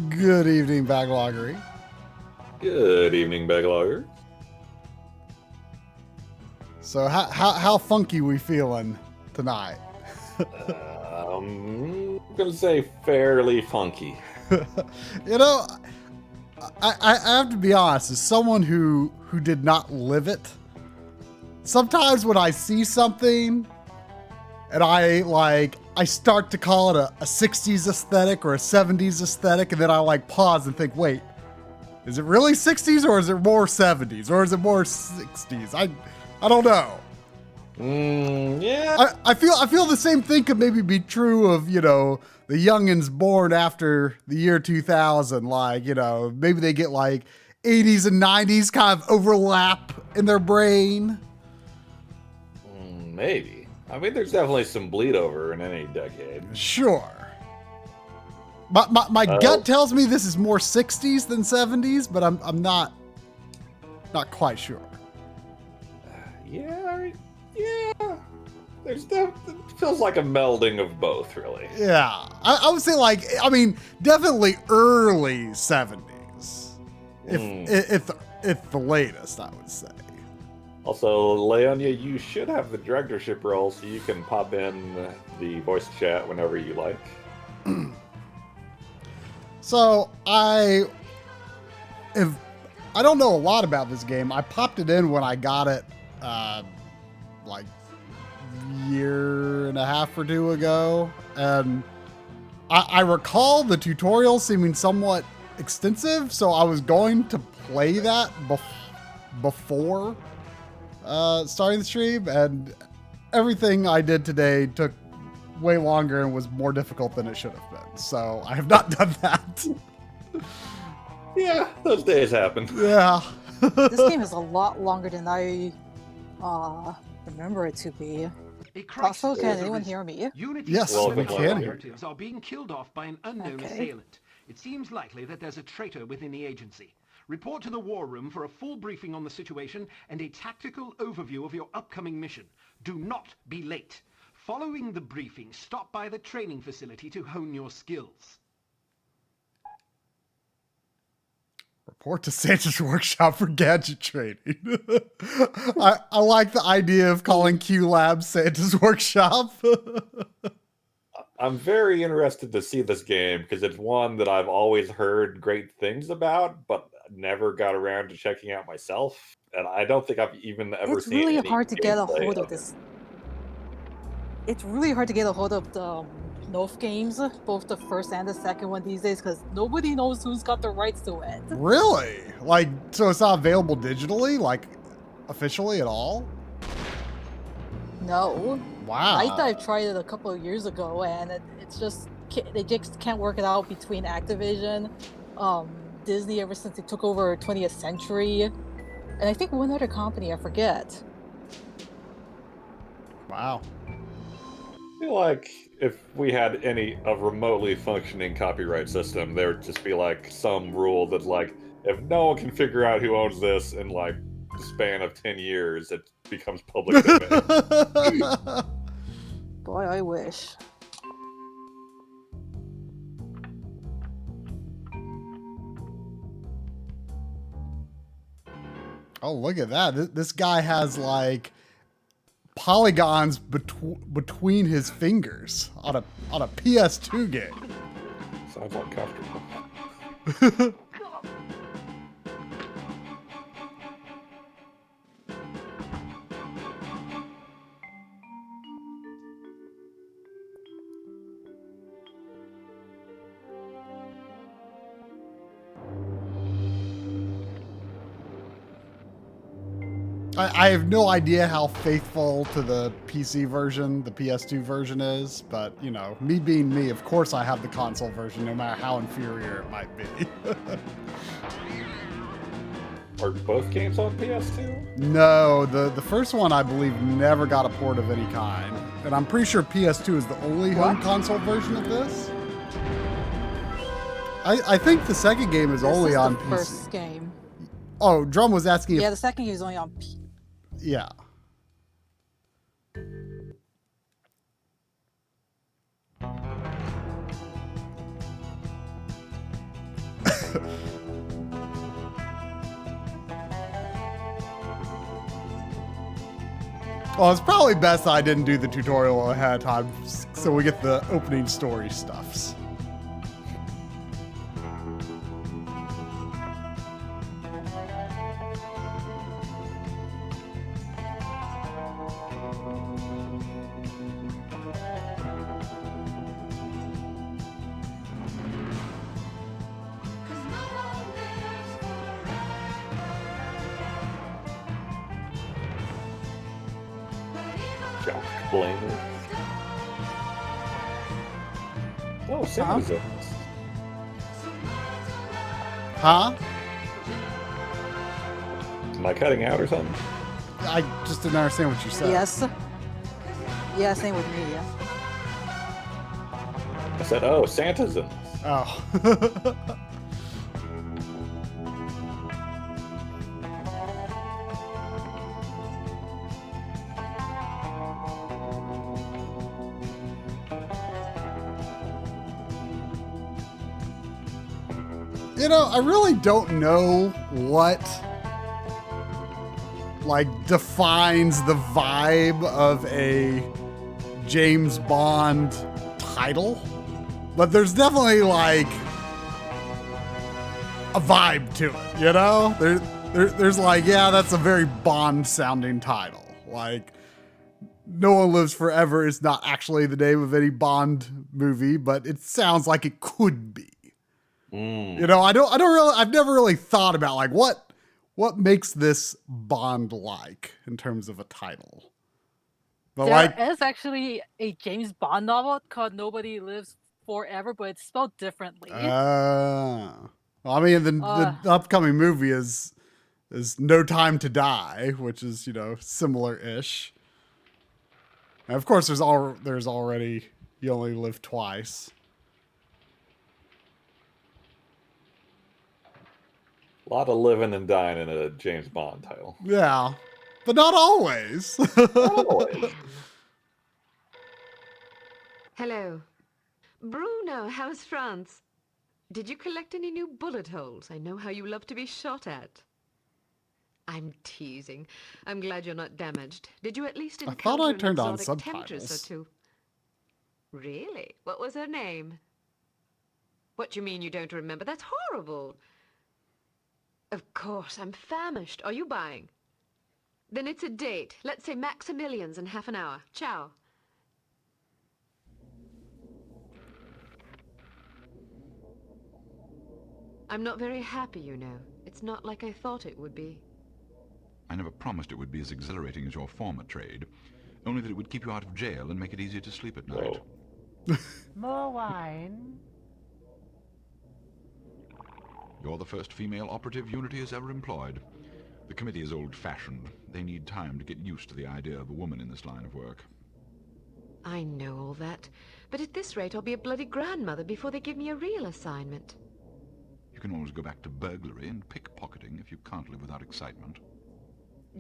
Good evening, Backloggery. Good evening, Backlogger. So how funky we feeling tonight? I'm gonna say fairly funky. You know, I have to be honest, as someone who did not live it, sometimes when I see something and I start to call it a 60s aesthetic or a 70s aesthetic, and then I pause and think, wait, is it really 60s or is it more 70s or is it more 60s? I don't know. Yeah. I feel the same thing could maybe be true of, the youngins born after the year 2000. Maybe they get 80s and 90s kind of overlap in their brain. Maybe. I mean, there's definitely some bleed over in any decade. Sure. My gut tells me this is more 60s than 70s, but I'm not quite sure. Yeah. It feels like a melding of both, really. Yeah, I would say definitely early 70s, if the latest, I would say. Also, Leonia, you should have the directorship role, so you can pop in the voice chat whenever you like. So I don't know a lot about this game. I popped it in when I got it, year and a half or two ago, and I recall the tutorial seeming somewhat extensive, so I was going to play that before starting the stream, and everything I did today took way longer and was more difficult than it should have been, so I have not done that. Yeah, those days happen. Yeah. This game is a lot longer than I remember it to be. Also, can anyone hear me? Yes, we can hear. Are being killed off by an unknown assailant. It seems likely that there's a traitor within the agency. Report to the war room for a full briefing on the situation and a tactical overview of your upcoming mission. Do not be late. Following the briefing, stop by the training facility to hone your skills. Report to Santa's workshop for gadget training. I like the idea of calling Q Lab Santa's workshop. I'm very interested to see this game because it's one that I've always heard great things about, but never got around to checking out myself. And I don't think I've even ever It's seen really any hard to get a gameplay hold of of it. this. It's really hard to get a hold of the Nof games, both the first and the second one these days, because nobody knows who's got the rights to it. Really? Like, so it's not available digitally, like, officially at all? No. Wow. I tried it a couple of years ago, and it's just they just can't work it out between Activision, Disney ever since they took over 20th Century, and I think one other company I forget. Wow. I feel like if we had a remotely functioning copyright system, there would just be like some rule that like if no one can figure out who owns this in like the span of 10 years, it becomes public domain. Boy, I wish. Oh, look at that. This guy has like polygons between his fingers on a PS2 game. Sounds uncomfortable. I have no idea how faithful to the PC version, the PS2 version is, but, you know, me being me, of course I have the console version, no matter how inferior it might be. Are both games on PS2? No, the first one, I believe, never got a port of any kind. And I'm pretty sure PS2 is the only home console version of this. I think the second game is only on PC. First game. Oh, Drum was asking Yeah, if... the second game is only on Yeah. Well, it's probably best I didn't do the tutorial ahead of time, so we get the opening story stuffs. Jock Blamer. Oh, Citizens. Huh? Am I cutting out or something? I just didn't understand what you said. Yes. Yeah, same with me. I said, oh, Santisms. Oh. You know, I really don't know what, like, defines the vibe of a James Bond title, but there's definitely, like, a vibe to it, you know? There's like, yeah, that's a very Bond-sounding title. Like, No One Lives Forever is not actually the name of any Bond movie, but it sounds like it could be. You know, I've never really thought about like what makes this Bond-like in terms of a title. But There is actually a James Bond novel called Nobody Lives Forever, but it's spelled differently. Well, I mean, the upcoming movie is No Time to Die, which is, you know, similar-ish. And of course, there's already You Only Live Twice. A lot of living and dying in a James Bond title. Yeah, but not always. Not always. Hello. Bruno, how's France? Did you collect any new bullet holes? I know how you love to be shot at. I'm teasing. I'm glad you're not damaged. Did you at least I thought encounter I an turned on exotic temptress or subtitles. two? Really? What was her name? What do you mean you don't remember? That's horrible. Of course, I'm famished. Are you buying? Then it's a date. Let's say Maximilian's in half an hour. Ciao. I'm not very happy, you know. It's not like I thought it would be. I never promised it would be as exhilarating as your former trade, only that it would keep you out of jail and make it easier to sleep at night. Whoa. More wine? You're the first female operative Unity has ever employed. The committee is old-fashioned. They need time to get used to the idea of a woman in this line of work. I know all that, but at this rate I'll be a bloody grandmother before they give me a real assignment. You can always go back to burglary and pickpocketing if you can't live without excitement.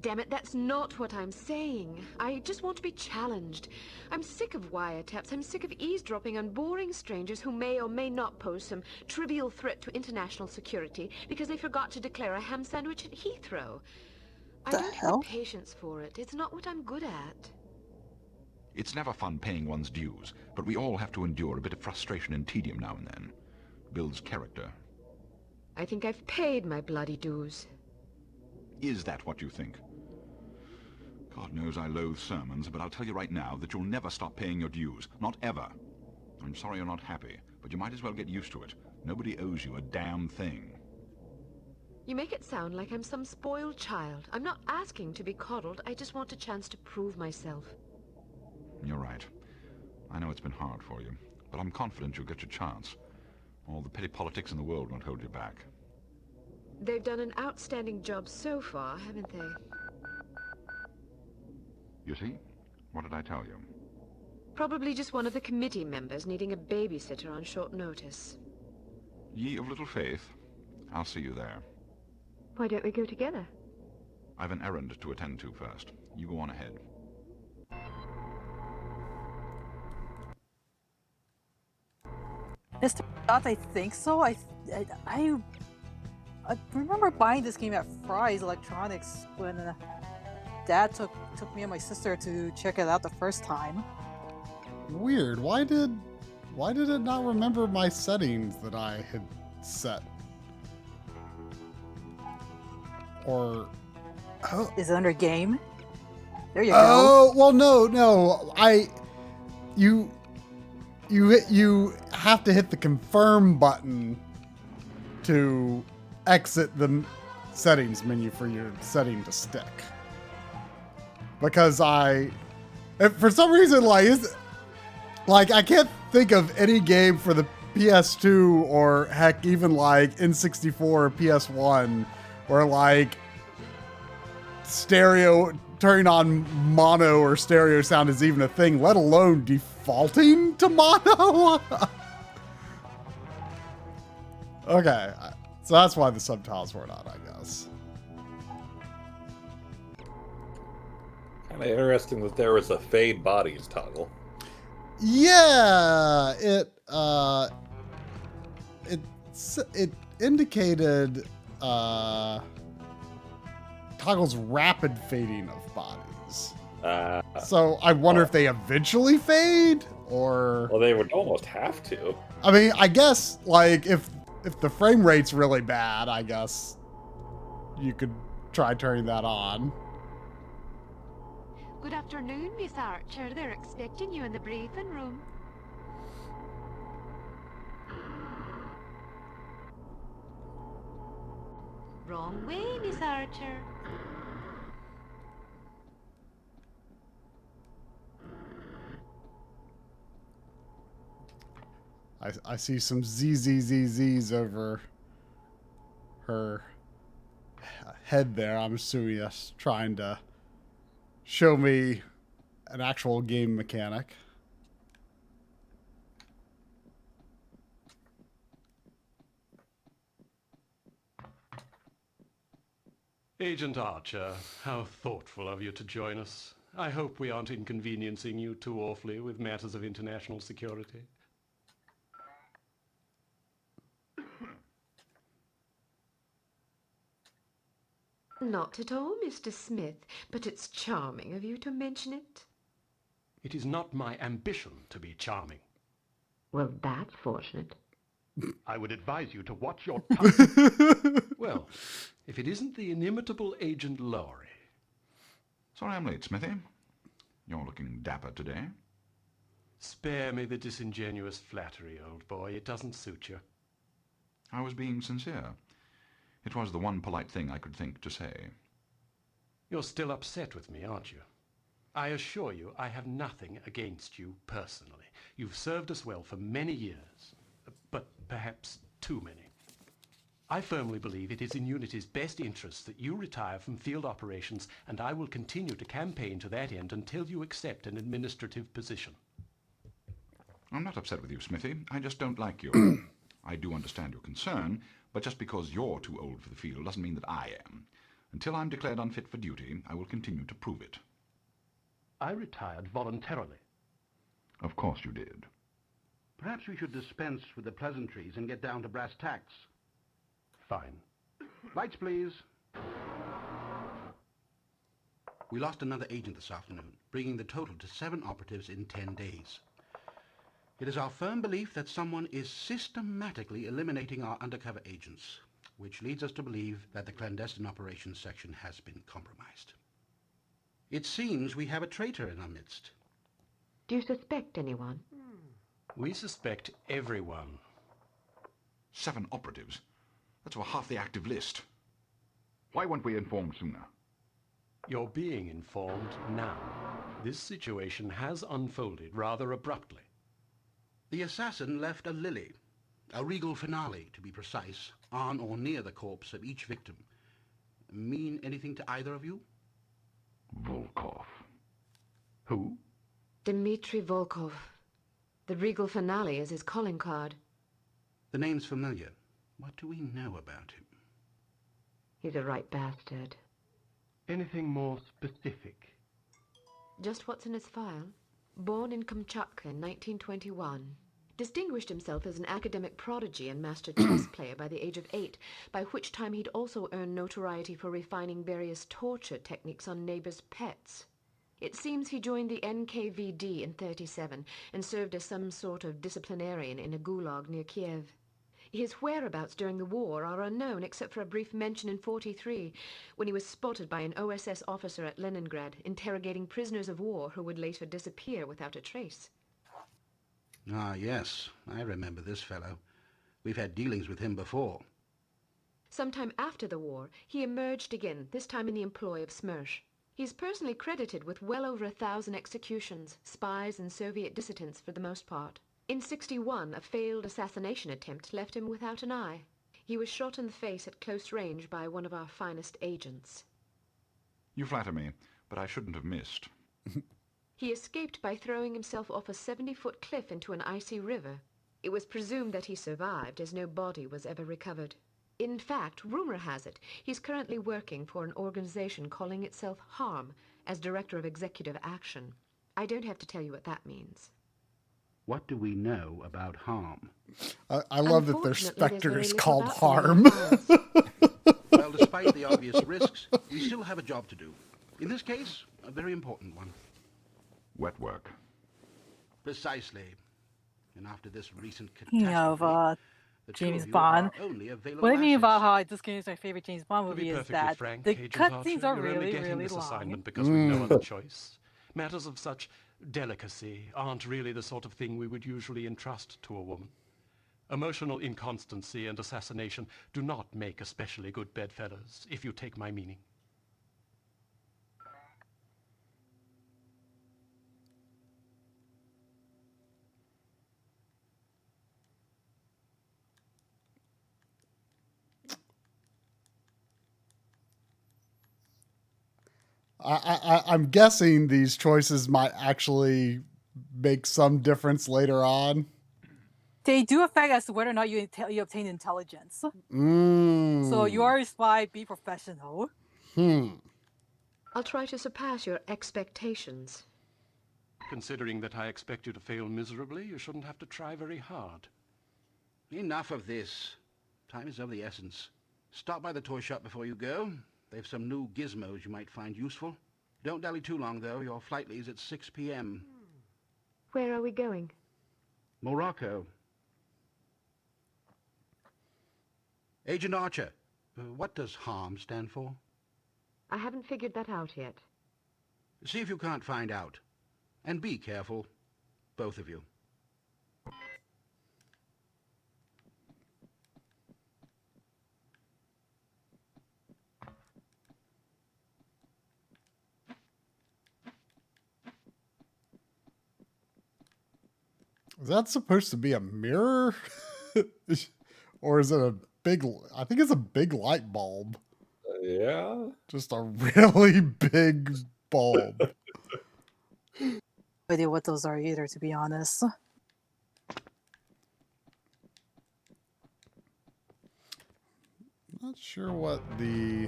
Damn it, that's not what I'm saying. I just want to be challenged. I'm sick of wiretaps. I'm sick of eavesdropping on boring strangers who may or may not pose some trivial threat to international security because they forgot to declare a ham sandwich at Heathrow. I don't have the patience for it. It's not what I'm good at. It's never fun paying one's dues, but we all have to endure a bit of frustration and tedium now and then. Builds character. I think I've paid my bloody dues. Is that what you think? God knows I loathe sermons, but I'll tell you right now that you'll never stop paying your dues. Not ever. I'm sorry you're not happy, but you might as well get used to it. Nobody owes you a damn thing. You make it sound like I'm some spoiled child. I'm not asking to be coddled. I just want a chance to prove myself. You're right. I know it's been hard for you, but I'm confident you'll get your chance. All the petty politics in the world won't hold you back. They've done an outstanding job so far, haven't they? You see? What did I tell you? Probably just one of the committee members needing a babysitter on short notice. Ye of little faith. I'll see you there. Why don't we go together? I've an errand to attend to first. You go on ahead. Mr. Scott, I think so. I remember buying this game at Fry's Electronics when Dad took me and my sister to check it out the first time. Weird. Why did it not remember my settings that I had set? Or Is it under game? There you go. oh well, no. You have to hit the confirm button to exit the settings menu for your setting to stick. Because for some reason, I can't think of any game for the PS2 or heck, even like N64 or PS1 where turning on mono or stereo sound is even a thing, let alone defaulting to mono. Okay, so that's why the subtitles weren't on, I guess. Kind of interesting that there was a fade bodies toggle. Yeah, it indicated toggles rapid fading of bodies. So I wonder if they eventually fade, or Well, they would almost have to. I mean, I guess if the frame rate's really bad, I guess you could try turning that on. Good afternoon, Miss Archer. They're expecting you in the briefing room. Wrong way, Miss Archer. I see some ZZZZs over her head there. I'm assuming that's trying to show me an actual game mechanic. Agent Archer, how thoughtful of you to join us. I hope we aren't inconveniencing you too awfully with matters of international security. Not at all, Mr. Smith, but it's charming of you to mention it. It is not my ambition to be charming. Well, that's fortunate. I would advise you to watch your tongue. Well, if it isn't the inimitable Agent Lowry. Sorry I'm late, Smithy. You're looking dapper today. Spare me the disingenuous flattery, old boy. It doesn't suit you. I was being sincere. It was the one polite thing I could think to say. You're still upset with me, aren't you? I assure you I have nothing against you personally. You've served us well for many years, but perhaps too many. I firmly believe it is in Unity's best interests that you retire from field operations, and I will continue to campaign to that end until you accept an administrative position. I'm not upset with you, Smithy. I just don't like you. I do understand your concern, but just because you're too old for the field doesn't mean that I am. Until I'm declared unfit for duty, I will continue to prove it. I retired voluntarily. Of course you did. Perhaps we should dispense with the pleasantries and get down to brass tacks. Fine. Lights, please. We lost another agent this afternoon, bringing the total to 7 operatives in 10 days. It is our firm belief that someone is systematically eliminating our undercover agents, which leads us to believe that the clandestine operations section has been compromised. It seems we have a traitor in our midst. Do you suspect anyone? We suspect everyone. 7 operatives? That's over half the active list. Why weren't we informed sooner? You're being informed now. This situation has unfolded rather abruptly. The assassin left a lily, a regal finale to be precise, on or near the corpse of each victim. Mean anything to either of you? Volkov. Who? Dmitri Volkov. The regal finale is his calling card. The name's familiar. What do we know about him? He's a right bastard. Anything more specific? Just what's in his file. Born in Kamchatka in 1921. Distinguished himself as an academic prodigy and master chess player by the age of 8, by which time he'd also earned notoriety for refining various torture techniques on neighbors' pets. It seems he joined the NKVD in 1937 and served as some sort of disciplinarian in a gulag near Kiev. His whereabouts during the war are unknown except for a brief mention in 1943 when he was spotted by an OSS officer at Leningrad interrogating prisoners of war who would later disappear without a trace. Ah, yes, I remember this fellow. We've had dealings with him before. Sometime after the war, he emerged again, this time in the employ of Smersh. He's personally credited with well over 1,000 executions, spies and Soviet dissidents for the most part. In 1961, a failed assassination attempt left him without an eye. He was shot in the face at close range by one of our finest agents. You flatter me, but I shouldn't have missed. He escaped by throwing himself off a 70-foot cliff into an icy river. It was presumed that he survived, as no body was ever recovered. In fact, rumor has it, he's currently working for an organization calling itself HARM as Director of Executive Action. I don't have to tell you what that means. What do we know about harm? I love that their Unfortunately, specter there's is very called little about Harm. them. Well, despite the obvious risks, we still have a job to do. In this case, a very important one. Wet work. Precisely. And after this recent Speaking of catastrophe, the two James of you Bond, are only available what I mean about assets. how this game is my favorite James Bond To be movie is perfectly that frank, the Agent cutscenes Archer, are you're only really, getting really this long. assignment because we've no other choice. Matters of such delicacy aren't really the sort of thing we would usually entrust to a woman. Emotional inconstancy and assassination do not make especially good bedfellows, if you take my meaning. I'm guessing these choices might actually make some difference later on. They do affect as to whether or not you obtain intelligence. So Mm. you are a spy, be professional. I'll try to surpass your expectations. Considering that I expect you to fail miserably, you shouldn't have to try very hard. Enough of this. Time is of the essence. Stop by the toy shop before you go. They've some new gizmos you might find useful. Don't dally too long, though. Your flight leaves at 6 p.m. Where are we going? Morocco. Agent Archer, what does HARM stand for? I haven't figured that out yet. See if you can't find out. And be careful, both of you. Is that supposed to be a mirror? Or is it a big, I think it's a big light bulb. Yeah. Just a really big bulb. No idea what those are either, to be honest. Not sure what the...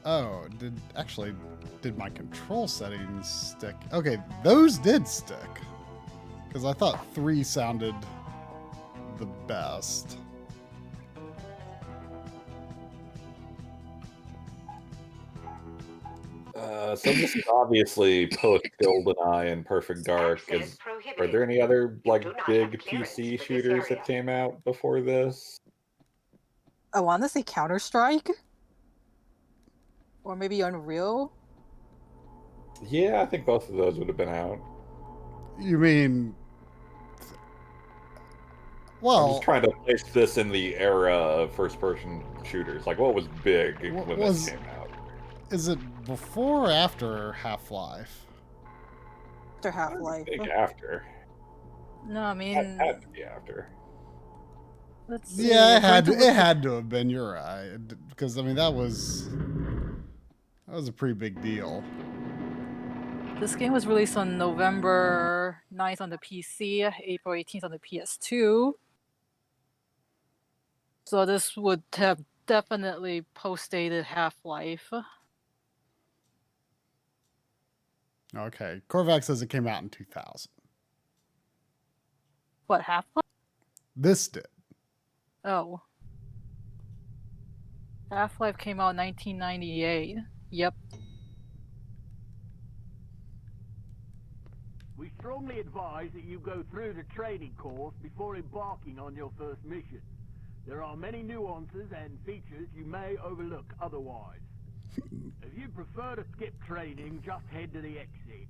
Oh, did my control settings stick? Okay, those did stick. Because I thought 3 sounded the best. So this is obviously post GoldenEye and Perfect Dark. Are there any other like big PC shooters that came out before this? I want to say Counter-Strike? Or maybe Unreal? Yeah, I think both of those would have been out. You mean... I'm Well, just trying to place this in the era of first-person shooters. Like, what was big when this came out? is it before or after Half-Life? After Half-Life. Big after. No, I mean... It had to be after. Let's see. Yeah, it had to have been. You're right, because I mean that was a pretty big deal. This game was released on November 9th on the PC, April 18th on the PS2. So this would have definitely post-dated Half-Life. Okay, Korvac says it came out in 2000. What, Half-Life? This did. Oh. Half-Life came out in 1998. Yep. We strongly advise that you go through the training course before embarking on your first mission. There are many nuances and features you may overlook otherwise. If you prefer to skip training, just head to the exit.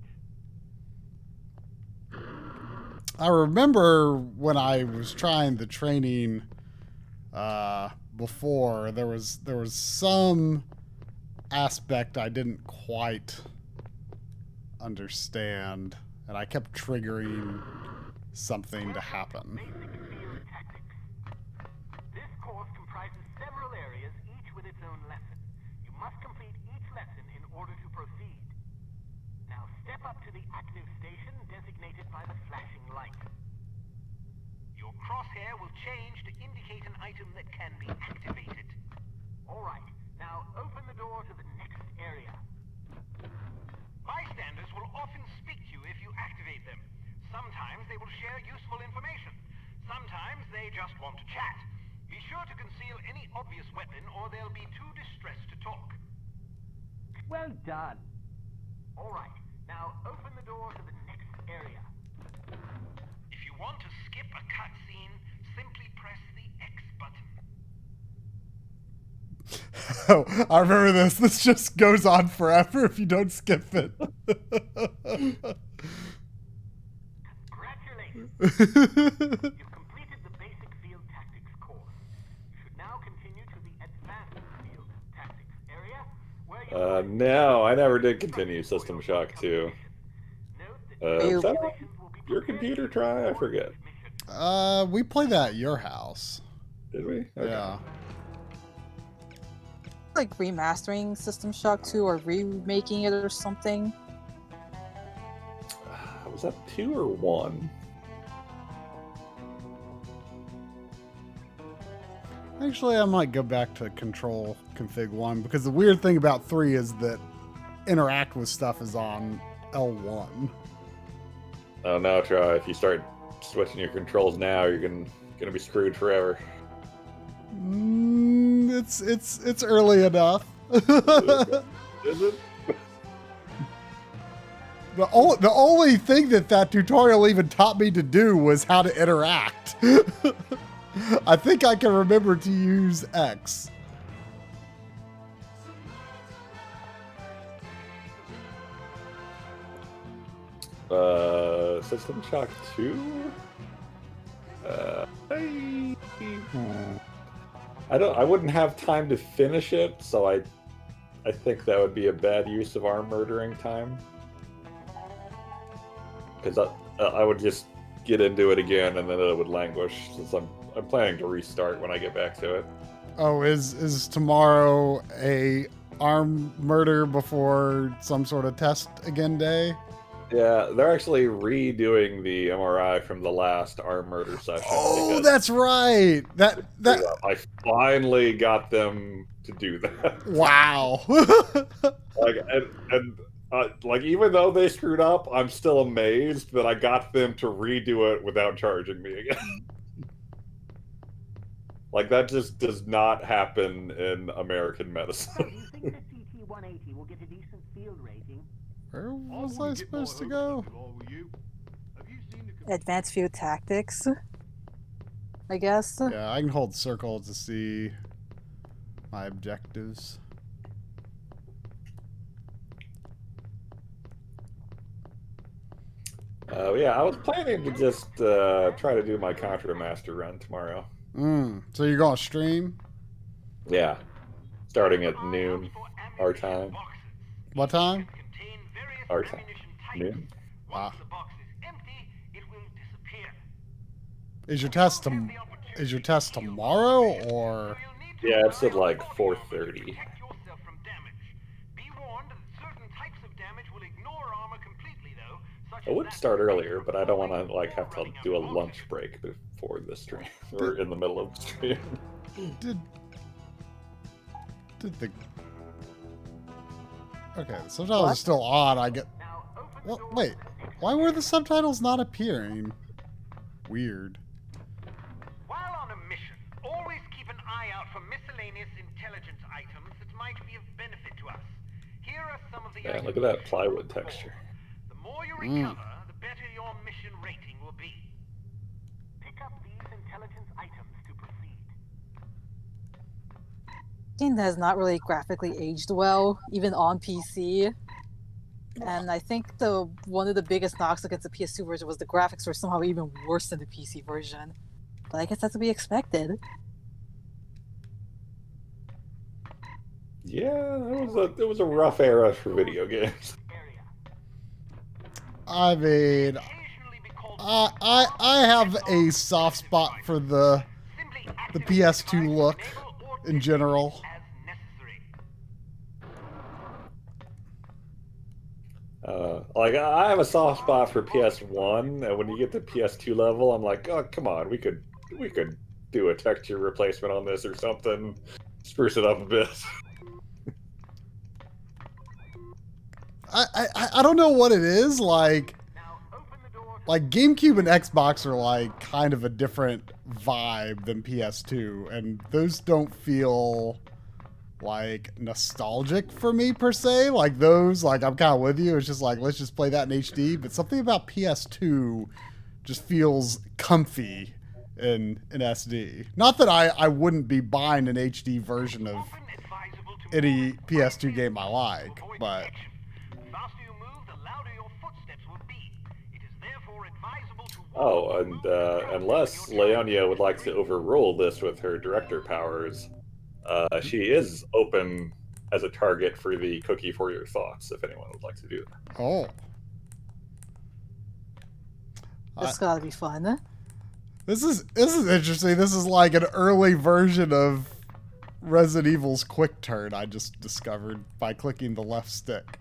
I remember when I was trying the training before, there was some aspect I didn't quite understand, and I kept triggering something to happen. This course comprises several areas, each with its own lesson. You must complete each lesson in order to proceed. Now step up to the active station designated by the flashing light. Your crosshair will change to indicate an item that can be activated. Alright, now open the door to the next area. Bystanders will often speak to you if you activate them. Sometimes they will share useful information. Sometimes they just want to chat. Be sure to conceal any obvious weapon or they'll be too distressed to talk. Well done. Alright, now open the door to the next area. If you want to skip a cutscene, simply press the X button. Oh, I remember this. This just goes on forever if you don't skip it. Congratulations! You've completed the basic field tactics course. You should now continue to the advanced field tactics area, where you No, I never did continue System Shock 2. Is that on your computer try? I forget. We played that at your house. Did we? Okay. Yeah. Like remastering System Shock 2 or remaking it or something. Was that 2 or 1? Actually, I might go back to Control Config 1 because the weird thing about 3 is that interact with stuff is on L1. Oh no, Troy, if you start switching your controls now, you're gonna be screwed forever. It's early enough. Is it? The only thing that tutorial even taught me to do was how to interact. I think I can remember to use X. System Shock 2? I wouldn't have time to finish it, so I think that would be a bad use of arm murdering time. Because I would just get into it again and then it would languish, since I'm planning to restart when I get back to it. Oh, is tomorrow a arm murder before some sort of test again day? Yeah, they're actually redoing the MRI from the last arm murder session. Oh, that's right. That I finally got them to do that. Wow. Like even though they screwed up, I'm still amazed that I got them to redo it without charging me again. Like that just does not happen in American medicine. You think the CT-180 will get a decent field rating? Where was I supposed to go? Advanced field tactics, I guess. Yeah, I can hold circle to see my objectives. Yeah, I was planning to just try to do my Contra Master run tomorrow. So you're going to stream? Yeah, starting at noon, our time. What time? Our time. Noon. Wow. Is your test tomorrow or? Yeah, it's at like 4:30. I would start earlier, but I don't want to like have to do a lunch break before the stream or in the middle of the stream. Did the okay? The subtitles are still on. I get. Well, wait. Why were the subtitles not appearing? Weird. While on a mission, always keep an eye out for miscellaneous intelligence items that might be of benefit to us. Here are some of the Yeah, items. look at that plywood texture. The more you recover, the better your mission rating will be. Pick up these intelligence items to proceed. Game has not really graphically aged well, even on PC. And I think one of the biggest knocks against the PS2 version was the graphics were somehow even worse than the PC version. But I guess that's to be expected. Yeah, it was a rough era for video games. I mean, I have a soft spot for the PS2 look in general. Like I have a soft spot for PS1, and when you get to PS2 level, I'm like, oh come on, we could do a texture replacement on this or something, spruce it up a bit. I don't know what it is, like GameCube and Xbox are like kind of a different vibe than PS2, and those don't feel like nostalgic for me per se. Like those, like I'm kind of with you. It's just like, let's just play that in HD. But something about PS2 just feels comfy in SD. Not that I wouldn't be buying an HD version of any PS2 game I like, but Oh, and unless Leonia would like to overrule this with her director powers, she is open as a target for the cookie for your thoughts, if anyone would like to do that. Oh. That's gotta be fun. This is interesting. This is like an early version of Resident Evil's quick turn I just discovered by clicking the left stick.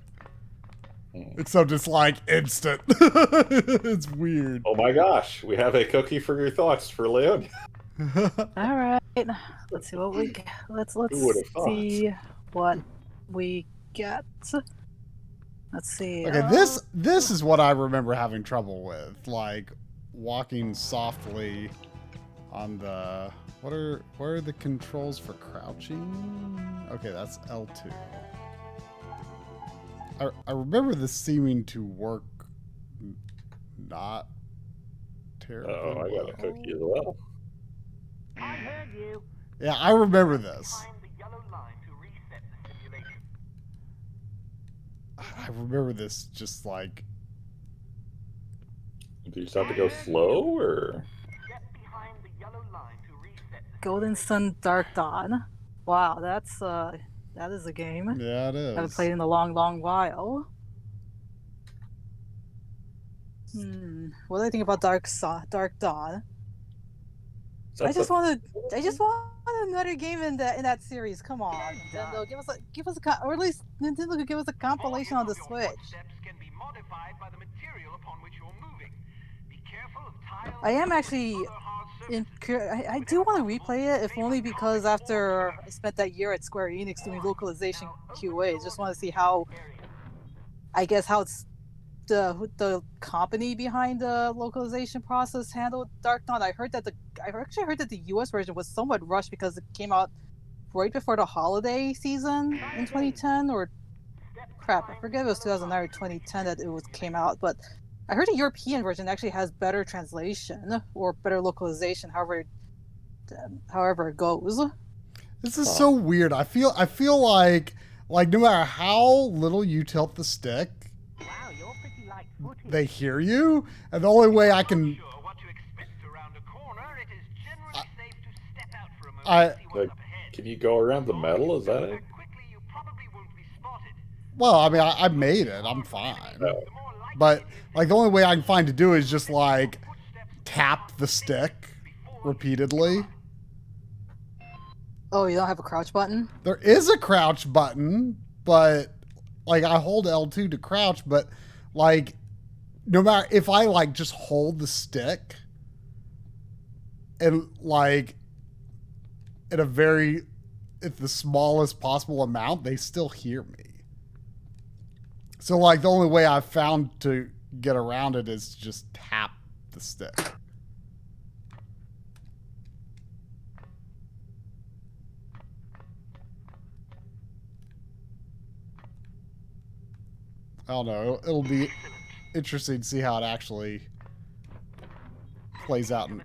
Except it's like instant. It's weird. Oh my gosh, we have a cookie for your thoughts for Leonia. All right, let's see what we get. Let's see what we get. Let's see. Okay, this is what I remember having trouble with, like walking softly on the. What are the controls for crouching? Okay, that's L2. I remember this seeming to work not terribly Oh, I got a cookie as well. I heard you. Yeah, I remember this. Behind the yellow line to reset the simulation. I remember this just like... Do you just have to go slow, or? Step behind the yellow line to reset the Golden Sun Dark Dawn. Wow, that is a game. Yeah, it I haven't is. played in a long, long while. What do I think about Dark Dawn? I just want another game in that series. Come on, Nintendo, or at least Nintendo could give us a compilation on the Switch. Footsteps can be modified by the material upon which you're moving. Be careful of tiles. I am actually I do want to replay it, if only because after I spent that year at Square Enix doing localization QA, just want to see how it's the company behind the localization process handled Dark Dawn. I actually heard that the US version was somewhat rushed because it came out right before the holiday season in 2010, or crap, I forget if it was 2009 or 2010 that came out, but I heard the European version actually has better translation or better localization, however it goes. This is so weird. I feel like no matter how little you tilt the stick, Wow, you're pretty light-footed. they hear you, and the only way I can... Sure what to expect around a corner, it is generally safe to step out for a moment I- and see what's up ahead. Can you go around the metal? Is that it? Quickly, you probably won't be spotted. Well, I mean, I made it. I'm fine. Oh. But, like, the only way I can find to do is just, like, tap the stick repeatedly. Oh, you don't have a crouch button? There is a crouch button, but, like, I hold L2 to crouch, but, like, no matter if I, like, just hold the stick and, like, at the smallest possible amount, they still hear me. So, like, the only way I've found to get around it is just tap the stick. I don't know. It'll be interesting to see how it actually plays out in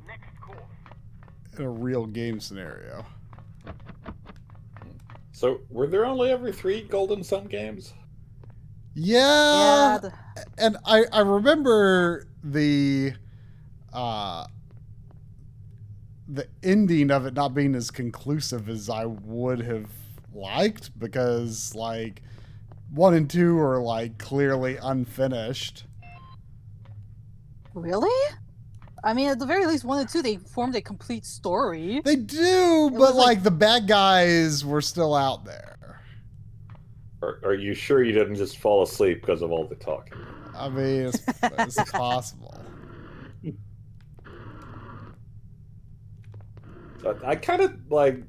a real game scenario. So, were there only every 3 Golden Sun games? Yeah. And I remember the ending of it not being as conclusive as I would have liked, because, like, 1 and 2 are, like, clearly unfinished. Really? I mean, at the very least, 1 and 2, they formed a complete story. They do, but, like, the bad guys were still out there. Are you sure you didn't just fall asleep because of all the talking? I mean, it's possible. I kind of like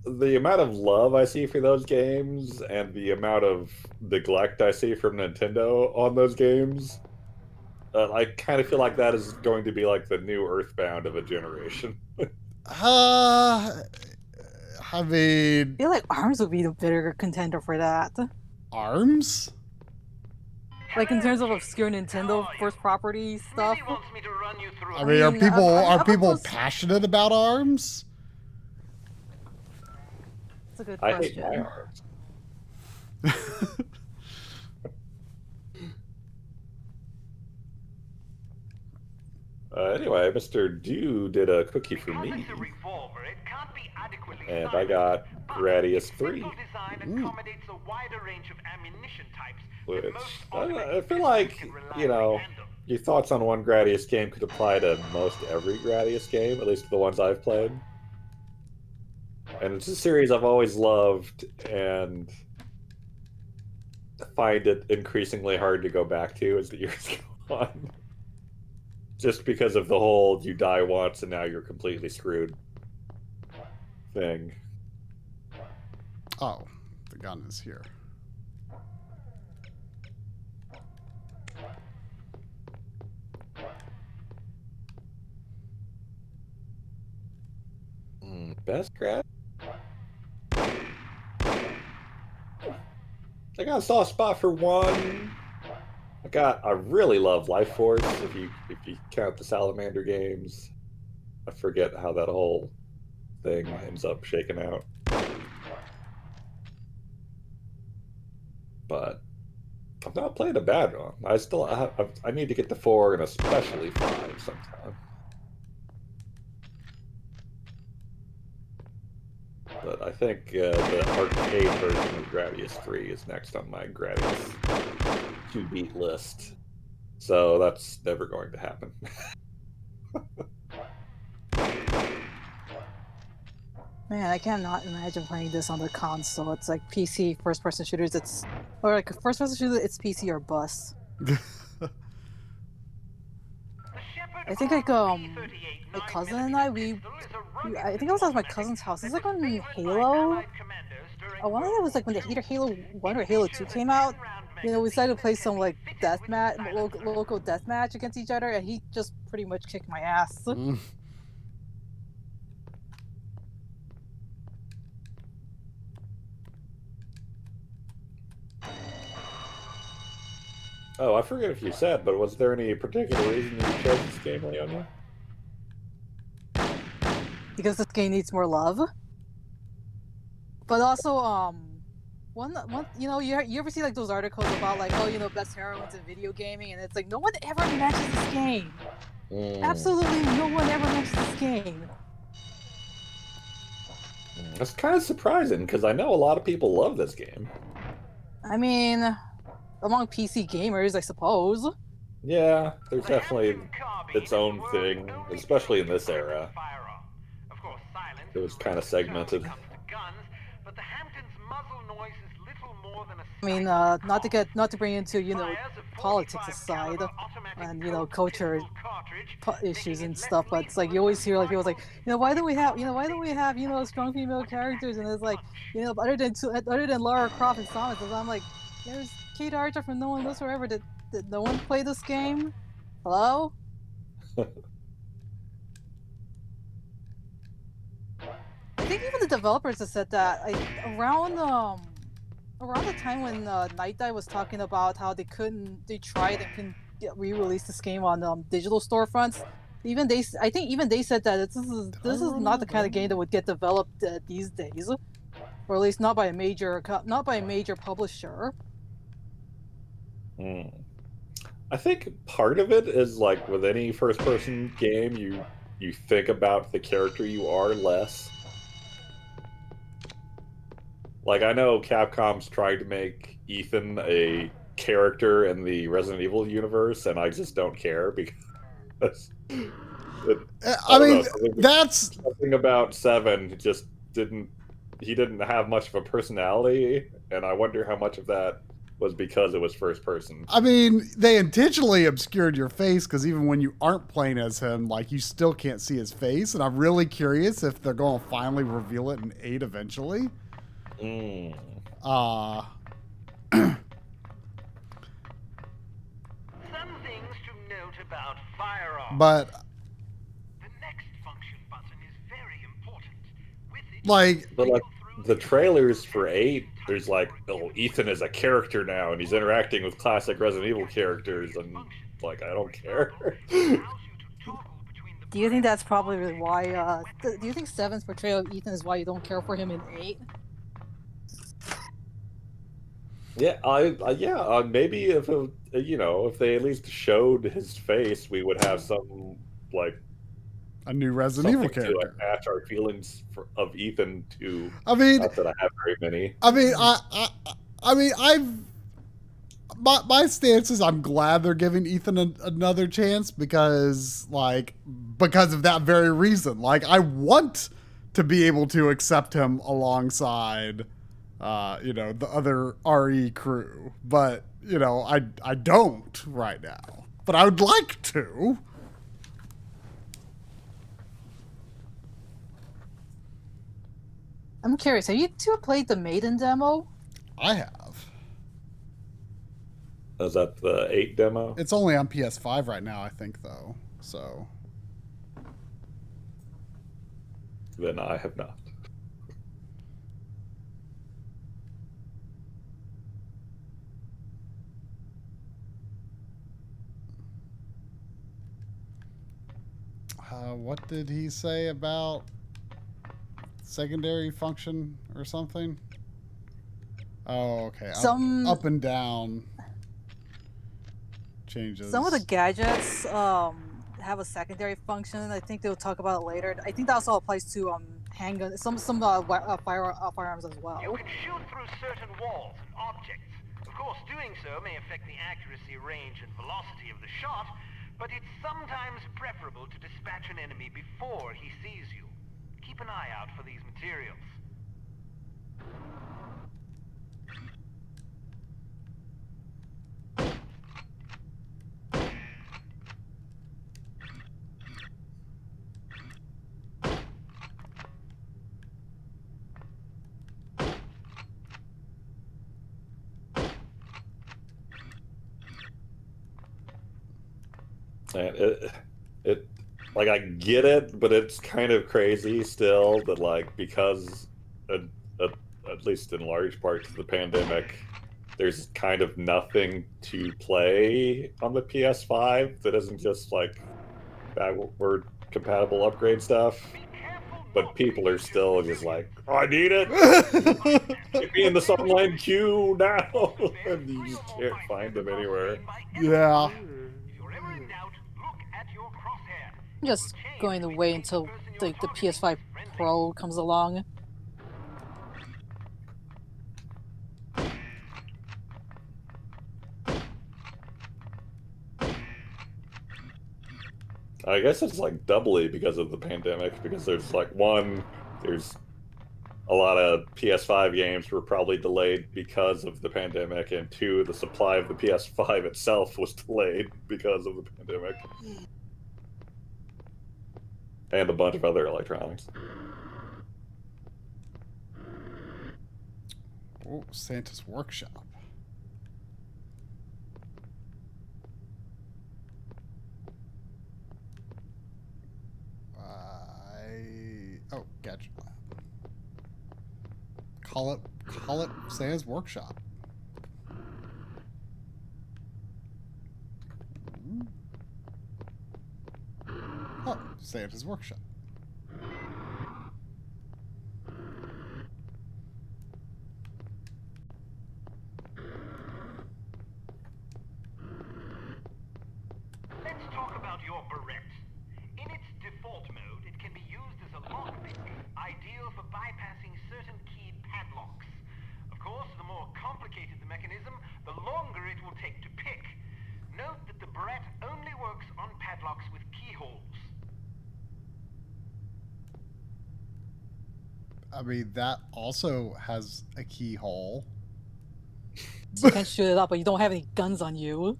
the amount of love I see for those games and the amount of neglect I see from Nintendo on those games. I kind of feel like that is going to be like the new Earthbound of a generation. I mean... I feel like ARMS would be the bigger contender for that. ARMS? Like, in terms of obscure Nintendo first property stuff. I mean, are people passionate about ARMS? That's a good I question. hate my ARMS. Anyway, Mr. Dew did a cookie for me. And I got Gradius 3. Which, I feel like, you know, your thoughts on one Gradius game could apply to most every Gradius game, at least the ones I've played. And it's a series I've always loved, and find it increasingly hard to go back to as the years go on. Just because of the whole you die once and now you're completely screwed thing. Oh, the gun is here. Best grad? I got a soft spot for one. I really love Life Force. If you count the Salamander games, I forget how that whole thing ends up shaking out. But I've not played a bad one. I need to get to 4 and especially 5 sometime. But I think the arcade version of Gradius 3 is next on my Gradius to-beat list. So that's never going to happen. Man, I cannot imagine playing this on the console. It's like PC first-person shooters. Or like a first-person shooter. It's PC or bust. I think like my cousin and I I think I was at my cousin's house. It's like on Halo. I want to say it was like when the either Halo 1 or Halo 2 came out. You know, we decided to play some like local deathmatch against each other, and he just pretty much kicked my ass. Oh, I forget if you said, but was there any particular reason you chose this game, Leonia? Because this game needs more love. But also, one, you know, you ever see like those articles about like, oh, you know, best heroines in video gaming, and it's like no one ever mentions this game. Absolutely, no one ever mentions this game. That's kind of surprising because I know a lot of people love this game. I mean, among PC gamers, I suppose. Yeah, there's definitely its own thing, especially in this era. It was kind of segmented. I mean, not to bring into, you know, politics aside and, you know, culture issues and stuff, but it's like you always hear like people like, you know, why don't we have, you know, strong female characters? And it's like, you know, other than Lara Croft and Samus, and I'm like, there's Kate Archer from No One Lives Forever. Did no one play this game? Hello? I think even the developers have said that around the time when Night Dive was talking about how they tried and couldn't re-release this game on digital storefronts. I think even they said that this is not the kind of game that would get developed these days, or at least not by a major publisher. I think part of it is like with any first-person game, you think about the character you are less. Like, I know Capcom's trying to make Ethan a character in the Resident Evil universe, and I just don't care because I mean, that's something about 7 just he didn't have much of a personality, and I wonder how much of that was because it was first person. I mean, they intentionally obscured your face because even when you aren't playing as him, like, you still can't see his face, and I'm really curious if they're going to finally reveal it in 8 eventually. Some things to note about firearms. But the next function button is very important. With it, like the trailers for 8, there's like, oh, Ethan is a character now, and he's interacting with classic Resident Evil characters, and like, I don't care. Do you think that's probably why? Do you think 7's portrayal of Ethan is why you don't care for him in 8? Yeah, maybe if if they at least showed his face, we would have some like a new Resident Evil character to attach our feelings of Ethan to. I mean, not that I have very many. I mean, my stance is I'm glad they're giving Ethan another chance because of that very reason. Like, I want to be able to accept him alongside the other RE crew, but I don't right now, but I would like to. I'm curious, have you two played the Maiden demo? I have. Is that the 8 demo? It's only on PS5 right now, I think, though, so. Then I have not. What did he say about secondary function or something? Oh, okay. Up and down changes. Some of the gadgets have a secondary function. I think they'll talk about it later. I think that also applies to handguns, some firearms as well. You can shoot through certain walls and objects. Of course, doing so may affect the accuracy, range, and velocity of the shot, but it's sometimes preferable to dispatch an enemy before he sees you. Keep an eye out for these materials. And it like I get it, but it's kind of crazy still that like because at least in large parts of the pandemic, there's kind of nothing to play on the PS5 that isn't just like backward compatible upgrade stuff. But people are still just like, oh, I need it. Get me in this online queue now. And you just can't find them anywhere. Yeah. I'm just going to wait until the PS5 Pro comes along. I guess it's like doubly because of the pandemic, because there's like there's a lot of PS5 games were probably delayed because of the pandemic, and two, the supply of the PS5 itself was delayed because of the pandemic. And a bunch of other electronics. Oh, Santa's workshop. Oh, gadget lab. Call it Santa's workshop. Oh, Santa's workshop. Let's talk about your Barrette. In its default mode, it can be used as a lockpick, ideal for bypassing certain keyed padlocks. Of course, the more complicated the mechanism, the longer it will take to pick. Note that the Barrette only works on padlocks with keyholes. I mean, that also has a keyhole. So you can shoot it up, but you don't have any guns on you.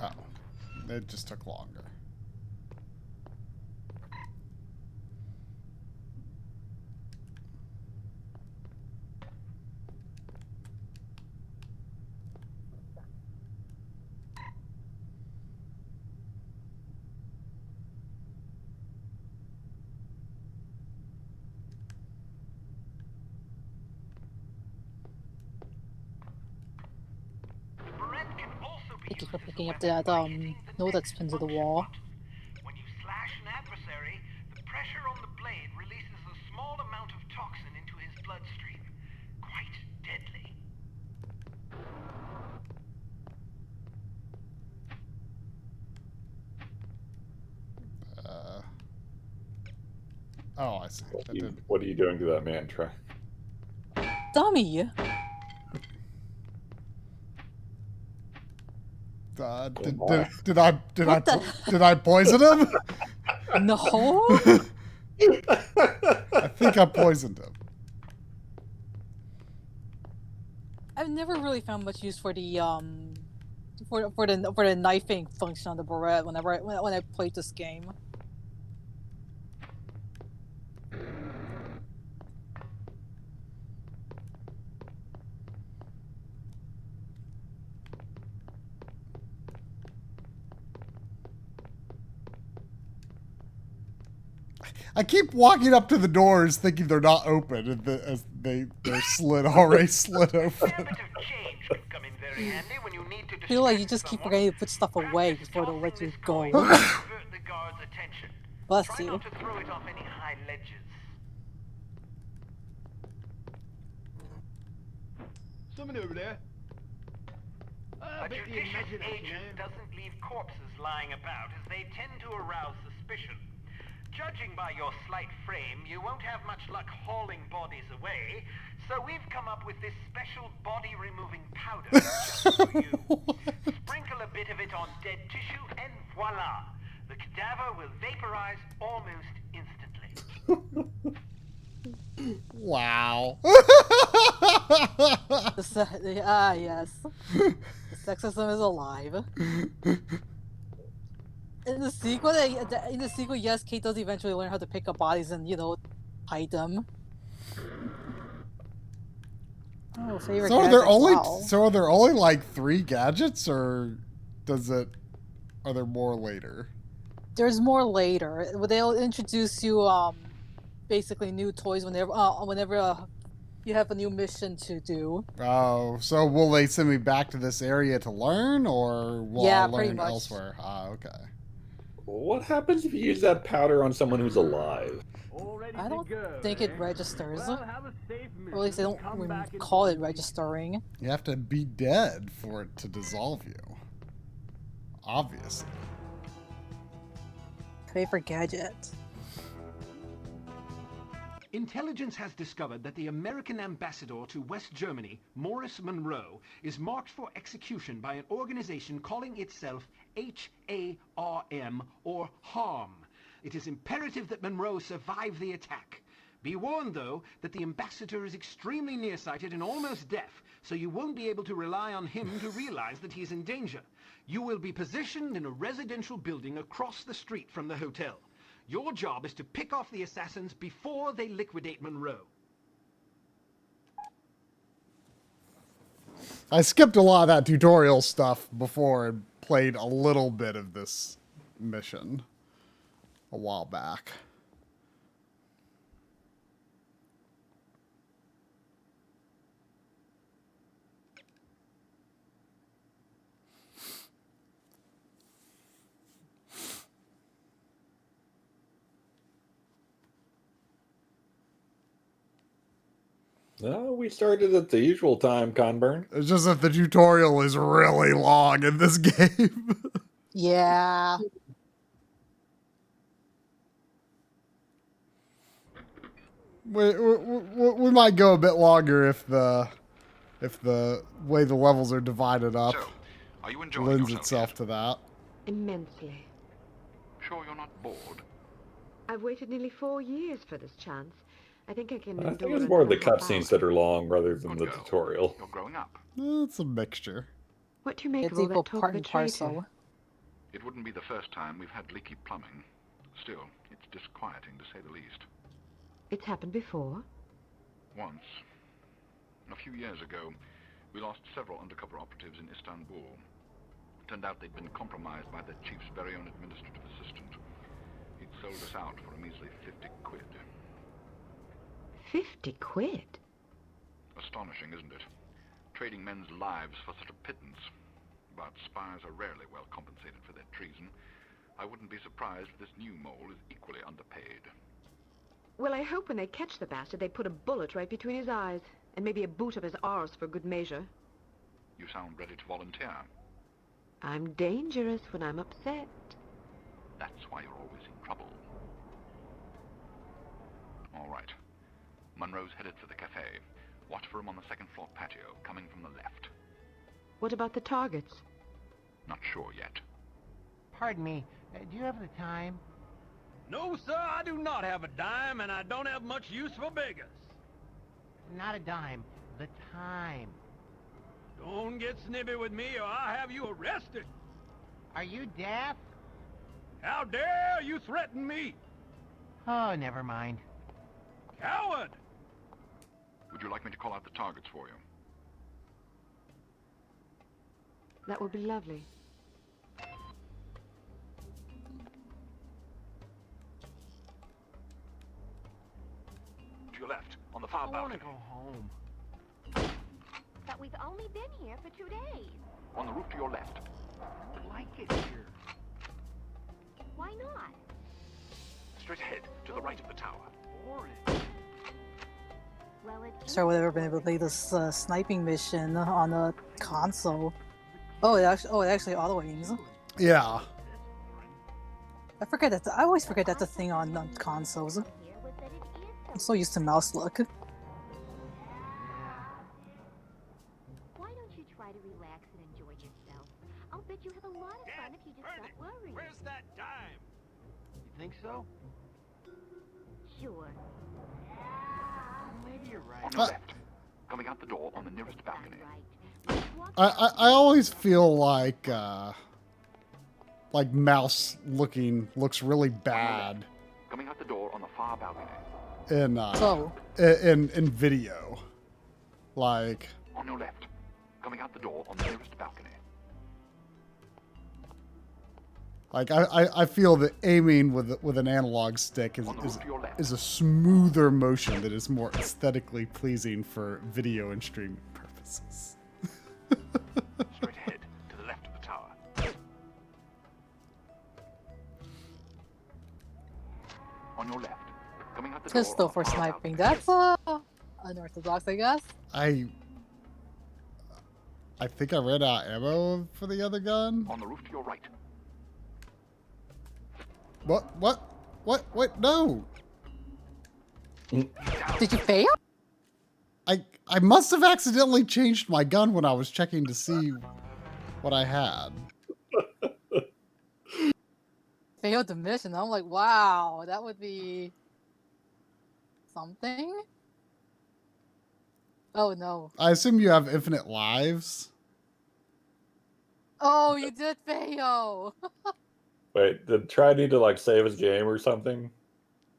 Oh, it just took longer. Thank you for picking up that note that's pinned to the wall. When you slash an adversary, the pressure on the blade releases a small amount of toxin into his bloodstream. Quite deadly. Oh, I see. What are you doing to that man, Trey? Dummy! Did I poison him? No. I think I poisoned him. I've never really found much use for the for the knifing function on the Barrette when I played this game. I keep walking up to the doors thinking they're not open, and as they're already slid A open. bit of change could come in very handy when you need to I feel like you distract just keep someone. forgetting to put stuff away Practice before they'll let tossing you this go. coin to divert the guard's attention. Bless Try you. not to throw it off any high ledges. Someone over there. A judicious agent doesn't leave corpses lying about, as they tend to arouse suspicion. Judging by your slight frame, you won't have much luck hauling bodies away, so we've come up with this special body-removing powder just for you. Sprinkle a bit of it on dead tissue, and voila! The cadaver will vaporize almost instantly. Wow. Yes. The sexism is alive. In the sequel, yes, Kate does eventually learn how to pick up bodies and, hide them. Oh, favorite So gadget. are Wow. there only like 3 gadgets, or are there more later? There's more later. They'll introduce you basically new toys whenever you have a new mission to do. Oh, so will they send me back to this area to learn, or will I Pretty learn much. elsewhere? Ah, okay. What happens if you use that powder on someone who's alive? I don't think it registers. Or at least they don't call it registering. You have to be dead for it to dissolve you. Obviously. Favorite gadget. Intelligence has discovered that the American ambassador to West Germany, Morris Monroe, is marked for execution by an organization calling itself HARM, or HARM. It is imperative that Monroe survive the attack. Be warned, though, that the ambassador is extremely nearsighted and almost deaf, so you won't be able to rely on him to realize that he's in danger. You will be positioned in a residential building across the street from the hotel. Your job is to pick off the assassins before they liquidate Monroe. I skipped a lot of that tutorial stuff before and played a little bit of this mission a while back. No, we started at the usual time, Conburn. It's just that the tutorial is really long in this game. Yeah. We might go a bit longer if the way the levels are divided up So, are you enjoying lends yourself itself yet? to that. Immensely. Sure you're not bored? I've waited nearly 4 years for this chance. I think I can I endure think it's more of the another half cutscenes hour. that are long rather than Good the girl. tutorial. You're growing up. It's a mixture. What do you make It's of all equal that talk part of a and traitor? parcel. It wouldn't be the first time we've had leaky plumbing. Still, it's disquieting to say the least. It's happened before. Once, a few years ago, we lost several undercover operatives in Istanbul. Turned out they'd been compromised by the chief's very own administrative assistant. He'd sold us out for a measly 50 quid. 50 quid? Astonishing, isn't it? Trading men's lives for such a pittance. But spies are rarely well compensated for their treason. I wouldn't be surprised if this new mole is equally underpaid. Well, I hope when they catch the bastard, they put a bullet right between his eyes. And maybe a boot up his arse for good measure. You sound ready to volunteer. I'm dangerous when I'm upset. That's why you're always in trouble. All right. Monroe's headed for the cafe. Watch for him on the second floor patio, coming from the left. What about the targets? Not sure yet. Pardon me, do you have the time? No, sir, I do not have a dime, and I don't have much use for beggars. Not a dime, the time. Don't get snippy with me, or I'll have you arrested. Are you deaf? How dare you threaten me? Oh, never mind. Coward! Would you like me to call out the targets for you? That would be lovely. left, on the far I want balcony. to go home. But we've only been here for 2 days. On the roof to your left. I don't like it here. Why not? Straight ahead, to the right of the tower. Boring. Well, it Sure, would ever been able to play this sniping mission on a console. Oh, it actually auto aims. Yeah. I forget that. I always forget that's a thing on consoles. I'm so used to mouse look. Why don't you try to relax and enjoy yourself? I'll bet you have a lot of fun if you just stop worrying. Where's that dime? You think so? Sure. Maybe you're right. On your left. Coming out the door on the nearest balcony. I always feel like mouse looks really bad Coming out the door on the far balcony. in video. Like, On your left. Coming out the door on the nearest balcony. I feel that aiming with an analog stick is a smoother motion that is more aesthetically pleasing for video and streaming purposes. Straight ahead, to the left of the tower. On your left. Coming out the door Pistol on for the far sniping. balcony. That's unorthodox, I guess. I think I ran out of ammo for the other gun. On the roof to your right. What? Wait, no. Did you fail? I must have accidentally changed my gun when I was checking to see what I had. Failed the mission. I'm like, wow, that would be something. Oh no. I assume you have infinite lives. Oh, you did fail. Wait, did Try need to like save his game or something?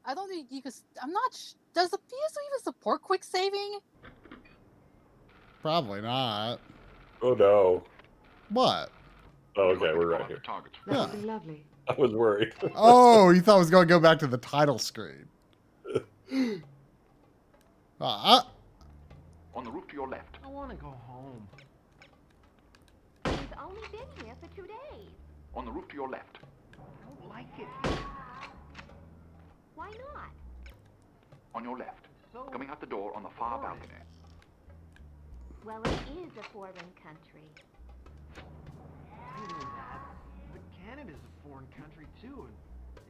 I don't think you could. I'm not. Does the PS even support quick saving? Probably not. Oh no. What? Oh, okay, we're right here. That Yeah. would be lovely. I was worried. Oh, you thought I was going to go back to the title screen. On the roof to your left. I want to go home. We've only been here for 2 days. On the roof to your left. I don't like it here. Why not? On your left. So Coming out the door on the far boring. balcony. Well, it is a foreign country. I knew that. But Canada's a foreign country too, and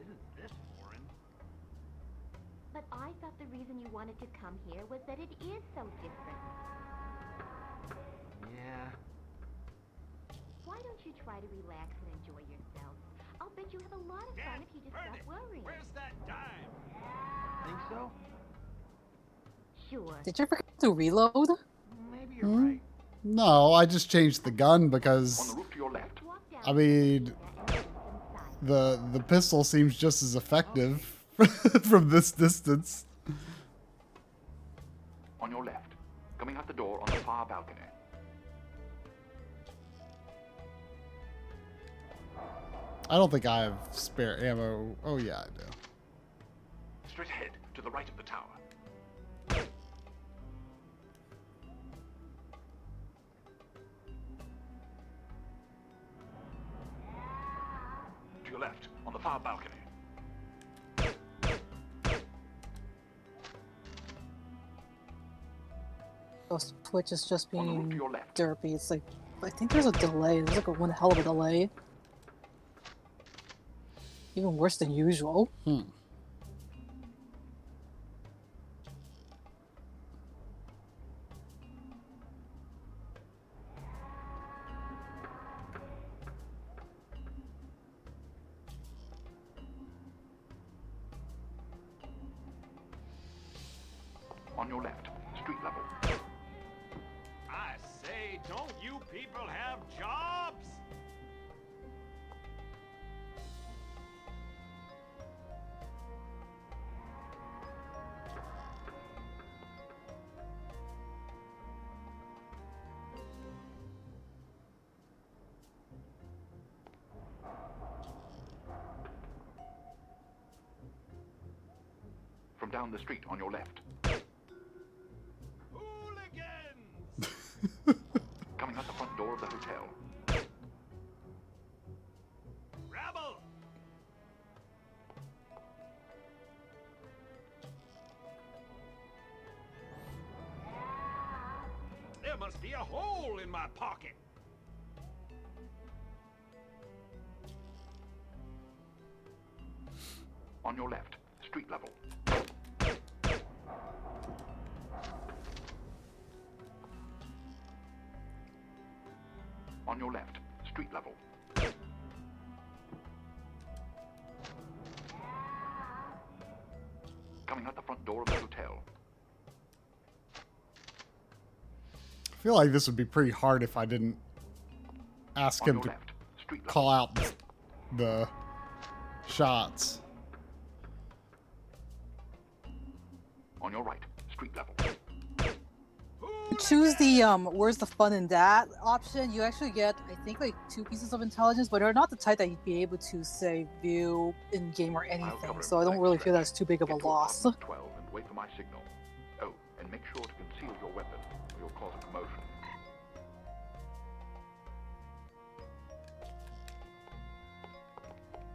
isn't this foreign? But I thought the reason you wanted to come here was that it is so different. Yeah. Why don't you try to relax and enjoy yourself? I'll bet you have a lot of fun if you just stop worrying. Where's that dime? Think so? Sure. Did you forget to reload? Maybe you're right. No, I just changed the gun On the because, roof to your left. Walk down I mean, the inside. the pistol seems just as effective from this distance. On your left. Coming out the door on the far balcony. I don't think I have spare ammo. Oh yeah, I do. Straight ahead, to the right of the tower. To your left, on the far balcony. Twitch is just On the roof to being your left. derpy. It's like, I think there's a delay. There's like one hell of a delay. Even worse than usual. On your left, street level. I say, don't you people have jobs? From down the street on your left. Coming out the front door of the hotel. Rabble! There must be a hole in my pocket. On your left, street level. On your left, street level. Coming out the front door of the hotel. I feel like this would be pretty hard if I didn't ask On him your to left, street level. call out the shots. On your right, street level. Choose the where's the fun in that option. You actually get, I think, like 2 pieces of intelligence, but they're not the type that you'd be able to say view in game or anything. So I don't really feel that's too big of a Get to loss. apartment 12 and wait for my signal. Oh, and make sure to conceal your weapon, or you'll cause a commotion.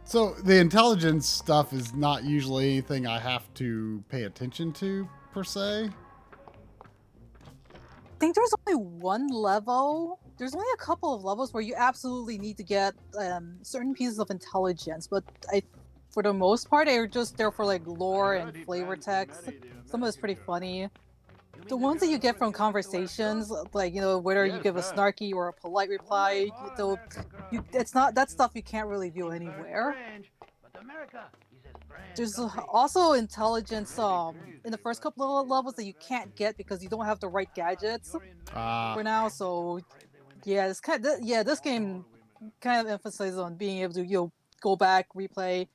So the intelligence stuff is not usually anything I have to pay attention to, per se. I think there's only one level. There's only a couple of levels where you absolutely need to get certain pieces of intelligence, but for the most part, they're just there for like lore and flavor text. Some of it's pretty funny. The ones that you get from conversations, like, you know, whether you give a snarky or a polite reply, it's not that stuff you can't really view anywhere. There's also intelligence in the first couple of levels that you can't get because you don't have the right gadgets for now. So yeah, this game kind of emphasizes on being able to go back, replay,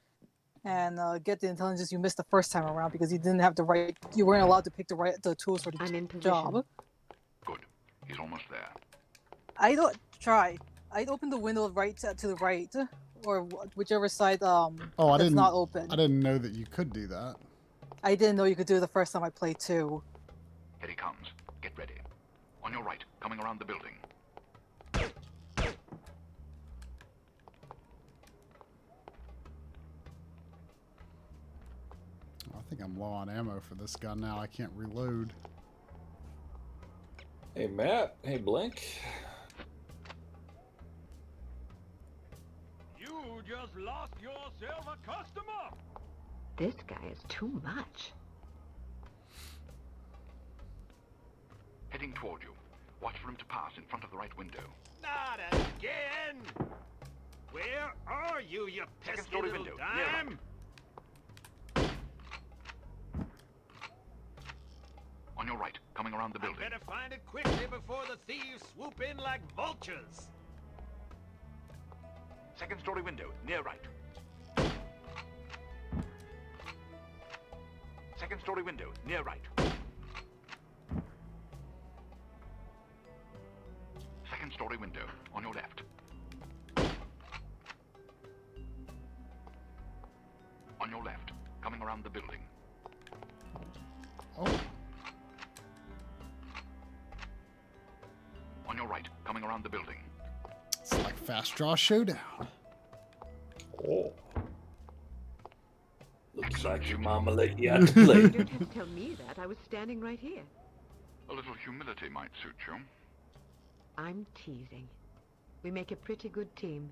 and get the intelligence you missed the first time around because you didn't have you weren't allowed to pick the tools for the job. Good. He's almost there. I'd open the window right to the right, or whichever side that's not open. I didn't know that you could do that. I didn't know you could do it the first time I played too. Here he comes. Get ready. On your right, coming around the building. I think I'm low on ammo for this gun now. I can't reload. Hey, Matt. Hey, Blink. You just lost yourself a customer! This guy is too much. Heading toward you. Watch for him to pass in front of the right window. Not again! Where are you, you pesky Second-story little window, dime? near On your right, coming around the building. Better find it quickly before the thieves swoop in like vultures. Second-story window, near right. Second-story window, near right. Second-story window, on your left. On your left, coming around the building. Oh. On your right, coming around the building. It's like Fast Draw Showdown. Oh. Looks like your mama let you out to play. You don't have to tell me that. I was standing right here. A little humility might suit you. I'm teasing. We make a pretty good team.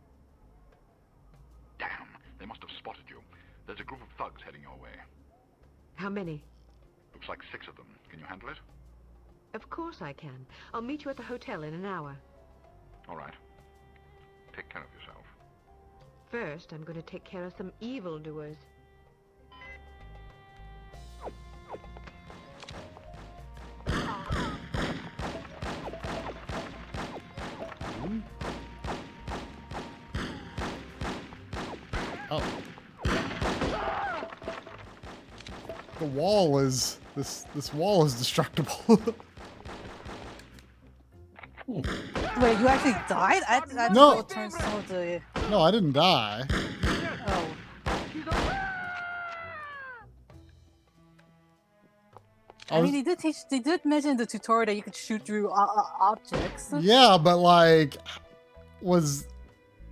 Damn, they must have spotted you. There's a group of thugs heading your way. How many? Looks like 6 of them. Can you handle it? Of course I can. I'll meet you at the hotel in an hour. All right. Take care of yourself. First, I'm going to take care of some evildoers. Oh. The wall is this wall is destructible. Wait, you actually died? I No. It turns some of the. No, I didn't die. Oh. I mean, they did mention in the tutorial that you could shoot through objects. Yeah, but like, was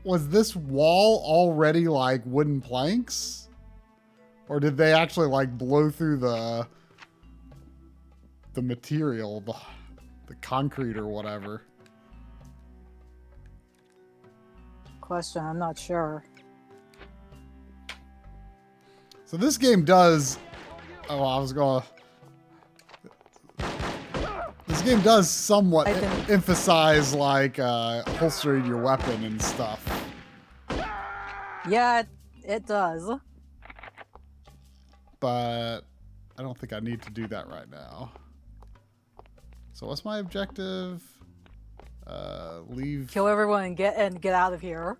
this wall already like wooden planks? Or did they actually like blow through the material, the concrete or whatever? Question, I'm not sure. So this game does. Oh, I was gonna. This game does somewhat emphasize like holstering your weapon and stuff. Yeah, it does. But I don't think I need to do that right now. So what's my objective? Leave. Kill everyone and get out of here.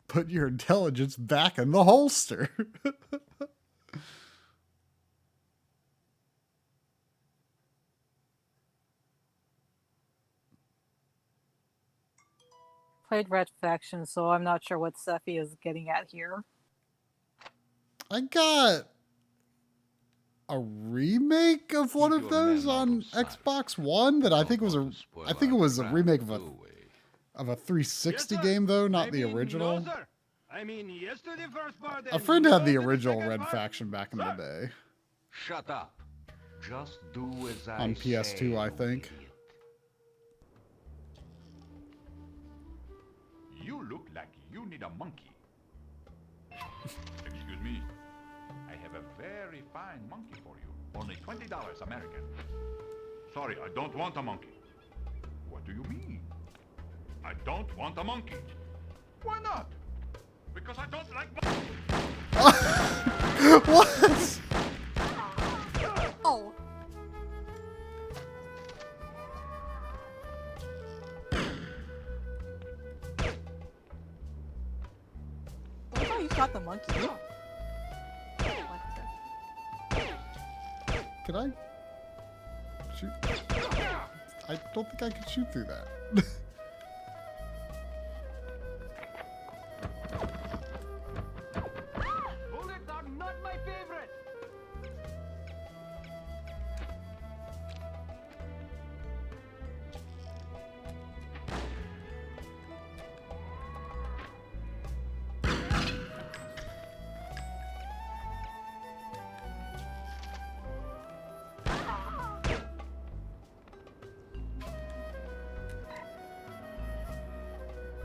Put your intelligence back in the holster. Played Red Faction, so I'm not sure what Sephi is getting at here. I got a remake of one of those on Xbox One that I think was a remake of a 360 game though, not the original. No, I mean, yesterday first part. A friend had the original Red Faction back in the day. Shut up. Just do as I on PS2, I think. You look like you need a monkey. Excuse me. I have a very fine monkey for you. Only $20 American. Sorry, I don't want a monkey. What do you mean? I don't want a monkey. Why not? Because I don't like monkeys. What? Oh. I thought you shot the monkey. Can I shoot? I don't think I can shoot through that. Bullets are not my favorite.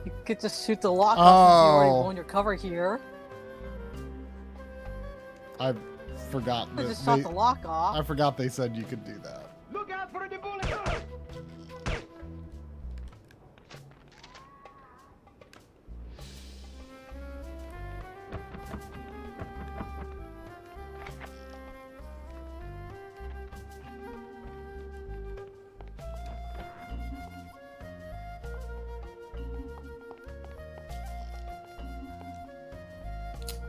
You could just shoot the lock off since you already Oh. blown your cover here. I forgot I that just shot the lock off. I forgot they said you could do that. Look out for the bullet.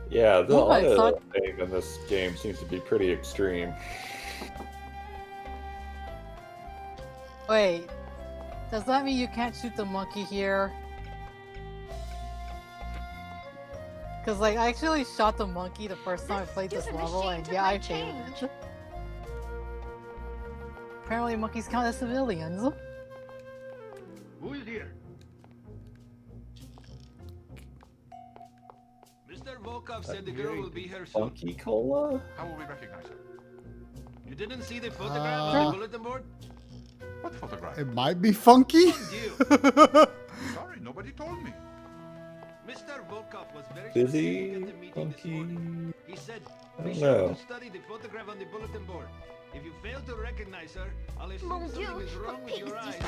Yeah, the Oh, I auto thought- aim in this game seems to be pretty extreme. Wait, does that mean you can't shoot the monkey here? Cause like I actually shot the monkey the first time I played this level, and yeah, I failed it. Apparently, monkeys count as civilians. Who is here? Mr. Volkov said the girl will be here soon. Funky Cola? How will we recognize her? You didn't see the photograph on the bulletin board? What photograph? It might be funky. You. Sorry, nobody told me. Mr. Volkov was very Busy? specific at the meeting this Funky? morning. He said, I be don't sure know. to study the photograph on the bulletin board. If you fail to recognize her, I'll assume Mon Dieu, something is wrong with your eyes.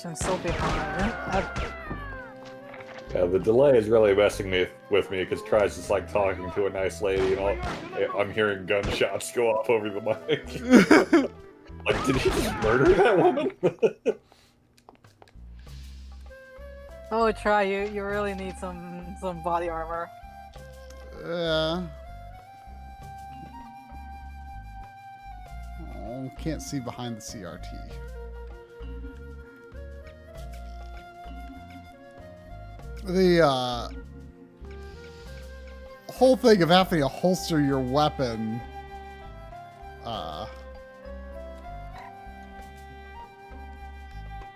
I'm so behind. Yeah, the delay is really messing with me because Try's just like talking to a nice lady and I'm hearing gunshots go off over the mic. Like, did he just murder that woman? Oh, try you really need some body armor. Oh, can't see behind the CRT. The whole thing of having to holster your weapon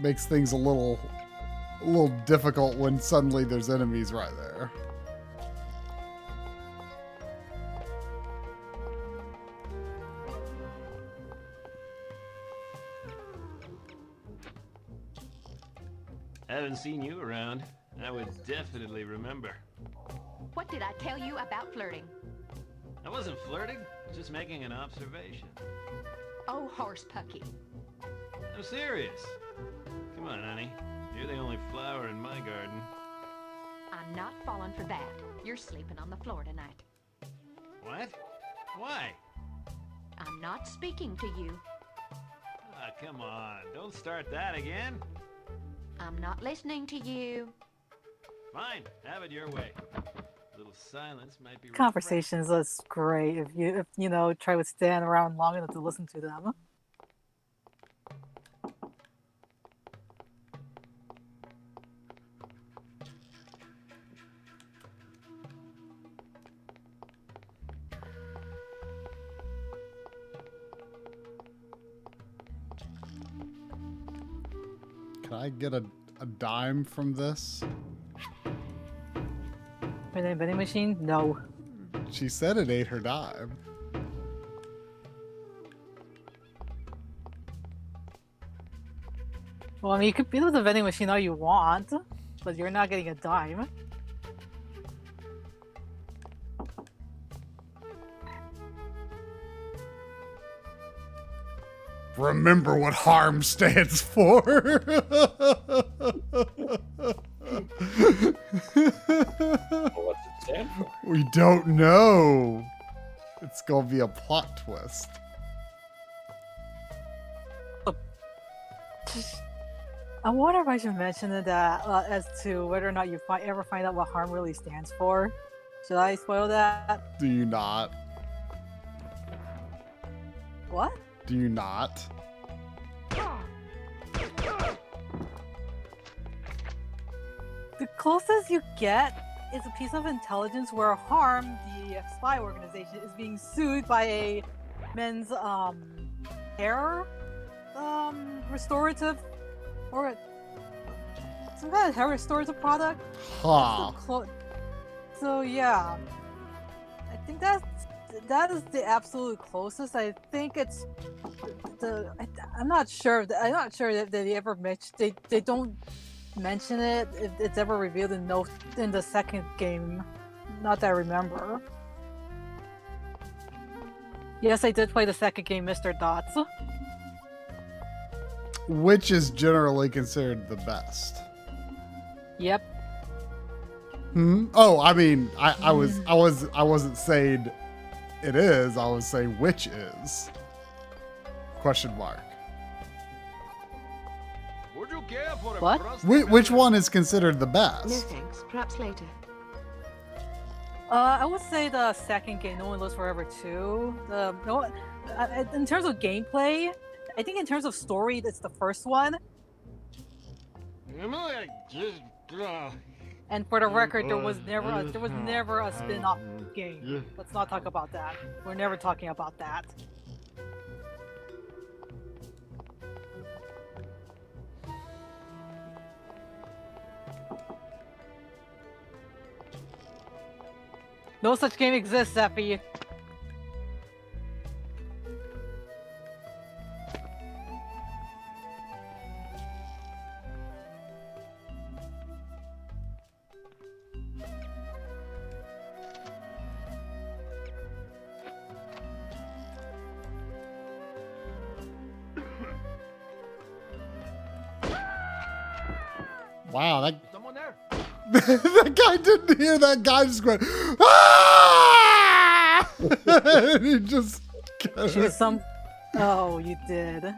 makes things a little difficult when suddenly there's enemies right there. Haven't seen you around. I would definitely remember. What did I tell you about flirting? I wasn't flirting, just making an observation. Oh, horse pucky. I'm serious. Come on, honey. You're the only flower in my garden. I'm not falling for that. You're sleeping on the floor tonight. What? Why? I'm not speaking to you. Ah, come on. Don't start that again. I'm not listening to you. Fine. Have it your way. A little silence might be Conversations is great if you know try to stand around long enough to listen to them. Can I get a dime from this? For the vending machine? No. She said it ate her dime. Well, I mean, you could beat with the vending machine all you want, but you're not getting a dime. Remember what harm stands for. What's it stand for? We don't know. It's gonna be a plot twist. I wonder if I should mention that as to whether or not you ever find out what harm really stands for. Should I spoil that? Do you not? What? Do you not? The closest you get is a piece of intelligence where Harm, the spy organization, is being sued by a men's hair restorative or some kind of hair restorative product. Huh. So yeah, I think that is the absolute closest. I think it's I'm not sure that they ever mentioned. They don't mention it if it's ever revealed in the second game. Not that I remember. Yes, I did play the second game, Mr. Dots. Which is generally considered the best. Yep. Oh, I mean, I wasn't saying it is. I was saying which is. Question mark. Would you care for a What? Which one is considered the best? No thanks. Perhaps later. I would say the second game, No One Lives Forever 2. In terms of gameplay, I think in terms of story, it's the first one. And for the record, there was never a spin-off game. Let's not talk about that. We're never talking about that. No such game exists, Zeffy. Wow, that Someone there? that guy didn't hear that guy just went, ah! And he just Shoot some. Oh, you did.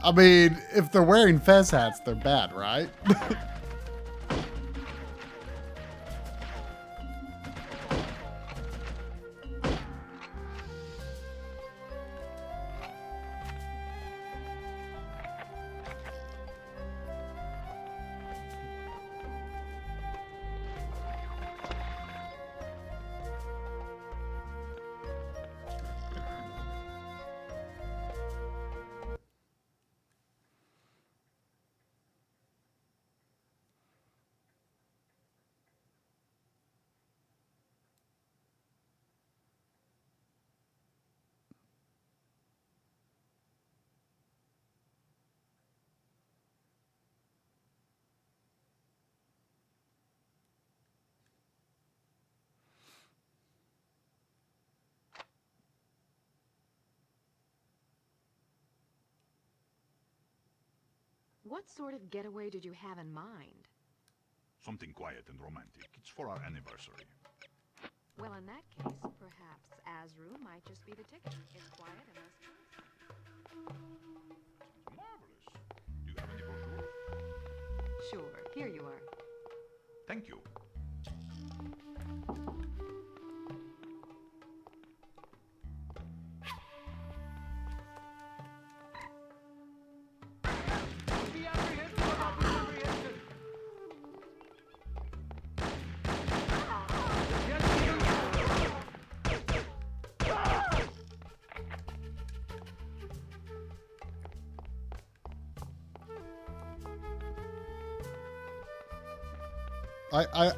I mean, if they're wearing fez hats, they're bad, right? What sort of getaway did you have in mind? Something quiet and romantic. It's for our anniversary. Well, in that case, perhaps Azru might just be the ticket. It's quiet and less Sounds marvelous. Do you have any brochure? Sure, here you are. Thank you.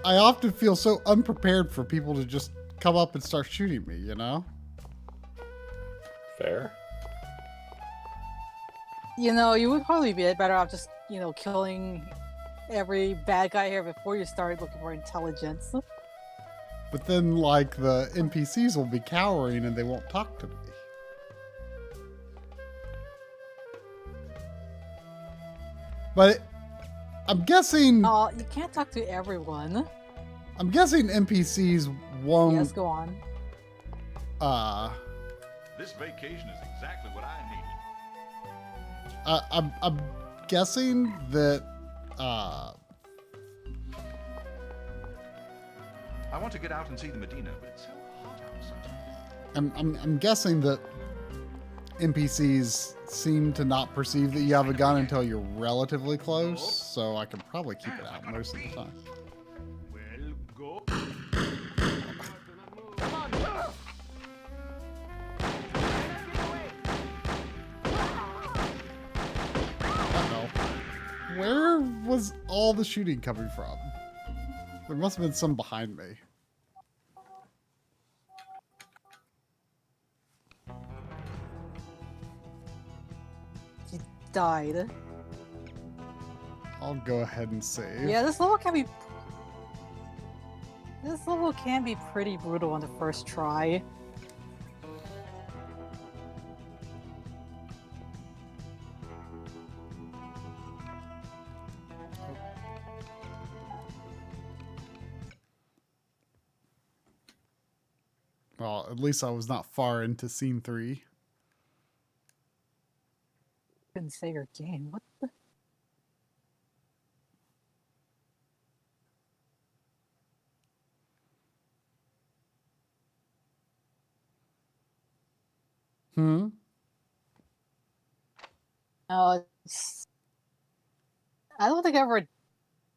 I often feel so unprepared for people to just come up and start shooting me, you know? Fair. You know, you would probably be better off just, you know, killing every bad guy here before you start looking for intelligence. But then, like, the NPCs will be cowering and they won't talk to me. But I'm guessing... You can't talk to everyone. I'm guessing NPCs won't... Yes, go on. This vacation is exactly what I needed. I'm guessing that... I want to get out and see the Medina, but it's so hot outside. I'm guessing that NPCs seem to not perceive that you have a gun until you're relatively close, so I can probably keep it out most of the time. Well, go. Uh-oh. Where was all the shooting coming from? There must have been some behind me. He died. I'll go ahead and save. Yeah, this level can be... This level can be pretty brutal on the first try. Well, at least I was not far into scene 3. Couldn't say your game. What the... No, I don't think I ever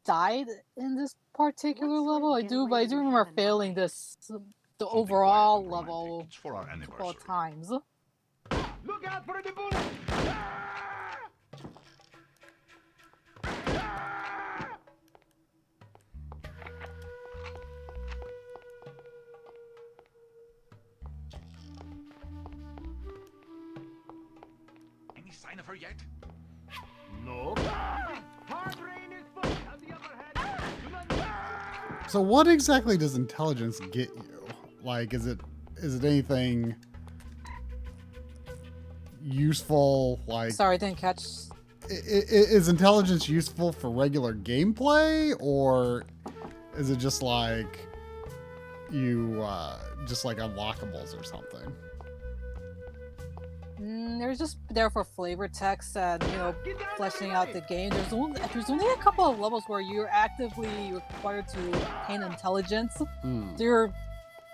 died in this particular level. I do, but I do remember failing this, the overall level, It's for our a couple anniversary. of times. Look out for the bullet! Any sign of her yet? No. Hard rain is full. On the other hand, do not... So what exactly does intelligence get you? Like, is it anything useful? Like, Sorry, I didn't catch. Is intelligence useful for regular gameplay, or is it just like you just like unlockables or something? They're just there for flavor text and, you know, fleshing out the game. There's only a couple of levels where you're actively required to obtain intelligence.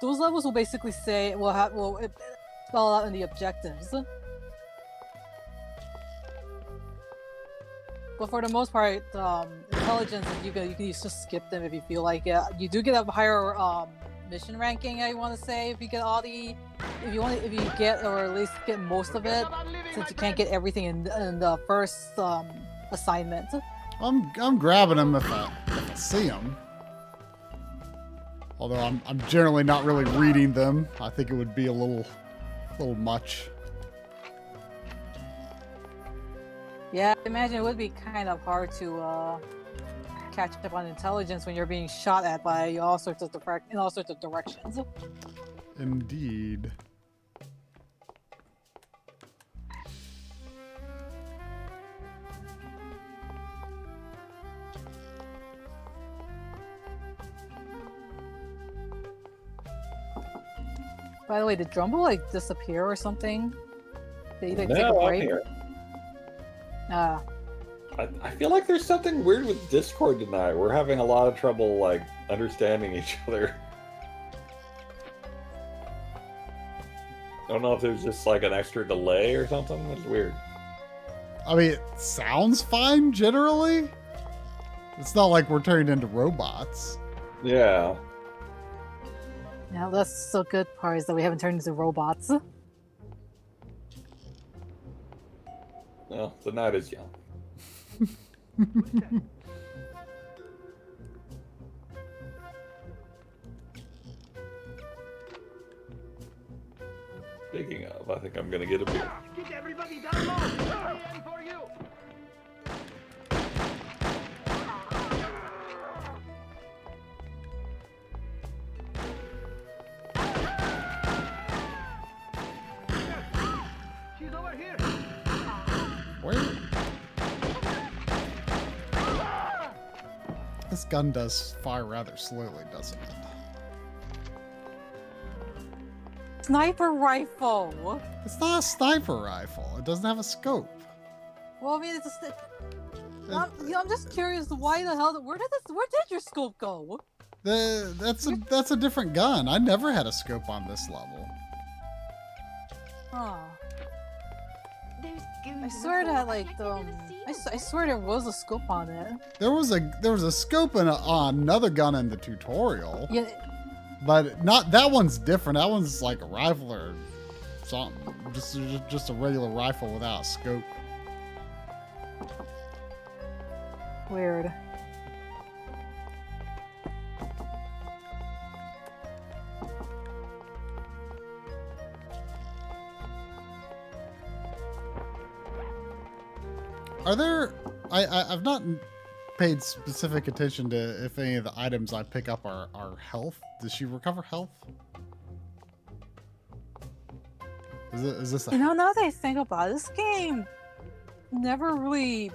Those levels will basically say it spell out in the objectives. But for the most part, intelligence, you can just skip them if you feel like it. You do get a higher mission ranking, I want to say, if you get all the, if you get, or at least get most of it, since you can't get everything in the first assignment. I'm grabbing them if I see them. Although I'm generally not really reading them. I think it would be a little much. Yeah, I imagine it would be kind of hard to catch up on intelligence when you're being shot at by all sorts of directions. Indeed. By the way, did Drumble like disappear or something? Did he like take a No, I'm break? here. Ah, I feel like there's something weird with Discord tonight. We're having a lot of trouble, like, understanding each other. I don't know if there's just, like, an extra delay or something. It's weird. I mean, it sounds fine generally. It's not like we're turned into robots. Yeah. yeah, that's the good part is that we haven't turned into robots. Well, the night is young. Speaking of, I think I'm gonna get a beer. Get everybody down low! I am for you! She's over here! Where? This gun does fire rather slowly, doesn't it? Sniper rifle. It's not a sniper rifle. It doesn't have a scope. Well, I mean, it's just. I'm just curious. Why the hell? Where did your scope go? That's a different gun. I never had a scope on this level. Oh. Those goons I in the swear hall that act like they've never seen I swear there was a scope on it. There was a scope on another gun in the tutorial, Yeah. but not that one's different. That one's like a rifle or something. Just a regular rifle without a scope. Weird. Are there? I've not paid specific attention to if any of the items I pick up are health. Does she recover health? Is this a... You know, now that I think about it, this game never really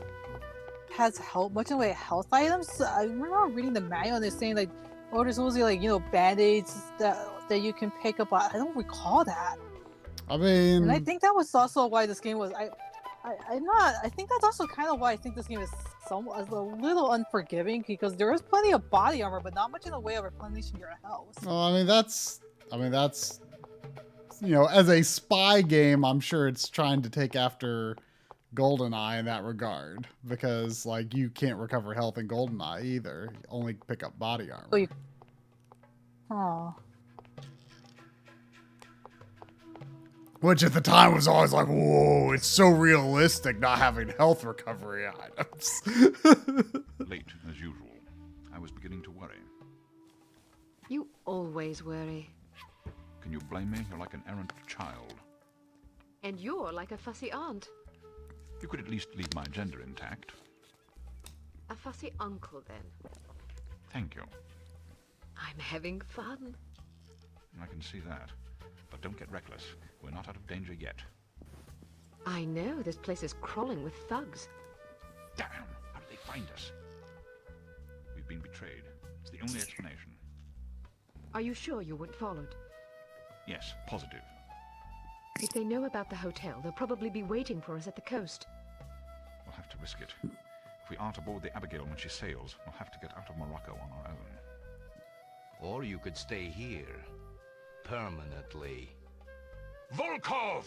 has much in the way of health items. I remember reading the manual and they're saying like, oh, there's mostly like, you know, band-aids that you can pick up. I don't recall that. I mean, And I think that was also why this game was. I think that's also kind of why I think this game is a little unforgiving, because there is plenty of body armor, but not much in the way of replenishing your health. well, I mean that's you know, as a spy game, I'm sure it's trying to take after GoldenEye in that regard, because like you can't recover health in GoldenEye either. You only pick up body armor. Oh. Which at the time was always like, whoa, it's so realistic not having health recovery items. Late, as usual. I was beginning to worry. You always worry. Can you blame me? You're like an errant child. And you're like a fussy aunt. You could at least leave my gender intact. A fussy uncle, then. Thank you. I'm having fun. I can see that. But don't get reckless. We're not out of danger yet. I know, this place is crawling with thugs. Damn! How did they find us? We've been betrayed. It's the only explanation. Are you sure you weren't followed? Yes, positive. If they know about the hotel, they'll probably be waiting for us at the coast. We'll have to risk it. If we aren't aboard the Abigail when she sails, we'll have to get out of Morocco on our own. Or you could stay here. Permanently. Volkov!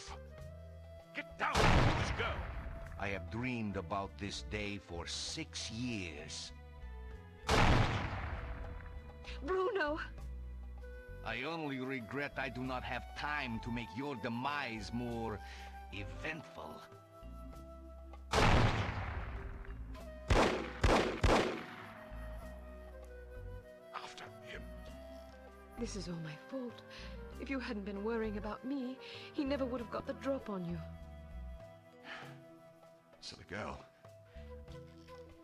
Get down! Let's go! I have dreamed about this day for 6 years. Bruno! I only regret I do not have time to make your demise more eventful. After him. This is all my fault. If you hadn't been worrying about me, he never would have got the drop on you. Silly girl.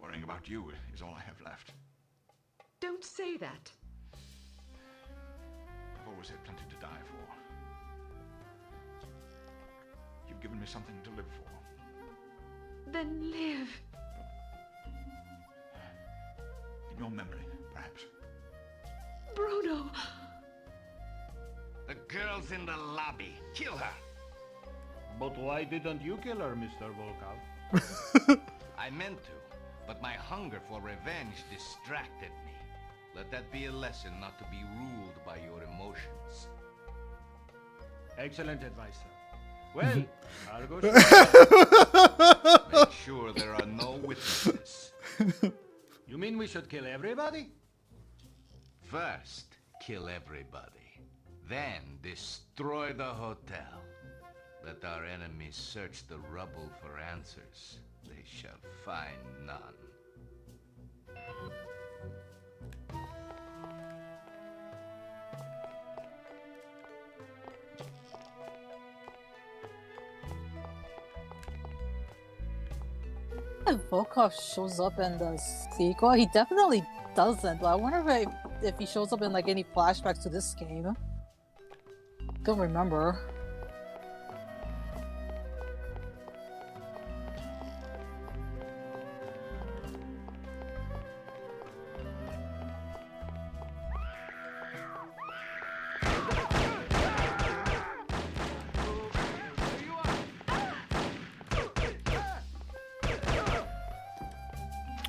Worrying about you is all I have left. Don't say that. I've always had plenty to die for. You've given me something to live for. Then live. In your memory, perhaps. Bruno! The girl girl's in the lobby. Kill her. But why didn't you kill her, Mr. Volkov? I meant to, but my hunger for revenge distracted me. Let that be a lesson not to be ruled by your emotions. Excellent advice, sir. Well, I'll go. Make sure there are no witnesses. You mean we should kill everybody? First, kill everybody. Then destroy the hotel. Let our enemies search the rubble for answers. They shall find none. If Volkov shows up in the sequel, he definitely doesn't. But I wonder if he shows up in like any flashbacks to this game. Don't remember.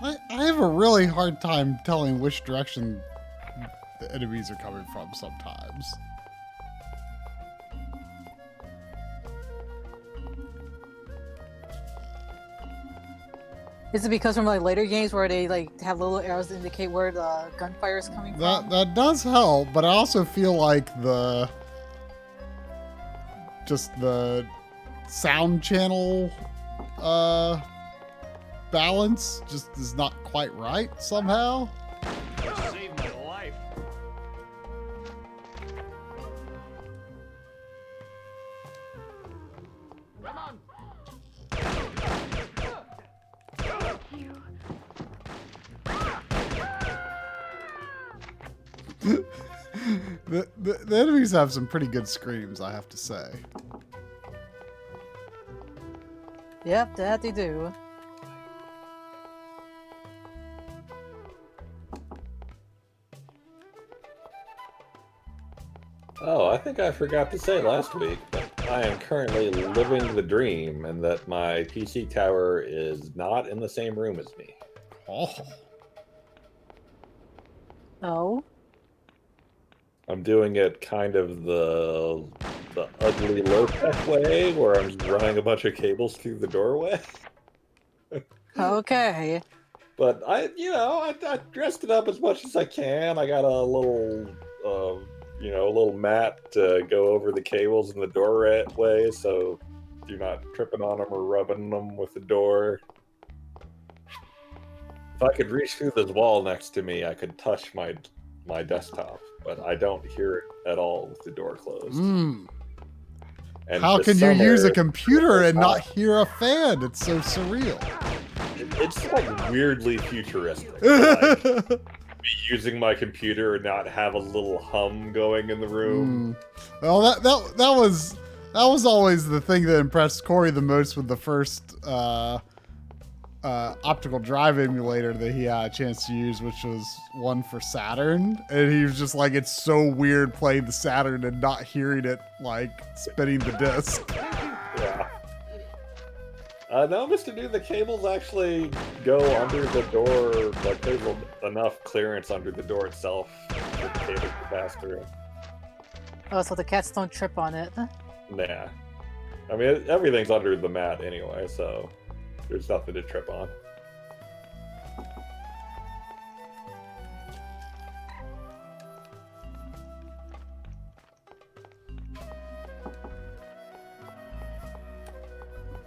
I have a really hard time telling which direction the enemies are coming from sometimes. Is it because from like later games where they like have little arrows to indicate where the gunfire is coming from? That does help, but I also feel like just the sound channel balance just is not quite right somehow. You saved my life. Come on. The enemies have some pretty good screams, I have to say. Yep, that they do. Oh, I think I forgot to say last week, but I am currently living the dream and that my PC tower is not in the same room as me. Oh. Oh. I'm doing it kind of the ugly low-tech way, where I'm just running a bunch of cables through the doorway. Okay. But I dressed it up as much as I can. I got a little, a little mat to go over the cables in the doorway, so you're not tripping on them or rubbing them with the door. If I could reach through this wall next to me, I could touch my desktop, but I don't hear it at all with the door closed. Mm. And how can you use a computer and not hear a fan? It's so surreal. It's like weirdly futuristic. Like, me using my computer and not have a little hum going in the room. Well, that was always the thing that impressed Corey the most with the first optical drive emulator that he had a chance to use, which was one for Saturn, and he was just like, it's so weird playing the Saturn and not hearing it like spinning the disc. Yeah. No, Mr. Dude, the cables actually go under the door. Like, there's enough clearance under the door itself for the cable to pass through. Oh, so the cats don't trip on it. Nah. I mean, everything's under the mat anyway, so there's nothing to trip on.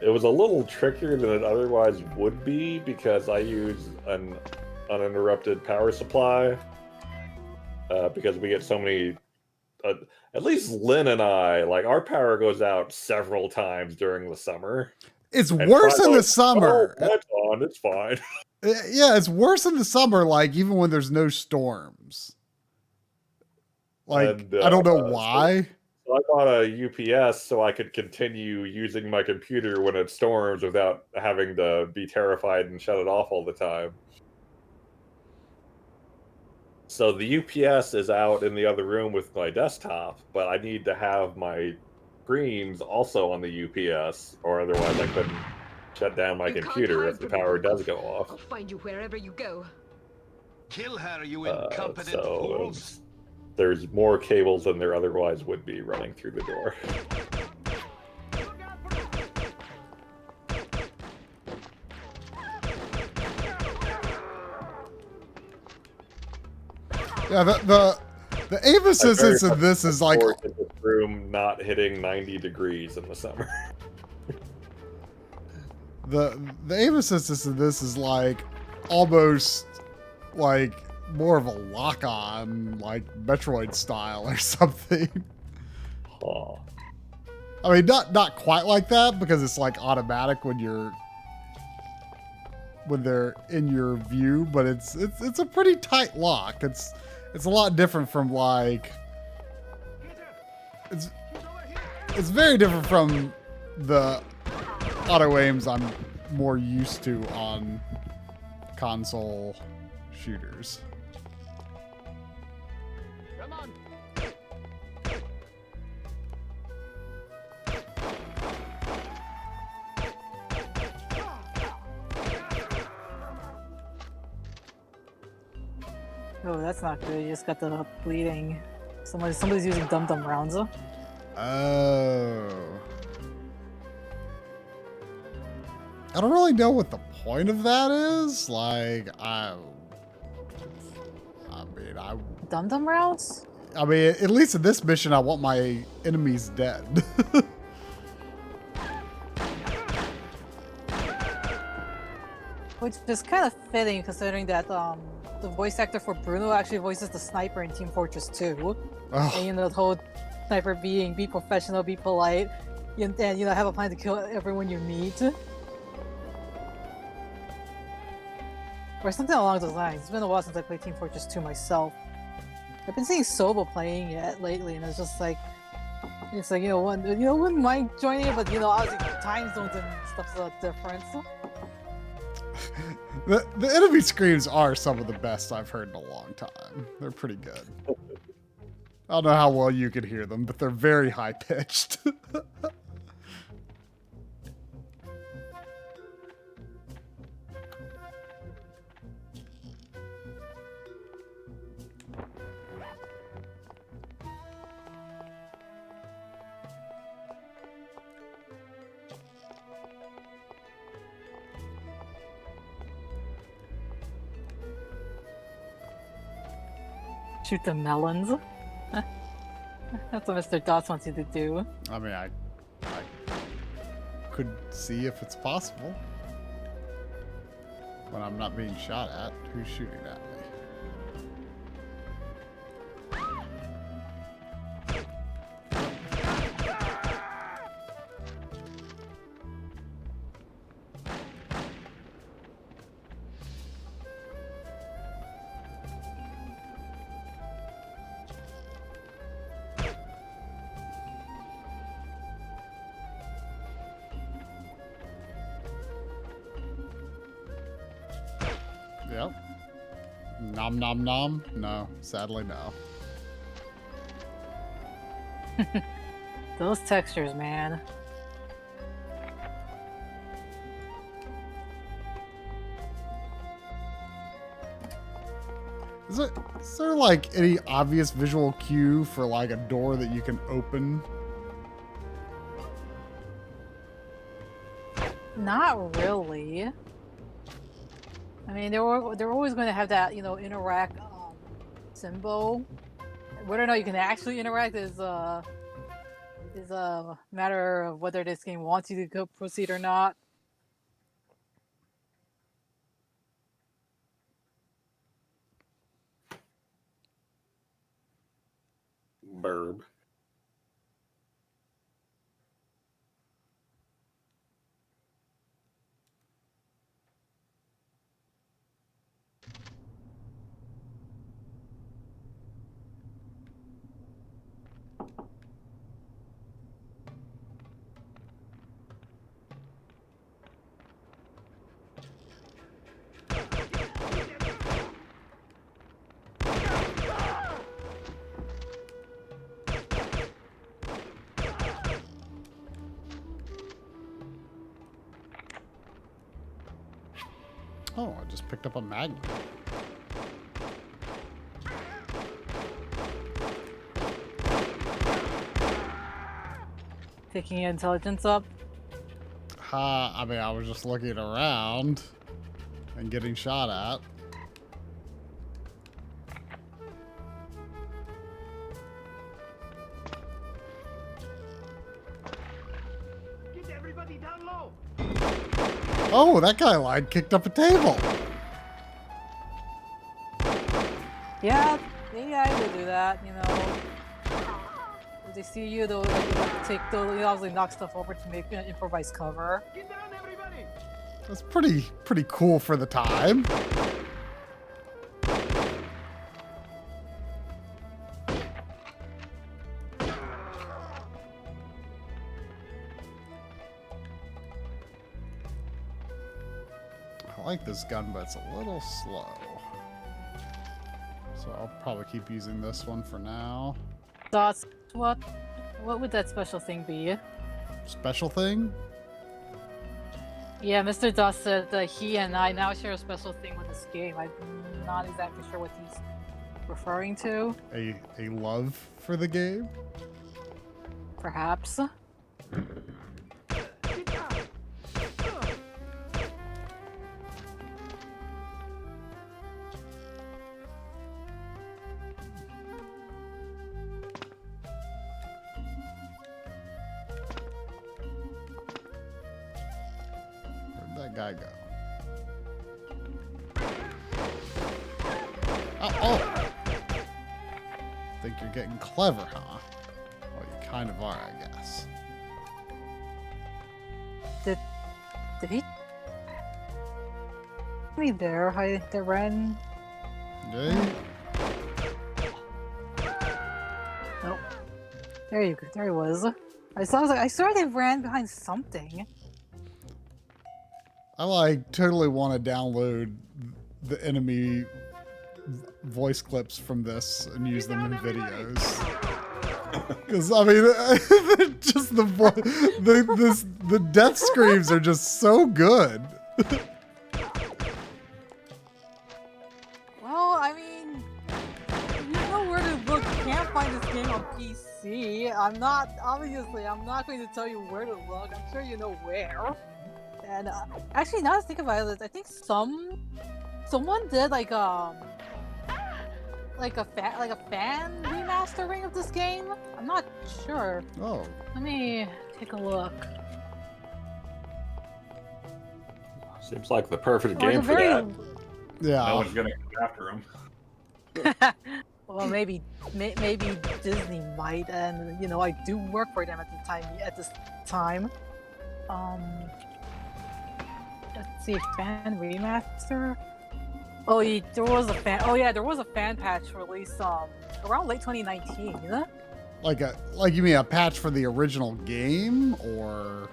It was a little trickier than it otherwise would be because I use an uninterrupted power supply because we get so many. At least Lynn and I, like, our power goes out several times during the summer. It's worse in the summer. Oh, it's on. It's fine. Yeah, it's worse in the summer. Like even when there's no storms. Like I don't know why. So I bought a UPS so I could continue using my computer when it storms without having to be terrified and shut it off all the time. So the UPS is out in the other room with my desktop, but I need to have my screens also on the UPS, or otherwise I couldn't shut down my You can't computer hide if the from me, power Volkov. does go off. I'll find you wherever you go. Kill her, you incompetent fools! There's more cables than there otherwise would be running through the door. Yeah, the aim assistance in this is like this room not hitting 90 degrees in the summer. the aim assistance in this is like almost like more of a lock-on, like Metroid style or something. Oh. I mean, not quite like that because it's like automatic when they're in your view, but it's a pretty tight lock. It's a lot different from like it's very different from the auto aims I'm more used to on console shooters. Come on. Oh, that's not good. You just got the bleeding. Somebody's using dum-dum rounds. Oh. I don't really know what the point of that is. Like, Dum-dum rounds? I mean, at least in this mission, I want my enemies dead. Which is kind of fitting considering that the voice actor for Bruno actually voices the sniper in Team Fortress 2. Oh. And you know, the whole sniper being be professional, be polite, and you know, have a plan to kill everyone you meet. Or something along those lines. It's been a while since I played Team Fortress 2 myself. I've been seeing Sobo playing it lately, and it's like, you know, wouldn't mind joining it, but you know, obviously time zones and stuff's a difference. The enemy screams are some of the best I've heard in a long time. They're pretty good. I don't know how well you can hear them, but they're very high pitched. Shoot the melons. That's what Mr. Dots wants you to do. I mean, I could see if it's possible. When I'm not being shot at, who's shooting at me? Yep. Nom nom nom? No, sadly no. Those textures, man. Is there like any obvious visual cue for like a door that you can open? Not really. I mean, they're always going to have that, you know, interact symbol. Whether or not you can actually interact is a matter of whether this game wants you to go proceed or not. Burb. Oh, I just picked up a magnet. Picking your intelligence up. I mean, I was just looking around and getting shot at. Get everybody down low. Oh, that guy like kicked up a table. Yeah, I would do that, you know. If they see you, they'll like, take the obviously knock stuff over to make an improvised cover. Get down, everybody. That's pretty cool for the time. I like this gun, but it's a little slow. So I'll probably keep using this one for now. Thoughts? What would that special thing be? Special thing? Yeah, Mr. Dust said that he and I now share a special thing with this game. I'm not exactly sure what he's referring to. A love for the game? Perhaps. Where'd that guy go? Oh! Think you're getting clever, huh? Well, you kind of are, I guess. Did he? Me there? They ran. Yeah. Nope. There you go. There he was. I saw they ran behind something. I like totally want to download the enemy voice clips from this and use them in videos. Because I mean, just the death screams are just so good. Well, I mean, you know where to look. You can't find this game on PC. I'm not going to tell you where to look. I'm sure you know where. And actually, now that I think about it, I think someone did like a fan remastering of this game. I'm not sure. Oh. Let me take a look. Seems like the perfect Like game a for very- that. Yeah. No one's gonna come after him. Well, maybe Disney might, and you know, I do work for them at this time. Let's see, fan remaster. Oh, there was a fan. Oh yeah, there was a fan patch released around late 2019. Like you mean a patch for the original game, or?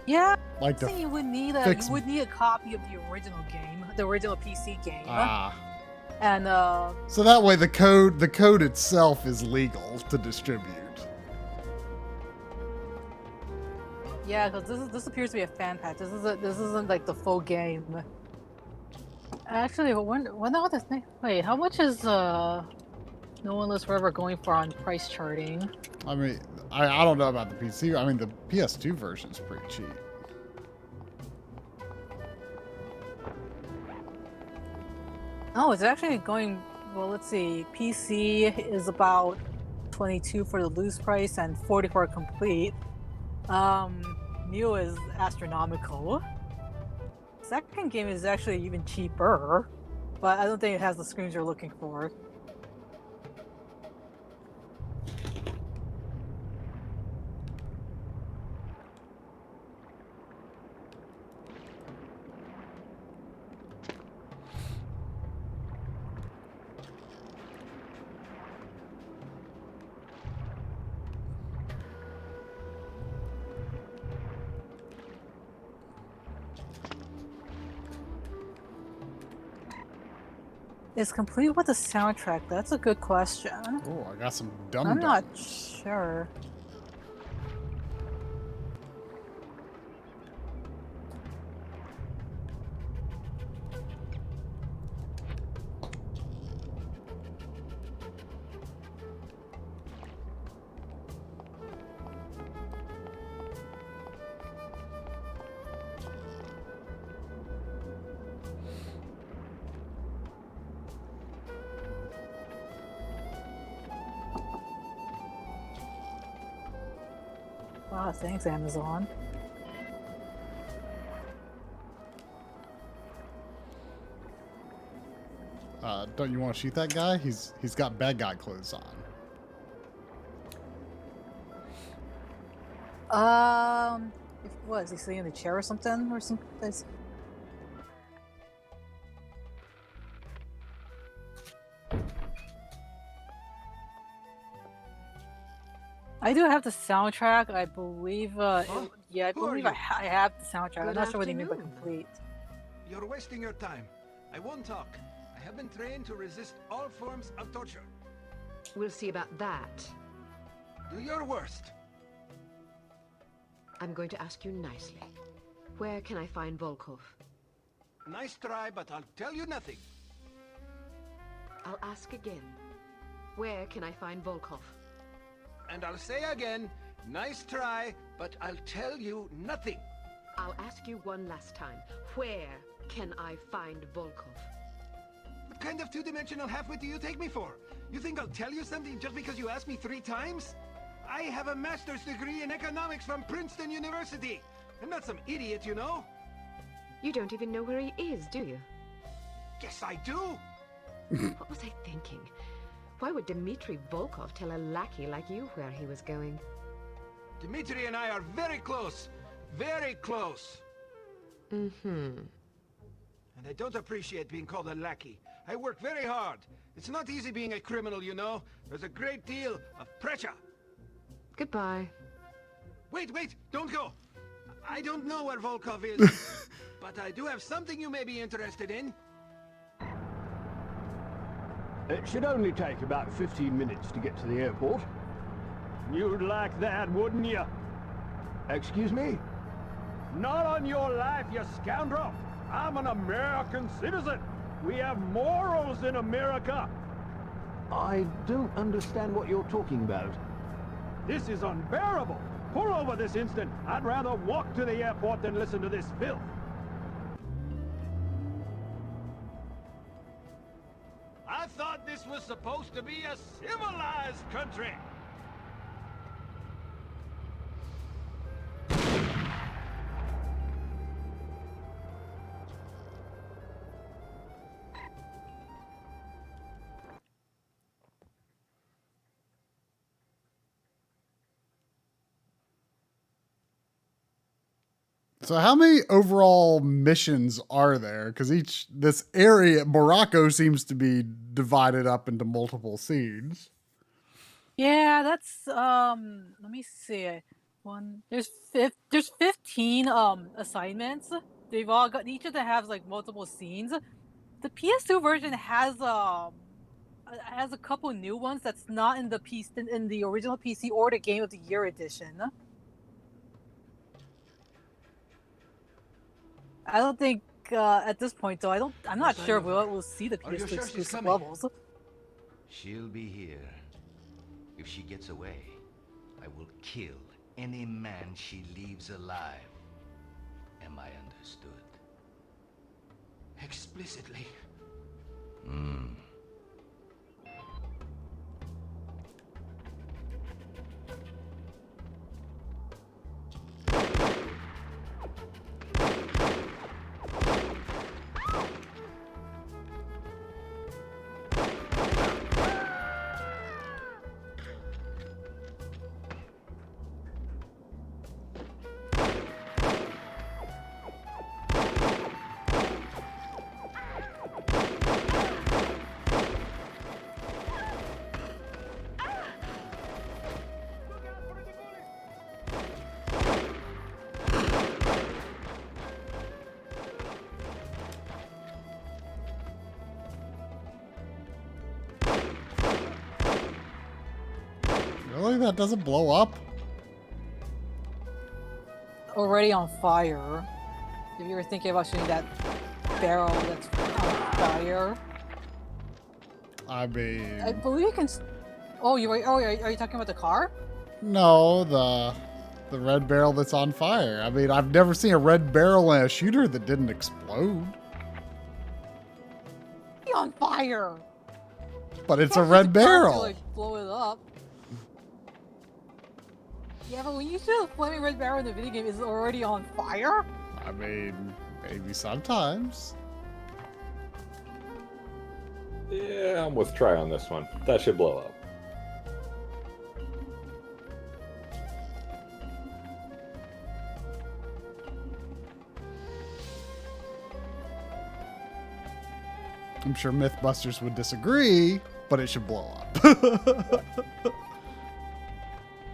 Yeah. Like I think you would need a copy of the original game, the original PC game. Ah. And So that way the code itself is legal to distribute. yeah, because this appears to be a fan patch. This isn't like the full game. Actually, when all this thing. Wait, how much is No One Lives Forever going for on price charting? I mean, I don't know about the PC. I mean, the PS2 version's pretty cheap. Oh, it's actually going. Well, let's see. PC is about 22 for the loose price and 40 for a complete. New is astronomical. Second game is actually even cheaper, but I don't think it has the screens you're looking for. Is complete with a soundtrack? That's a good question. Oh, I got some dumb. I'm not sure. Wow, thanks, Amazon. Don't you want to shoot that guy? He's got bad guy clothes on. What is he sitting in a chair or something or something? I do have the soundtrack. I believe. Yeah, I believe I have the soundtrack. I'm not sure what you mean by complete. You're wasting your time. I won't talk. I have been trained to resist all forms of torture. We'll see about that. Do your worst. I'm going to ask you nicely. Where can I find Volkov? Nice try, but I'll tell you nothing. I'll ask again. Where can I find Volkov? And I'll say again, nice try, but I'll tell you nothing. I'll ask you one last time. Where can I find Volkov? What kind of two-dimensional halfwit do you take me for? You think I'll tell you something just because you asked me 3 times? I have a master's degree in economics from Princeton University. I'm not some idiot, you know? You don't even know where he is, do you? Yes, I do. What was I thinking? Why would Dmitri Volkov tell a lackey like you where he was going? Dmitri and I are very close. Very close. Mm-hmm. And I don't appreciate being called a lackey. I work very hard. It's not easy being a criminal, you know. There's a great deal of pressure. Goodbye. Wait, don't go. I don't know where Volkov is, but I do have something you may be interested in. It should only take about 15 minutes to get to the airport. You'd like that, wouldn't you? Excuse me? Not on your life, you scoundrel! I'm an American citizen! We have morals in America! I don't understand what you're talking about. This is unbearable! Pull over this instant! I'd rather walk to the airport than listen to this filth! I thought this was supposed to be a civilized country! So how many overall missions are there? Because this area, Morocco, seems to be divided up into multiple scenes. Yeah, that's let me see. There's 15 assignments. They've all got, each of them has like multiple scenes. The PS2 version has a couple new ones that's not in the original PC or the Game of the Year edition. I don't think at this point though. I'm not sure if we'll see the Are you PS2 sure she's exclusive coming? levels. She'll be here. If she gets away, I will kill any man she leaves alive. Am I understood? Explicitly. Really? That doesn't blow up? Already on fire. If you were thinking about shooting that barrel that's on fire. I mean... I believe you can... are you talking about the car? No, the red barrel that's on fire. I mean, I've never seen a red barrel in a shooter that didn't explode. Be on fire! But it's a red barrel. To, like, blow it up. Yeah, but when you shoot a flaming red barrel in the video game, is it already on fire? I mean, maybe sometimes. Yeah, I'm with Try on this one. That should blow up. I'm sure Mythbusters would disagree, but it should blow up.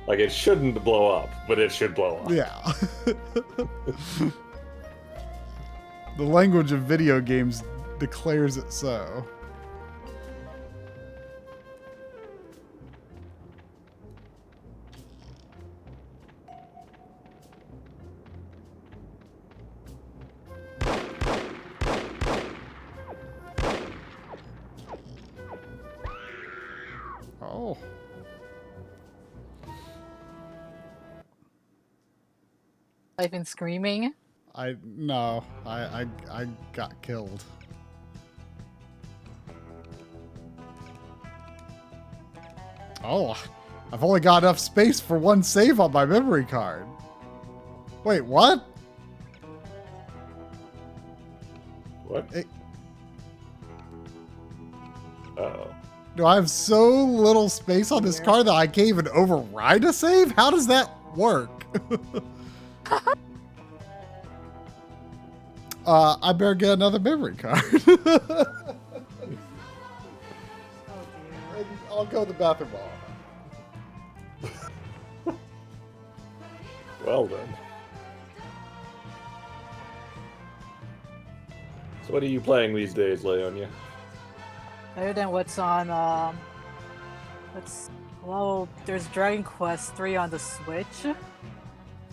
Like, it shouldn't blow up, but it should blow up. Yeah. The language of video games declares it so. Oh. I've been screaming. I got killed. Oh, I've only got enough space for one save on my memory card. Wait, what? What? Uh-oh. Do I have so little space on this card that I can't even override a save? How does that work? I better get another memory card. I'll go to the bathroom all. Well then. So what are you playing these days, Leonia? Other than what's on, well, there's Dragon Quest 3 on the Switch.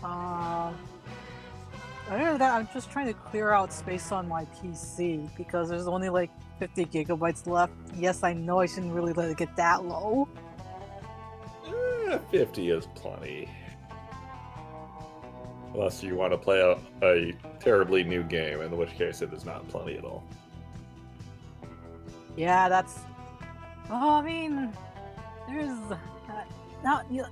Other than that, I'm just trying to clear out space on my PC because there's only like 50 gigabytes left. Yes, I know I shouldn't really let it get that low. 50 is plenty. Unless you want to play a terribly new game, in which case it is not plenty at all. Yeah, that's... Oh, I mean, there's...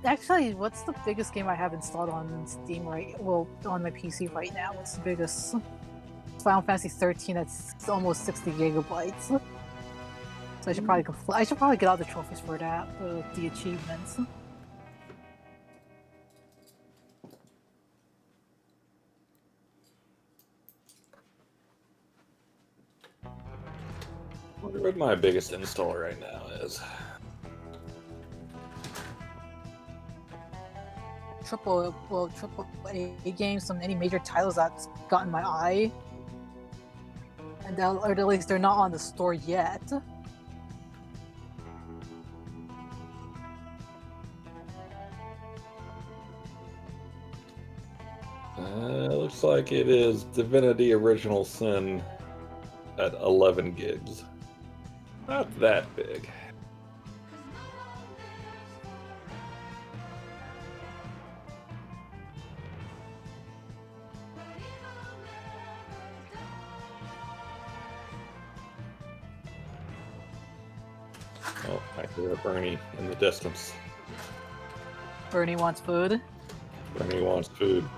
actually, what's the biggest game I have installed on Steam on my PC right now? What's the biggest? Final Fantasy 13. That's almost 60 gigabytes. So I should probably get all the trophies for that, the achievements. I wonder what my biggest install right now is. Triple A games, any major titles that's gotten my eye, and or at least they're not on the store yet. Looks like it is Divinity Original Sin at 11 gigs. Not that big. Oh, I hear Bernie in the distance. Bernie wants food. Bernie wants food.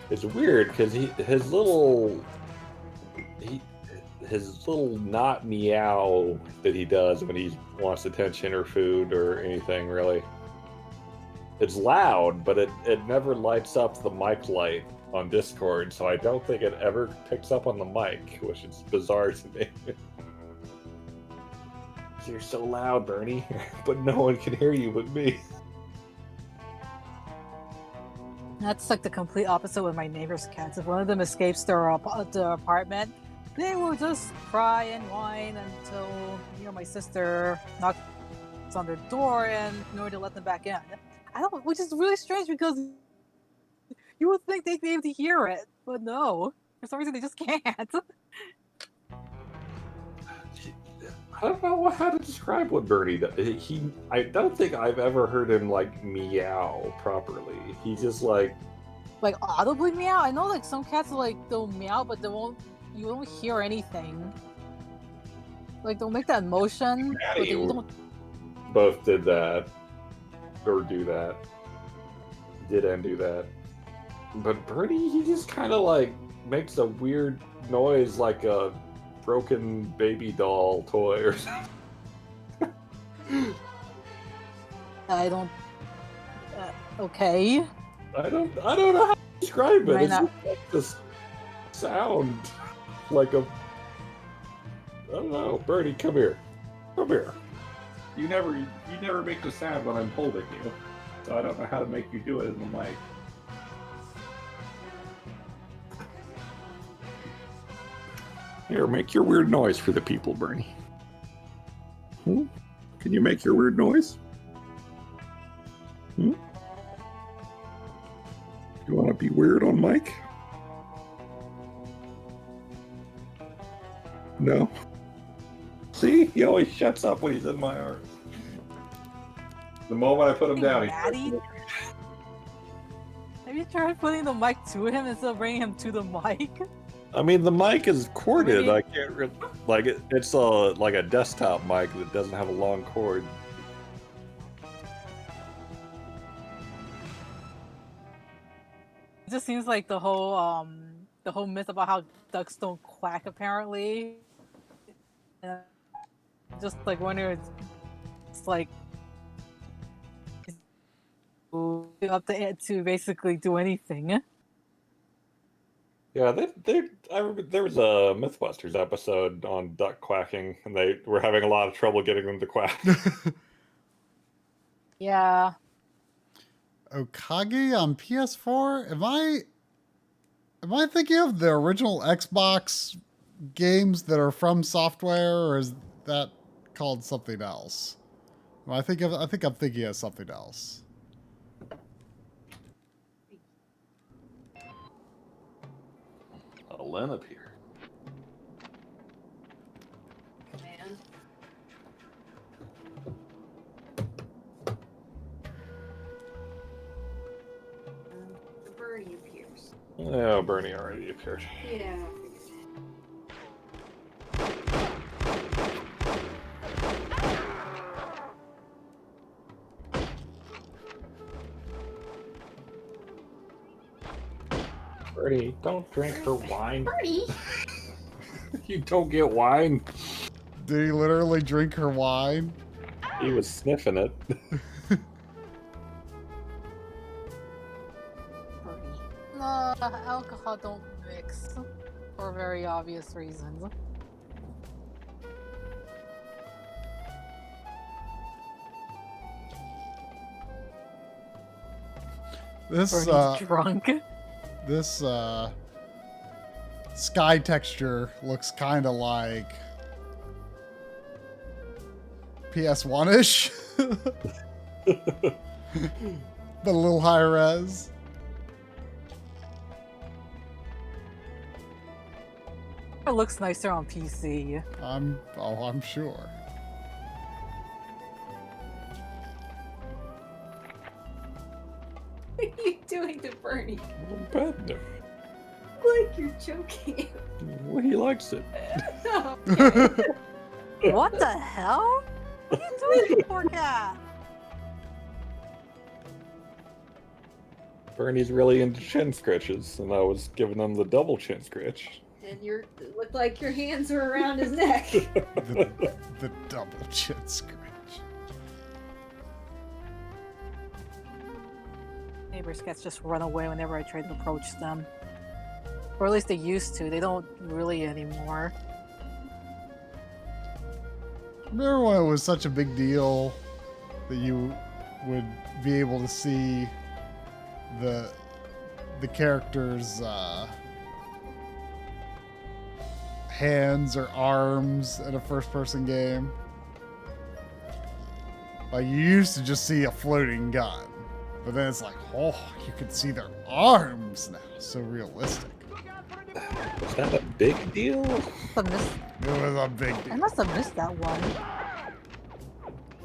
It's weird because his little not meow that he does when he wants attention or food or anything really. It's loud, but it never lights up the mic light on Discord, so I don't think it ever picks up on the mic, which is bizarre to me. You're so loud, Bernie, but no one can hear you but me. That's like the complete opposite with my neighbor's cats. If one of them escapes their the apartment, they will just cry and whine until my sister knocks on their door and in order to let them back in. Which is really strange because you would think they'd be able to hear it, but no, for some reason they just can't. I don't know how to describe what Bernie does. I don't think I've ever heard him like meow properly. He just like audibly meow. I know like some cats they'll meow, but you won't hear anything. Like they'll make that motion, but you don't. Both did that. or do that. Did and do that. But Bernie, he just kind of like makes a weird noise like a broken baby doll toy or something. I don't. Okay. I don't know how to describe it. Right It's now. just like this sound like a. I don't know, Bernie, come here. Come here. You never make the sound when I'm holding you, so I don't know how to make you do it in the mic. Here, make your weird noise for the people, Bernie. Can you make your weird noise? You want to be weird on mic? No. See? He always shuts up when he's in my arms. The moment I put him down, Maddie? Have you tried putting the mic to him instead of bringing him to the mic? I mean, the mic is corded. Really? I can't really like it. It's like a desktop mic that doesn't have a long cord. It just seems like the whole myth about how ducks don't quack apparently. Just like wonder, it's like up to basically do anything. Yeah, I remember there was a MythBusters episode on duck quacking, and they were having a lot of trouble getting them to quack. Yeah. Okage on PS4? Am I thinking of the original Xbox games that are from software, or is that called something else? I think I'm thinking of something else. Len up here. Bernie appears. Oh, Bernie already appeared. Yeah. Bernie, don't drink her wine. Bernie! You don't get wine. Did he literally drink her wine? He was sniffing it. No, alcohol don't mix for very obvious reasons. This Bernie's drunk. This sky texture looks kind of like PS1-ish, but a little higher res. It looks nicer on PC. I'm sure. What are you doing to Bernie? Bad no. Like you're choking. Well, he likes it. Okay. What the hell? What are you doing, poor cat? Bernie's really into chin scratches, and I was giving him the double chin scratch. And it looked like your hands were around his neck. The double chin scratch. Neighbors' cats just run away whenever I try to approach them. Or at least they used to. They don't really anymore. Remember when it was such a big deal that you would be able to see the characters' hands or arms in a first-person game? Like, you used to just see a floating gun, but then it's like, oh, you can see their arms now. So realistic. Was that a big deal? It was a big I deal. must have missed that one.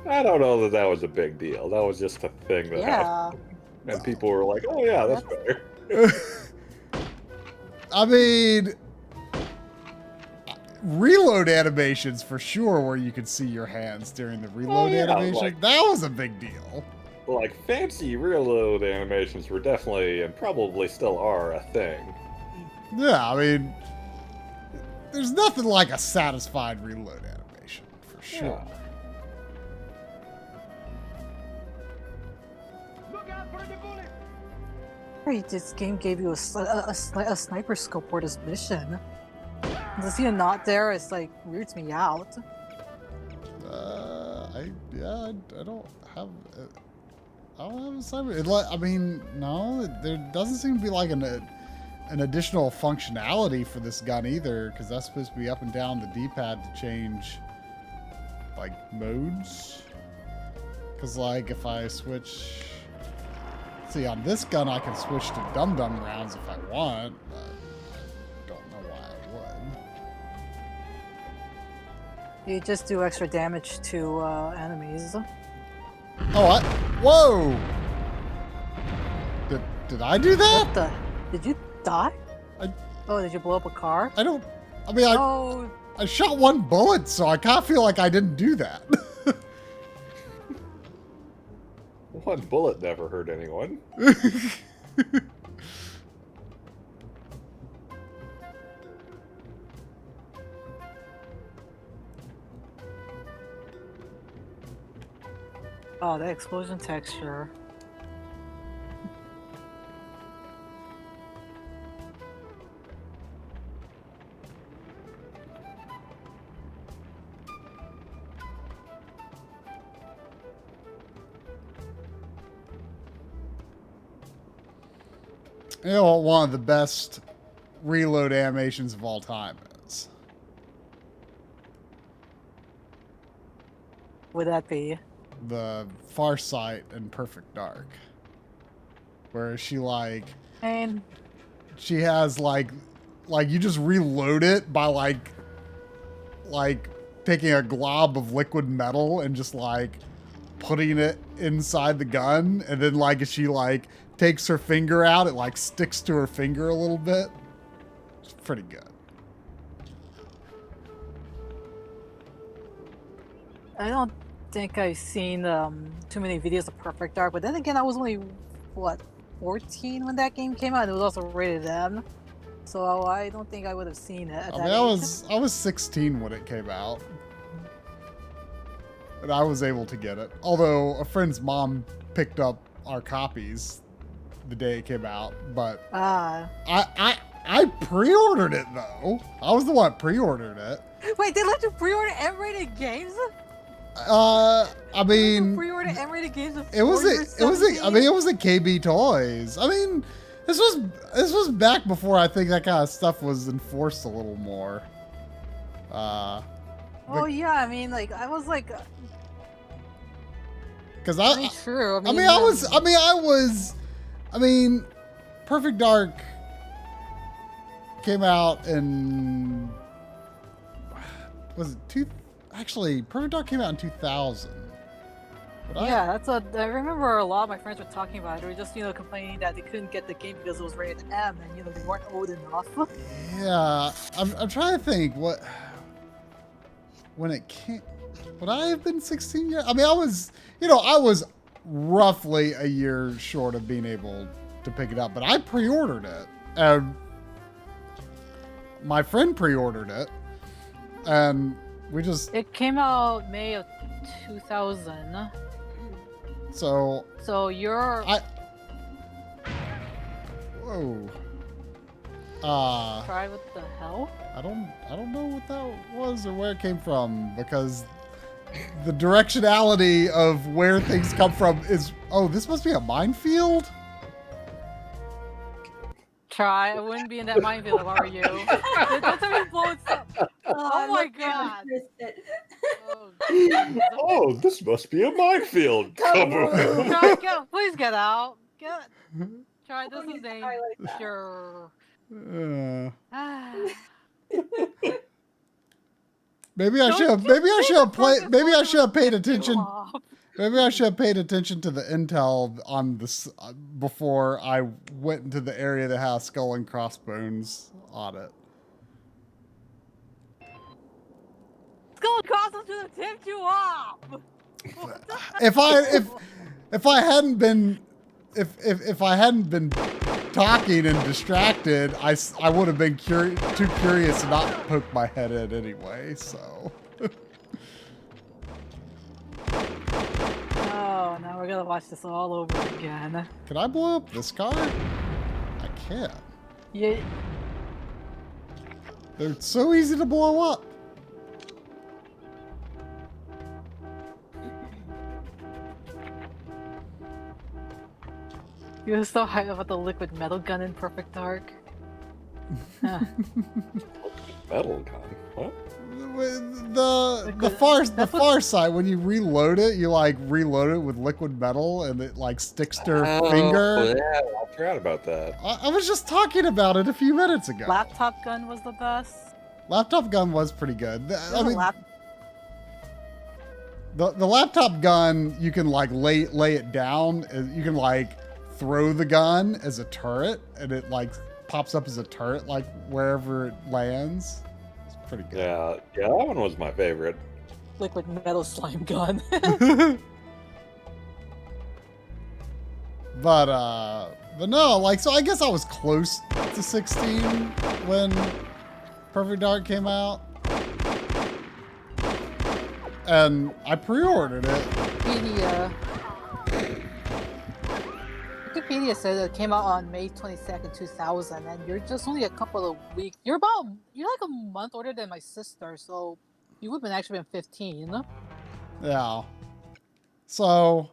I don't know that was a big deal. That was just a thing that Yeah. happened. And people were like, oh yeah, that's better. I mean, reload animations for sure, where you could see your hands during the reload yeah, animation. like- That was a big deal. like, fancy reload animations were definitely, and probably still are, a thing. Yeah, I mean, there's nothing like a satisfied reload animation, for sure. Yeah. Great, this game gave you a sniper scope for this mission. To see it not there, it's like weirds me out. I don't have. I don't have a sniper. I mean, no, there doesn't seem to be like an additional functionality for this gun either, because that's supposed to be up and down the D-pad to change like modes. Because like if I switch, see on this gun I can switch to dum-dum rounds if I want, but I don't know why I would. You just do extra damage to enemies. Oh, whoa! Did I do that? What the? Did you die? Oh, did you blow up a car? I don't. I mean, I shot one bullet, so I kind of feel like I didn't do that. One bullet never hurt anyone. Oh, the explosion texture. You know what one of the best reload animations of all time is? Would that be? The Far Sight and Perfect Dark. Where she like... And... She has like you just reload it by like taking a glob of liquid metal and just like putting it inside the gun, and then like if she like takes her finger out, it like sticks to her finger a little bit. It's pretty good. I don't think I've seen too many videos of Perfect Dark, but then again, I was only, what, 14 when that game came out? It was also rated M, so I don't think I would have seen it at that age. I was 16 when it came out. And I was able to get it. Although a friend's mom picked up our copies the day it came out, but I pre-ordered it though. I was the one that pre-ordered it. Wait, they let you pre-order M-rated games? I mean, pre-order M-rated games. It was a KB Toys. I mean, this was back before I think that kind of stuff was enforced a little more. Oh yeah, I mean, like I was like, because true. I mean, Perfect Dark came out in, was it actually, Perfect Dark came out in 2000. Yeah, that's what I remember. A lot of my friends were talking about it. They were just, complaining that they couldn't get the game because it was rated M, and they weren't old enough. Yeah, I'm trying to think when it came. Would I have been 16 years? I mean, I was roughly a year short of being able to pick it up, but I pre-ordered it, and my friend pre-ordered it, and we just. It came out May of 2000. So you're. Whoa. Try what the hell? I don't know what that was or where it came from, because the directionality of where things come from is. Oh, this must be a minefield? Try. I wouldn't be in that minefield if I were you. Don't tell me blow stuff. Oh my god. Oh, this must be a minefield. Try, please get out. Try. This is danger. Maybe I should have paid attention. Maybe I should have paid attention to the intel on this before I went into the area that has Skull and Crossbones on it. Skull and Crossbones should have tipped you off. If if I hadn't been, if I hadn't been talking and distracted, I would have been too curious to not poke my head in anyway. So. Oh, now we're gonna watch this all over again. Can I blow up this car? I can't. Yeah. They're so easy to blow up. You were so hyped about the liquid metal gun in Perfect Dark. Huh. Metal gun? What? The far side, when you reload it, you like reload it with liquid metal and it like sticks to your finger. Yeah, I forgot about that. I was just talking about it a few minutes ago. Laptop gun was the best. Laptop gun was pretty good. I mean, lap the laptop gun, you can like lay it down. You can like throw the gun as a turret, and it like pops up as a turret like wherever it lands. It's pretty good. Yeah, that one was my favorite. liquid metal slime gun. But no, like, so I guess I was close to 16 when Perfect Dark came out. And I pre-ordered it. Wikipedia says it came out on May 22nd, 2000, and you're just only a couple of weeks. You're like a month older than my sister, so you would have actually been 15. Yeah. So,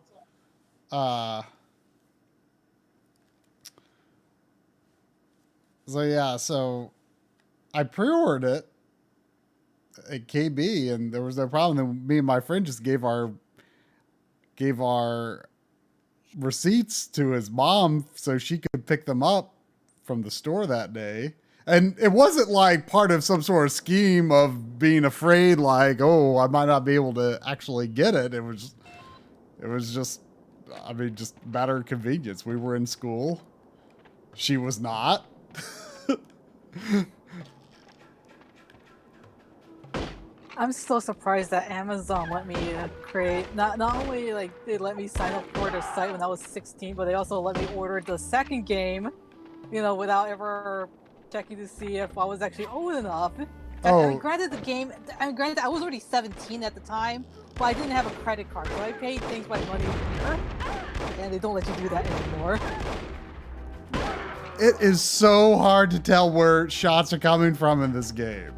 so I pre-ordered it at KB, and there was no problem. Then me and my friend just gave our receipts to his mom so she could pick them up from the store that day. And it wasn't like part of some sort of scheme of being afraid, like, oh, I might not be able to actually get it. It was just, I mean, just matter of convenience. We were in school. She was not. I'm so surprised that Amazon let me create, not only like they let me sign up for their site when I was 16, but they also let me order the second game, without ever checking to see if I was actually old enough. Oh. I mean, granted I was already 17 at the time, but I didn't have a credit card, so I paid things by money here, and they don't let you do that anymore. It is so hard to tell where shots are coming from in this game.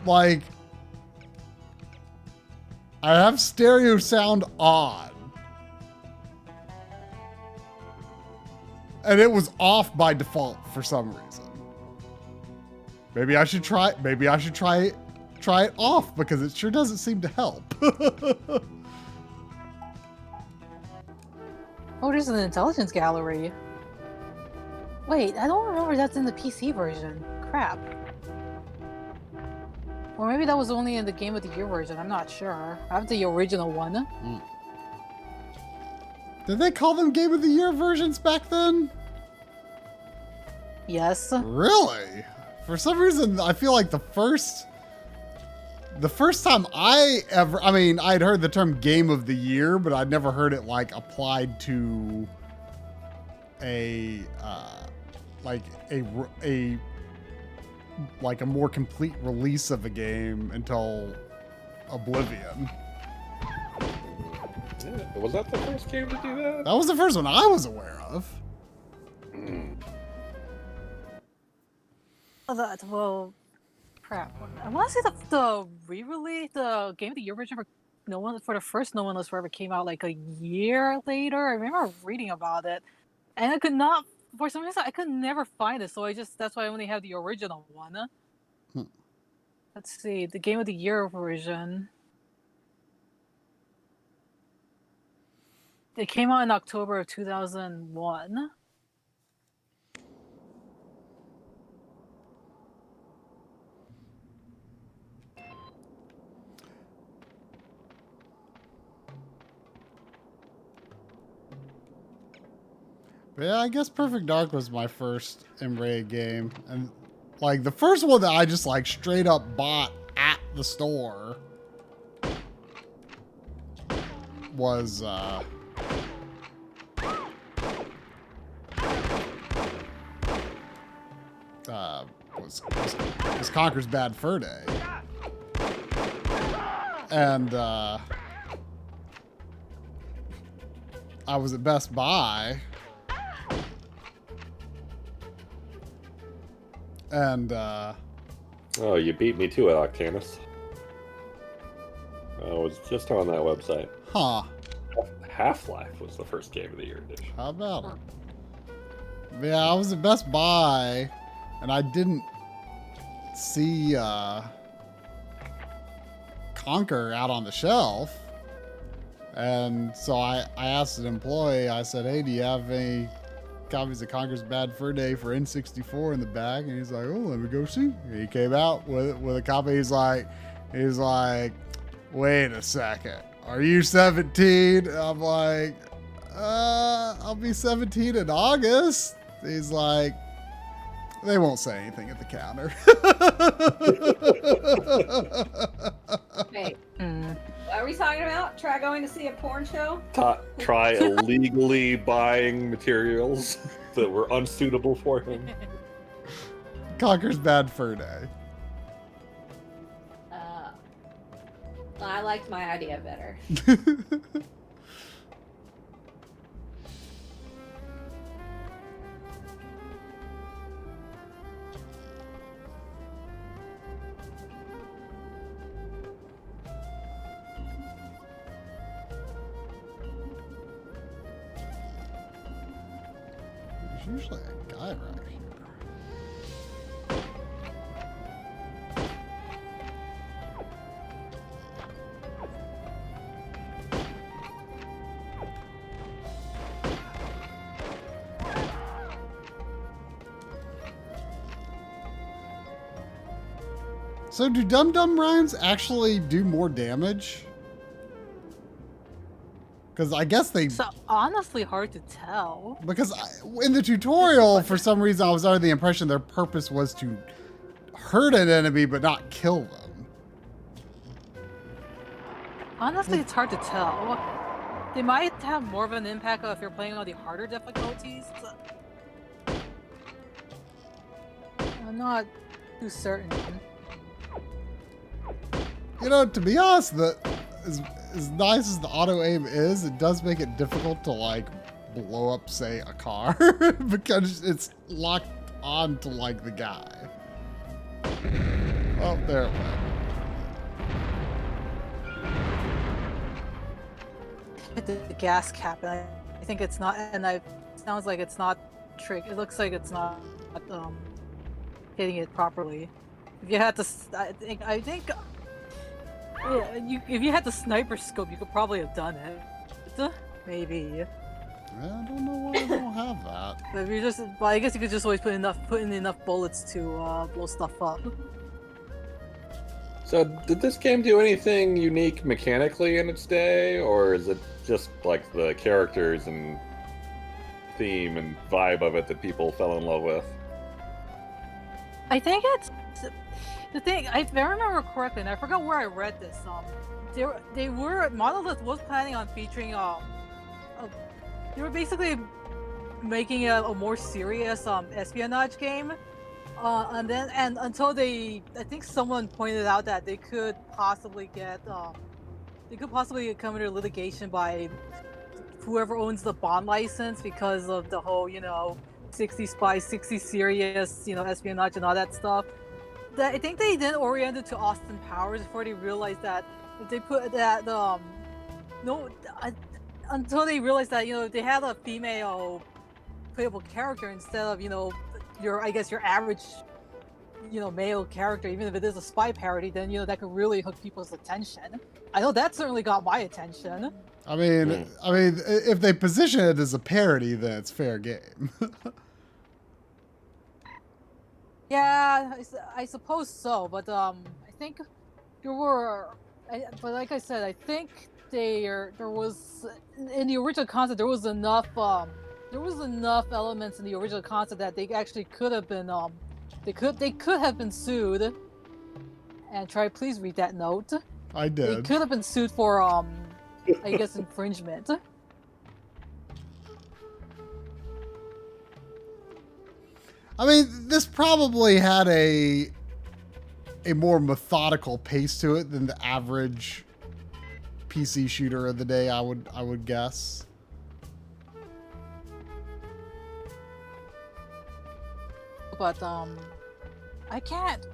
Like, I have stereo sound on. And it was off by default for some reason. Maybe I should try it off, because it sure doesn't seem to help. Oh, there's an intelligence gallery. Wait, I don't remember that's in the PC version. Crap. Or maybe that was only in the Game of the Year version. I'm not sure. I have the original one. Did they call them Game of the Year versions back then? Yes. Really? For some reason, I feel like the first time I'd heard the term Game of the Year, but I'd never heard it like applied to a more complete release of a game until Oblivion. Yeah, was that the first game to do that? That was the first one I was aware of. Well, crap. I want to say the re-release, the Game of the Year version for the first No One Lives Forever came out like a year later. I remember reading about it, and I could not, for some reason, I could never find it. So that's why I only have the original one. Let's see, the Game of the Year version. It came out in October of 2001. But yeah, I guess Perfect Dark was my first M-rated game. And like the first one that I just like straight up bought at the store. was Conker's Bad Fur Day. And I was at Best Buy, and oh, you beat me to it, Octanus. I was just on that website. Huh. Half-Life was the first game of the year edition. How about it? Yeah, I was at Best Buy, and I didn't see Conker out on the shelf. And so I asked an employee, I said, hey, do you have any copies of Conker's Bad Fur Day for N64 in the back? And he's like, oh, let me go see. And he came out with a copy. He's like, wait a second. Are you 17? I'm like, I'll be 17 in August. He's like, they won't say anything at the counter. Hey, what are we talking about? Try going to see a porn show? Try illegally buying materials that were unsuitable for him. Conker's Bad Fur Day. I liked my idea better. There's usually a guy right here. So do Dum Dum Rhymes actually do more damage? Because I guess they... It's honestly hard to tell. Because in the tutorial, for some reason, I was under the impression their purpose was to hurt an enemy but not kill them. Honestly, it's hard to tell. They might have more of an impact if you're playing on the harder difficulties. I'm not too certain. You know, to be honest, as nice as the auto aim is, it does make it difficult to like blow up, say, a car because it's locked on to like the guy. Oh, there it went. The gas cap, and I think it's not, and it sounds like it's not it looks like it's not hitting it properly. If you had to, I think yeah, if you had the sniper scope, you could probably have done it. Maybe. I don't know why I don't have that. But if you just, well, I guess you could just always put in enough bullets to blow stuff up. So, did this game do anything unique mechanically in its day, or is it just like the characters and theme and vibe of it that people fell in love with? I think it's the thing. If I remember correctly, and I forgot where I read this. Monolith was planning on featuring they were basically making a more serious espionage game. And until I think someone pointed out that they could possibly come under litigation by whoever owns the Bond license because of the whole, 60 spies, 60 serious, espionage and all that stuff. I think they then oriented to Austin Powers before they realized that if they put that, until they realized that, if they had a female playable character instead of, your average, male character, even if it is a spy parody, then, that could really hook people's attention. I know that certainly got my attention. I mean, if they position it as a parody, then it's fair game. Yeah, I suppose so, but I think but like I said, I think there was in the original concept there was enough elements in the original concept that they actually could have been they could have been sued. And please read that note. I did. They could have been sued for I guess, infringement. I mean, this probably had a more methodical pace to it than the average PC shooter of the day, I would guess. But I can't.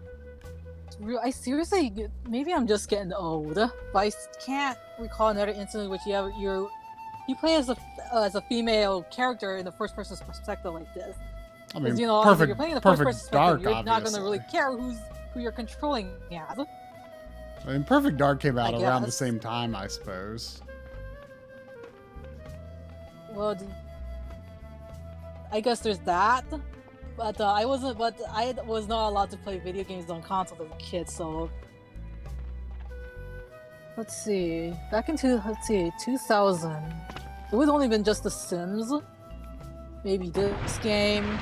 I seriously, maybe I'm just getting old, but I can't recall another incident in which you play as a female character in the first person's perspective like this. I mean, You know, if you're playing in the first person Dark, perspective, you're not obviously. gonna really care who you're controlling as. I mean, Perfect Dark came out I around the guess. same time, I suppose. Well, I guess there's that. But I was not allowed to play video games on console as a kid, so let's see. Back in 2000, it would only been just The Sims, maybe this game,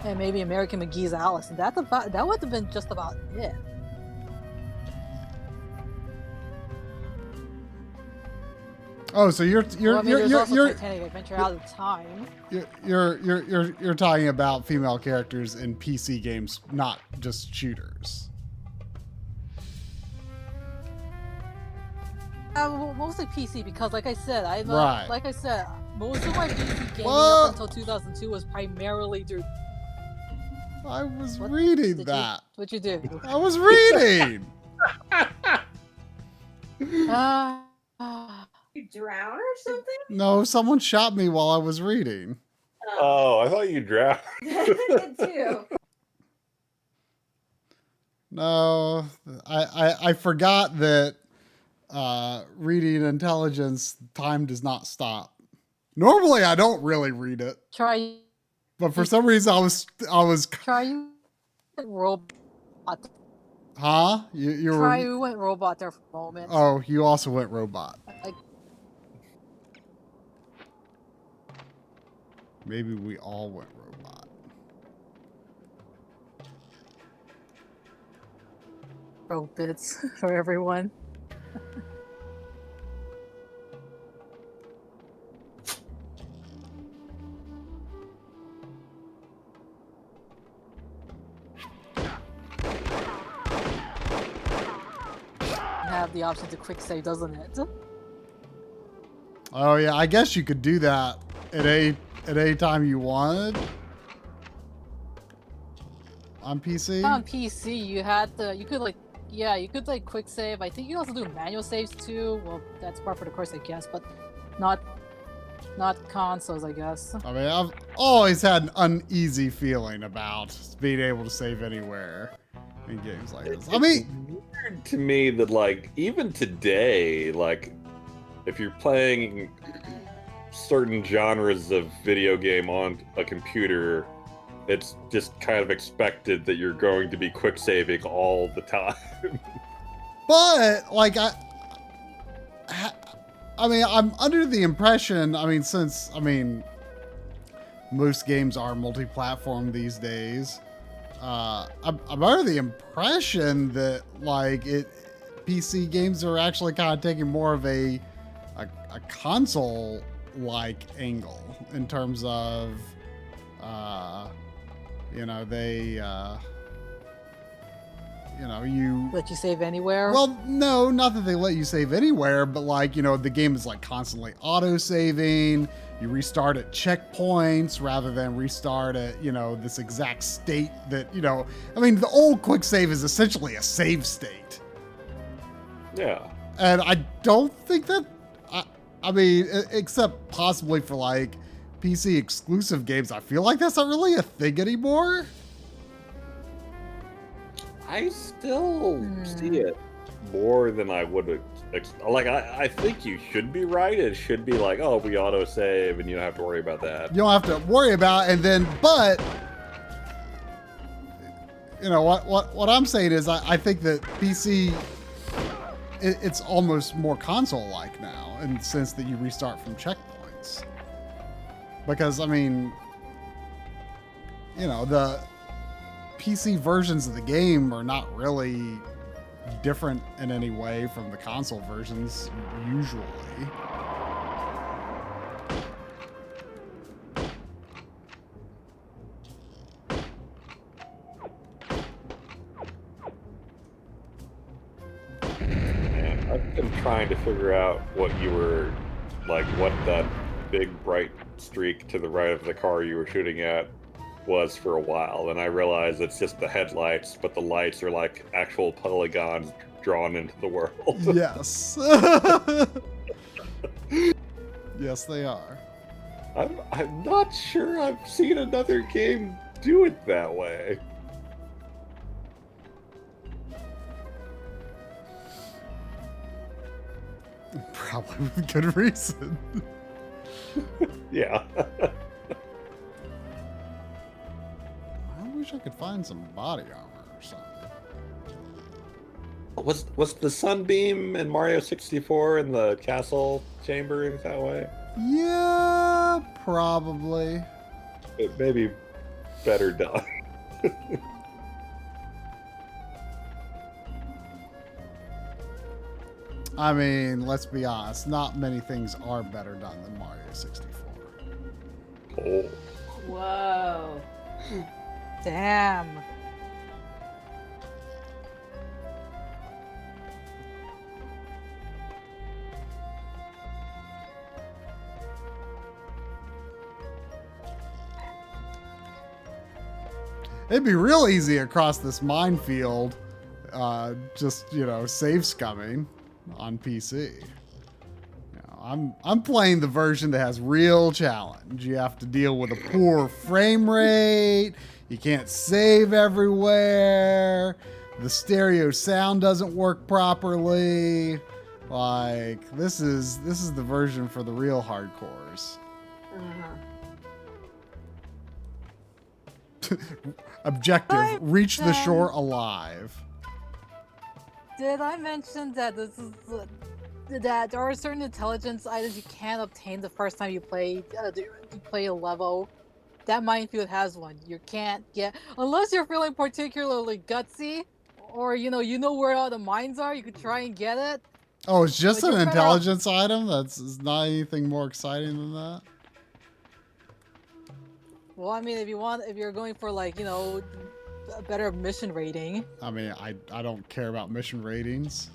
and maybe American McGee's Alice, and that would have been just about it. Oh, so you're there's also Titanic Adventure out of time. You're talking about female characters in PC games, not just shooters. Mostly PC because, like I said, Right. like I said, most of my PC gaming Well- up until 2002 was primarily through. I was reading that. What'd you do? I was reading. You drown or something? No, someone shot me while I was reading. Oh, I thought you drowned. Did too. No, I forgot that reading intelligence time does not stop. Normally, I don't really read it, Try but for some reason, I was. you went robot. Huh? You Try were. you went robot there for a moment. Oh, you also went robot. Maybe we all went robot. Pro bits for everyone. Have the option to quick save, doesn't it? Oh yeah, I guess you could do that at any time you wanted. On PC? On PC, you could quick save. I think you also do manual saves too. Well, that's part for the course, I guess, but not consoles, I guess. I mean, I've always had an uneasy feeling about being able to save anywhere in games like this. I mean, weird to me that, like, even today, like, if you're playing certain genres of video game on a computer, it's just kind of expected that you're going to be quick saving all the time. but like I mean, I'm under the impression. I mean, since most games are multi-platform these days. I'm under the impression that PC games are actually kind of taking more of a console-like angle in terms of, you let you save anywhere. Well, no, not that they let you save anywhere, but the game is constantly auto-saving. You restart at checkpoints rather than restart at, this exact state that, the old quick save is essentially a save state. Yeah. And I don't think that, except possibly for PC exclusive games, I feel like that's not really a thing anymore. I still see it more than I would. I think you should be right. It should be we autosave and you don't have to worry about that. You don't have to worry about it, and then, but what I'm saying is I think that PC, it's almost more console-like now in the sense that you restart from checkpoints. Because, the PC versions of the game are not really different in any way from the console versions usually. And I've been trying to figure out what you were, like, what that big bright streak to the right of the car you were shooting at was for a while, and I realized it's just the headlights, but the lights are like actual polygons drawn into the world. Yes. Yes, they are. I'm not sure I've seen another game do it that way. Probably with good reason. Yeah. I wish I could find some body armor or something. Was the Sunbeam in Mario 64 in the castle chamber that way? Yeah, probably. It may be better done. I mean, let's be honest, not many things are better done than Mario 64. Oh. Whoa. Damn. It'd be real easy across this minefield, just, save scumming on PC. I'm playing the version that has real challenge. You have to deal with a poor frame rate. You can't save everywhere. The stereo sound doesn't work properly. Like, this is the version for the real hardcores. Objective, reach the shore alive. Did I mention that this is that there are certain intelligence items you can't obtain the first time you play a level? That minefield has one. You can't get unless you're feeling particularly gutsy, or you know where all the mines are. You could try and get it. Oh, it's just But an you're better intelligence item? That's not anything more exciting than that? Well, I mean, if you're going for a better mission rating. I mean, I don't care about mission ratings.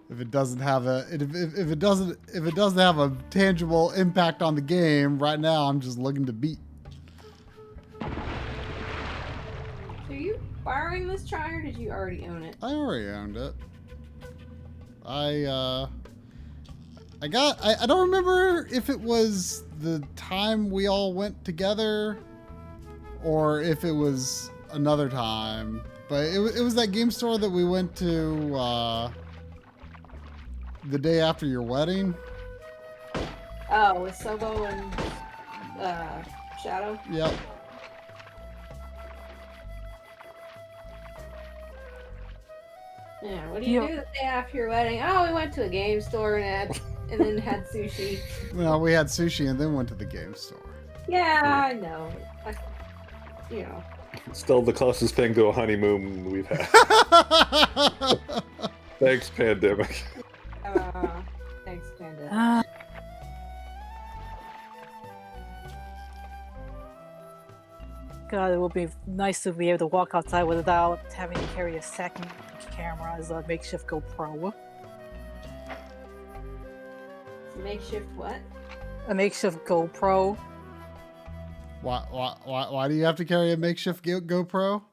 If it doesn't have if it doesn't have a tangible impact on the game, right now I'm just looking to beat. So are you borrowing this try, or did you already own it? I already owned it. I don't remember if it was the time we all went together or if it was another time, but it was that game store that we went to the day after your wedding. Oh, with Sobo and Shadow? Yep. Yeah, what do you do the day after your wedding? Oh, we went to a game store and then had sushi. Well, we had sushi and then went to the game store. Yeah, I know. Still the closest thing to a honeymoon we've had. Thanks, pandemic. Thanks, Panda. God, it would be nice to be able to walk outside without having to carry a second camera as a makeshift GoPro. Makeshift what? A makeshift GoPro. Why do you have to carry a makeshift GoPro?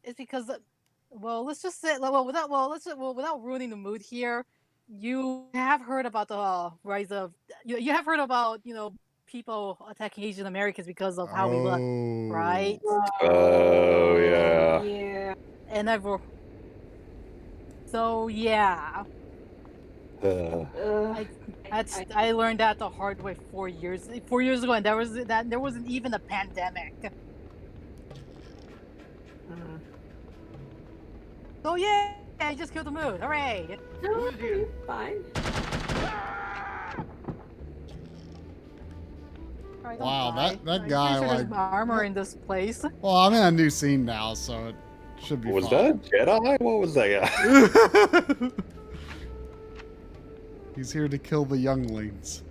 It's because, let's just say, without ruining the mood here, you have heard about the rise of, you have heard about, people attacking Asian Americans because of how we look, right? Oh, yeah. Yeah. And so yeah. I learned that the hard way 4 years ago, and there wasn't even a pandemic. So yeah, I just killed the mood. Hooray! No, you're fine. Alright, don't Wow, die. that I'm guy, pretty sure like... there's armor in this place. Well, I'm in a new scene now, so it should be Was fine. that Jedi? What was that guy? He's here to kill the younglings.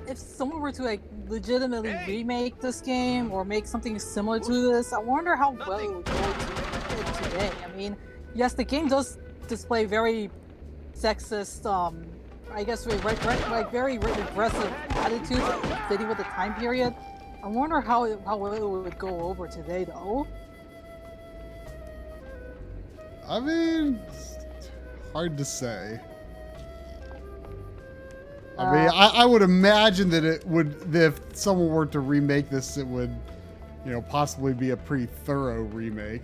If someone were to like legitimately remake this game or make something similar to this, I wonder how well it would go today. I mean, yes, the game does display very sexist, I guess like very regressive attitudes fitting with the time period. I wonder how well it would go over today, though. I mean, it's hard to say. I mean, I would imagine that it would, if someone were to remake this, it would, you know, possibly be a pretty thorough remake.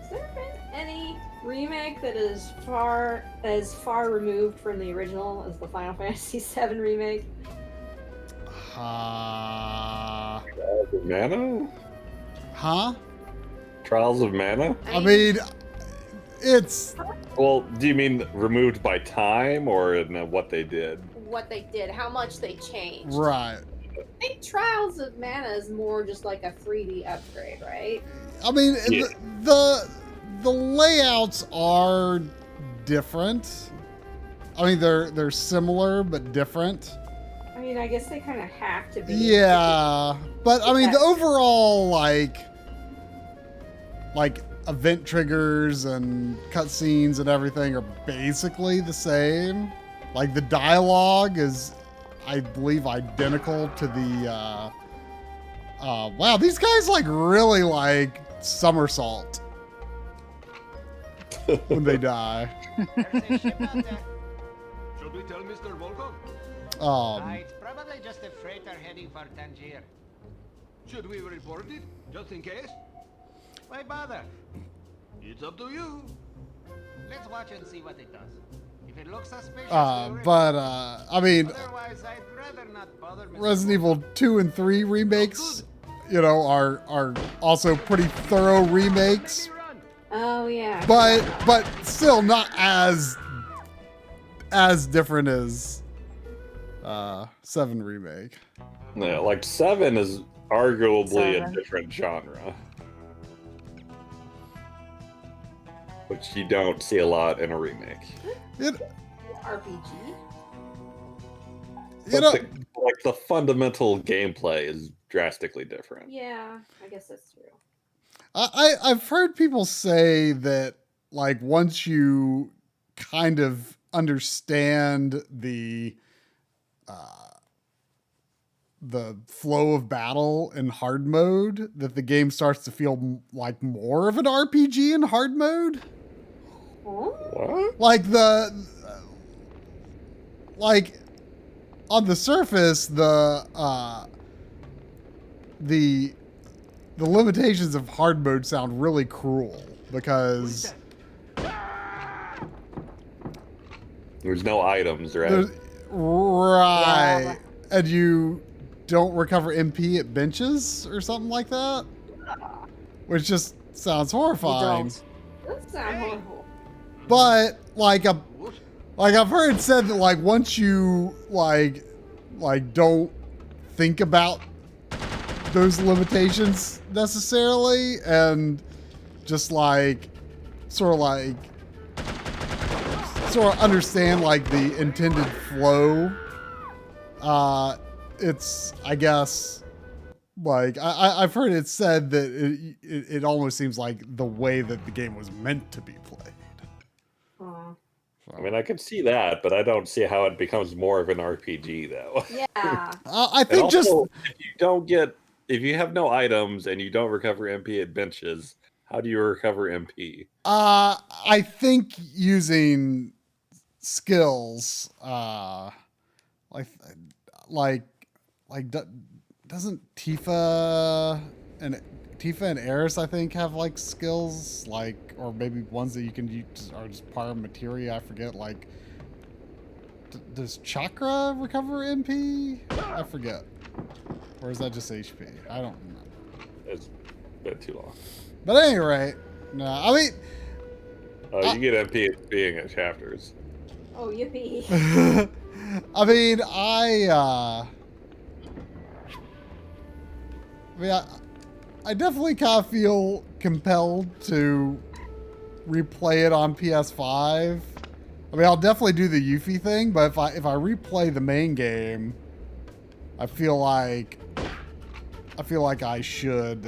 Has there been any remake that is as far removed from the original as the Final Fantasy VII remake? Trials of Mana? Huh? Trials of Mana? I mean, it's... Well, do you mean removed by time or in what they did? What they did, how much they changed. Right. I think Trials of Mana is more just like a 3D upgrade, right? I mean, Yeah. the layouts are different. I mean, they're similar but different. I mean, I guess they kind of have to be. Yeah, but I mean, the overall like event triggers and cutscenes and everything are basically the same. Like the dialogue is, I believe, identical to the. Wow, these guys like really like somersault when they die. Should we tell Mr. Volkov? It's probably just a freighter heading for Tangier. Should we report it, just in case? Why bother? It's up to you. Let's watch and see what it does. If it looks suspicious, I mean, otherwise, I'd rather not bother Mr. Resident Evil 2 and 3 remakes, you know, are also pretty thorough remakes. Oh yeah. But still not as different as 7 remake. Yeah, like 7 is arguably a 7. different genre. Which you don't see a lot in a remake. RPG. You know, Like the fundamental gameplay is drastically different. Yeah, I guess that's true. I've heard people say that like once you kind of understand the flow of battle in hard mode, that the game starts to feel like more of an RPG in hard mode. What? Like like on the surface, the limitations of hard mode sound really cruel because There's no items, right? right, Yeah. and you don't recover MP at benches or something like that, which just sounds horrifying. That sounds horrible. But like I've heard said that like once you like don't think about those limitations necessarily and just like sort of understand like the intended flow, it's, I guess, like I've heard it said that it almost seems like the way that the game was meant to be played. I mean, I could see that, but I don't see how it becomes more of an RPG, though. Yeah. I think And just also, if you have no items and you don't recover MP at benches, how do you recover MP? I think using skills, doesn't Tifa and Eris, I think, have like skills, like, or maybe ones that you can use are just part of materia. I forget. Like, does Chakra recover MP? I forget. Or is that just HP? I don't remember. It's been too long. But at any rate, no, I mean... Oh, you get MP being at chapters. Oh, yippee. I mean, I definitely kind of feel compelled to replay it on PS5. I mean, I'll definitely do the Yuffie thing, but if I replay the main game, I feel like I should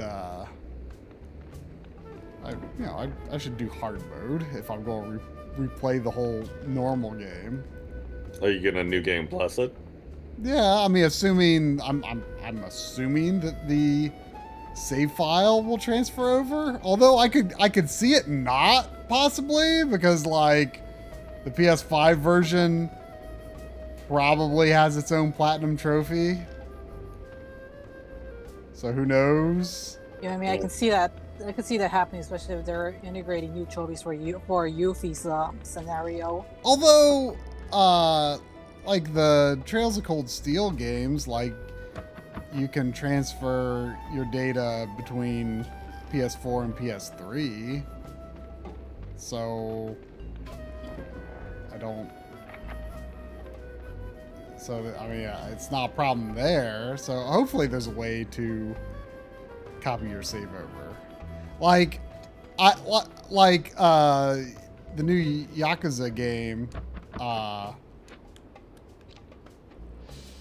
I should do hard mode if I'm going to replay the whole normal game. Are you getting a new game plus it? Yeah, I mean, I'm assuming that the save file will transfer over. Although I could see it not possibly, because like the PS5 version probably has its own platinum trophy. So who knows? Yeah, I mean, I can see that happening, especially if they're integrating new trophies for Yuffie's scenario. Although, like the Trails of Cold Steel games, like you can transfer your data between PS4 and PS3. So I mean, yeah, it's not a problem there. So hopefully there's a way to copy your save over. Like the new Yakuza game,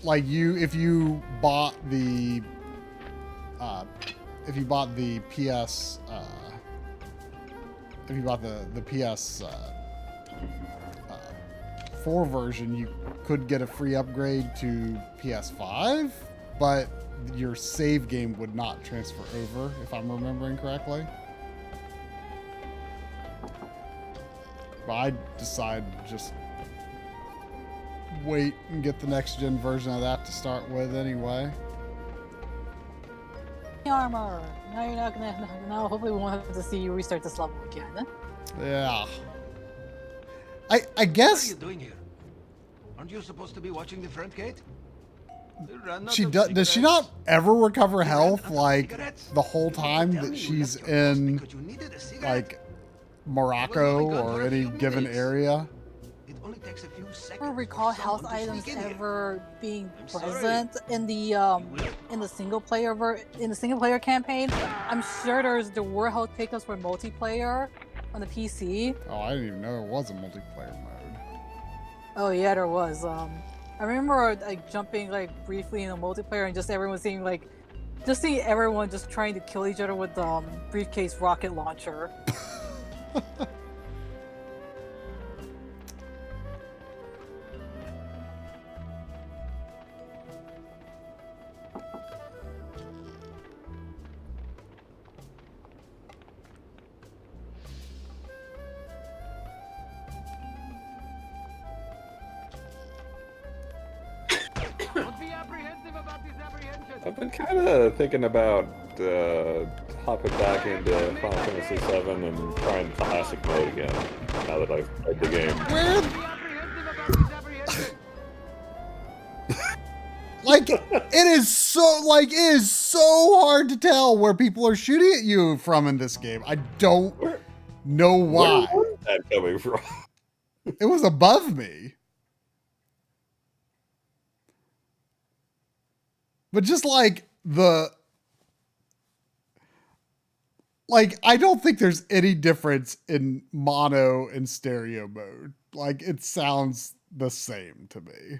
like if you bought the PS the PS 4 version, you could get a free upgrade to PS5, but your save game would not transfer over, if I'm remembering correctly. But I decided to just wait and get the next gen version of that to start with anyway. Armor. Now you're not gonna. Now hopefully we won't have to see you restart this level again. Yeah. I guess. What are you doing here? Aren't you supposed to be watching the front gate? Does she not ever recover health like the whole time that she's in like Morocco or any given area? It only takes a few seconds. I don't recall health items ever being present in the single player campaign. I'm sure there were health pickups for multiplayer on the PC. Oh, I didn't even know there was a multiplayer mode. Oh yeah, there was. I remember like jumping like briefly in a multiplayer and just everyone seeing everyone just trying to kill each other with the briefcase rocket launcher. I've been kind of thinking about hopping back into Final Fantasy VII and trying classic mode again, now that I've played the game. It is so hard to tell where people are shooting at you from in this game. I don't know why. Where was that coming from? It was above me. But just I don't think there's any difference in mono and stereo mode. Like, it sounds the same to me.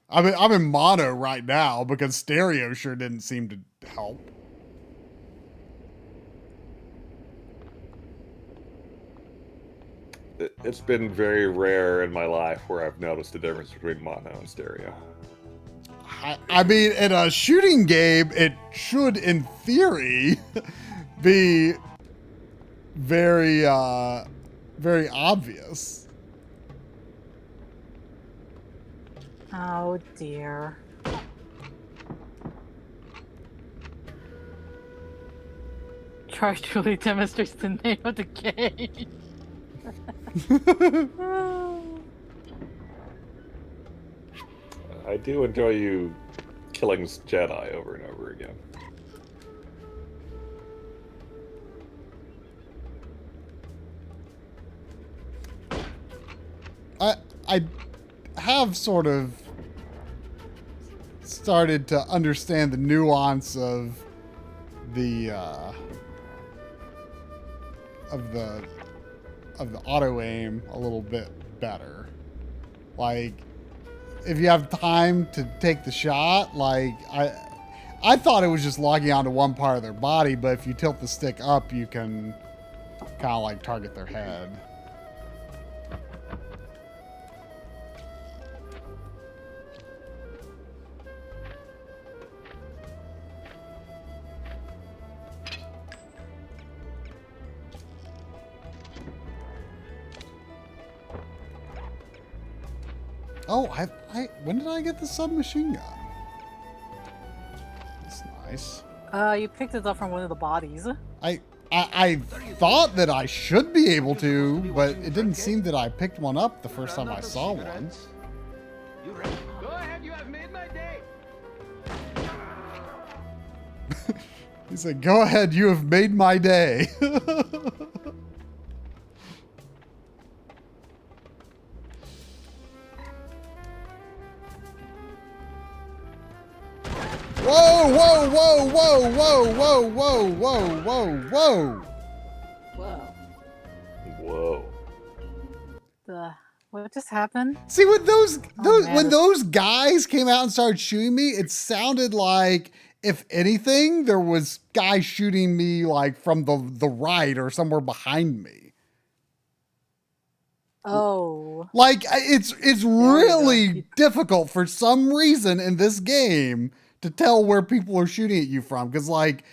I mean, I'm in mono right now because stereo sure didn't seem to help. It's been very rare in my life where I've noticed the difference between mono and stereo. I mean, in a shooting game, it should, in theory, be very, very obvious. Oh dear. Try truly demonstrates the name of the game. I do enjoy you killing Jedi over and over again. I have sort of started to understand the nuance of the auto aim a little bit better. Like, if you have time to take the shot, like I thought it was just logging onto one part of their body, but if you tilt the stick up, you can kind of like target their head. Oh, when did I get the submachine gun? That's nice. You picked it up from one of the bodies. I thought that I should be able to, but it didn't seem that I picked one up the first time I saw one. You ready? Go ahead, you have made my day. He said, "Go ahead, you have made my day." Whoa, whoa, whoa, whoa, whoa, whoa, whoa, whoa, whoa, whoa. Whoa. What just happened? See, when those guys came out and started shooting me, it sounded like, if anything, there was guys shooting me like from the right or somewhere behind me. Oh. Like, it's really difficult for some reason in this game to tell where people are shooting at you from. Because, like,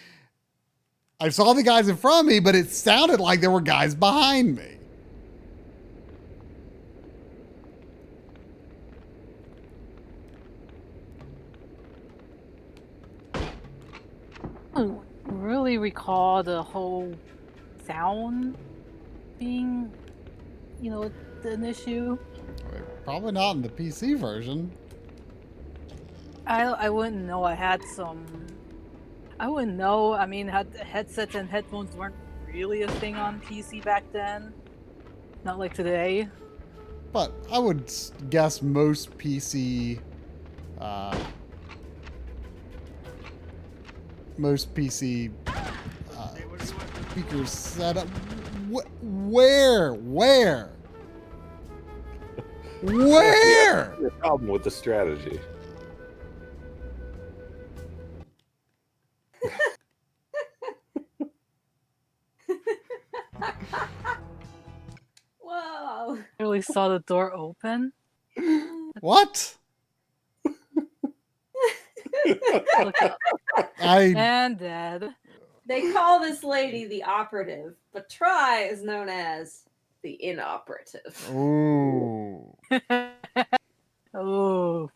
I saw the guys in front of me, but it sounded like there were guys behind me. I don't really recall the whole sound being, an issue. Probably not in the PC version. I wouldn't know. I wouldn't know. I mean, headsets and headphones weren't really a thing on PC back then. Not like today. But I would guess most PC speakers set up. Where? Where? The problem with the strategy. Whoa! I really saw the door open. What? And dead. They call this lady the operative, but Try is known as the inoperative. Ooh. Oh.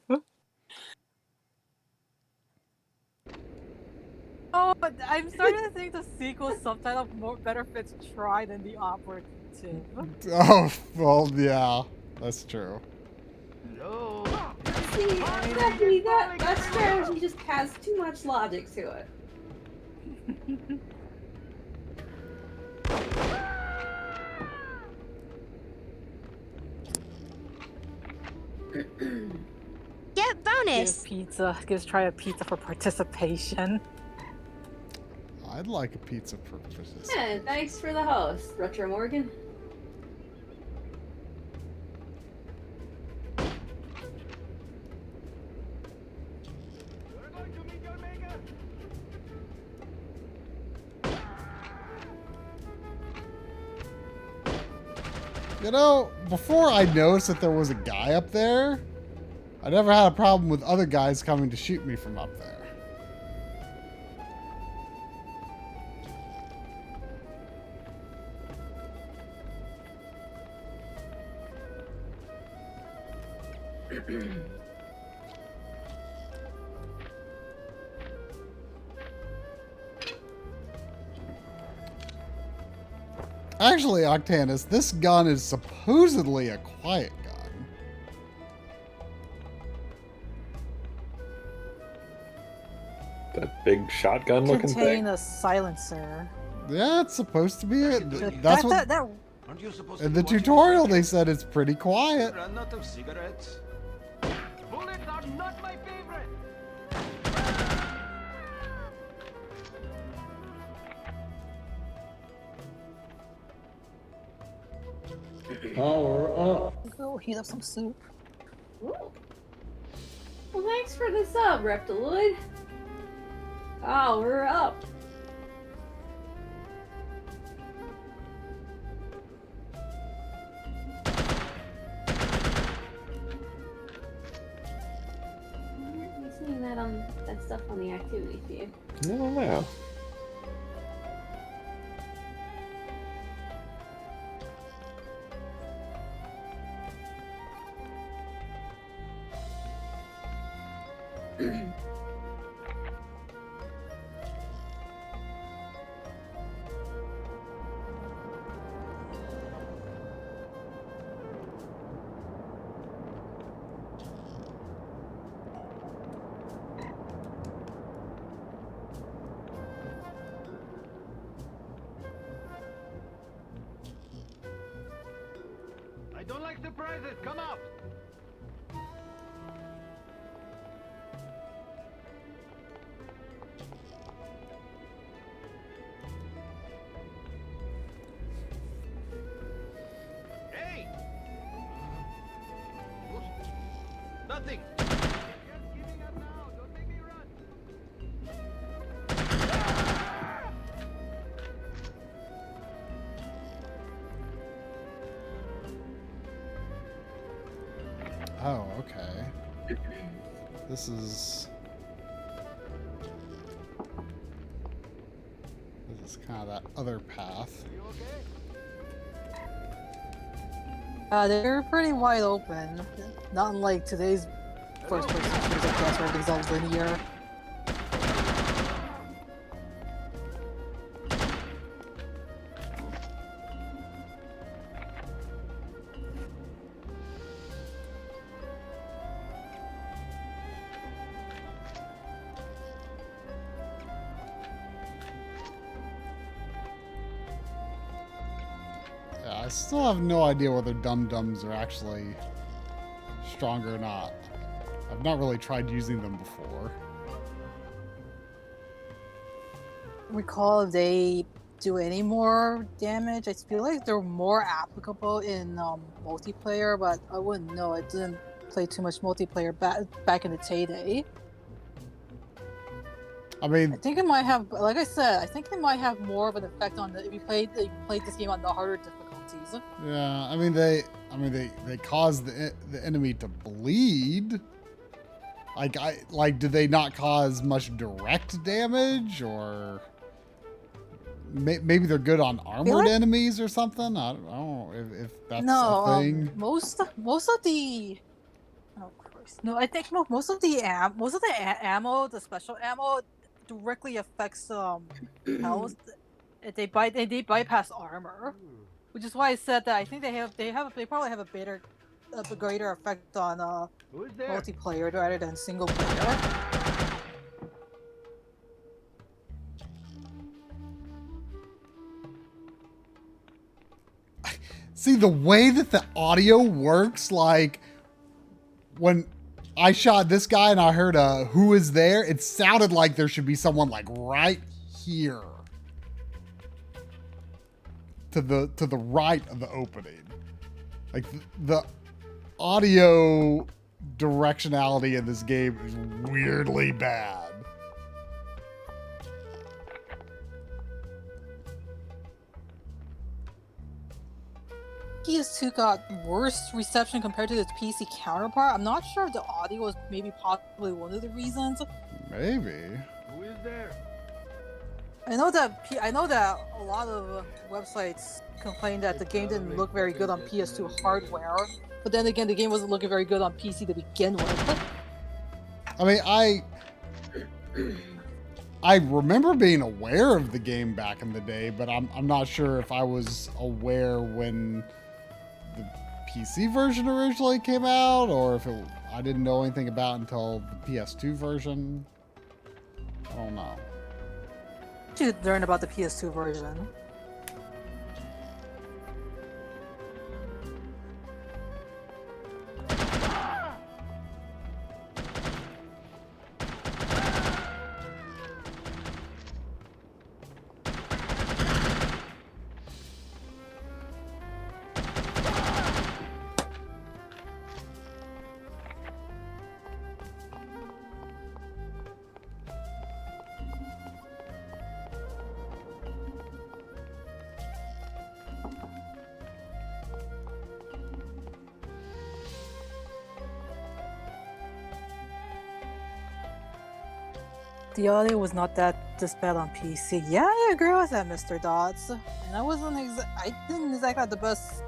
Oh, but I'm starting to think the sequel subtitle better fits Try than the operative. Oh, well, yeah, that's true. No. See, Stephanie, that strategy just has too much logic to it. Get bonus. Gives Try a pizza for participation. I'd like a pizza for participation. Yeah, thanks for the host, Retro Morgan. You know, before I noticed that there was a guy up there, I never had a problem with other guys coming to shoot me from up there. Actually, Octanus, this gun is supposedly a quiet gun. That big shotgun looking Contain thing? a silencer. Yeah, it's supposed to be it. That- That's that- what. that- Aren't you supposed In to the be watching tutorial, they said it's pretty quiet. Run out of cigarettes? Bullets are not my favorite! Power up. Go heat up some soup. Ooh. Well, thanks for the sub, Reptiloid. Power up. I'm seeing that stuff on the activity feed. I don't know. I don't like surprises. Come out. Hey! Nothing. Just giving up now. Don't make me run. Oh, okay. This is kind of that other path. They're pretty wide open. Not unlike today's first-person shooters, I guess, where everything's all linear. Yeah, I still have no idea whether dum-dums are actually stronger or not. I've not really tried using them before. Recall if they do any more damage. I feel like they're more applicable in multiplayer, but I wouldn't know. I didn't play too much multiplayer back in its heyday. I mean, I think it might have, like I said, I think it might have more of an effect on if you played this game on the harder difficulties. yeah, I mean they cause the enemy to bleed. Do they not cause much direct damage, or maybe they're good on armored enemies or something? I don't know if that's a thing. Most of the no, I think most of the ammo, the special ammo, directly affects health. They bypass armor, which is why I said that I think they probably have a greater effect on multiplayer rather than single player. See, the way that the audio works, like when I shot this guy and I heard a "who is there," it sounded like there should be someone like right here to the right of the opening. Like the audio directionality in this game is weirdly bad. PS2 got worse reception compared to its PC counterpart. I'm not sure if the audio was maybe possibly one of the reasons. Maybe. Who is there? I know that a lot of websites complained that the game didn't look very good on PS2 hardware, but then again, the game wasn't looking very good on PC to begin with. I mean, I remember being aware of the game back in the day, but I'm not sure if I was aware when the PC version originally came out, or if I didn't know anything about it until the PS2 version. Oh no. You learn about the PS2 version. The audio was not that this bad on PC. Yeah, I agree with that, Mr. Dots. And I didn't exactly have the best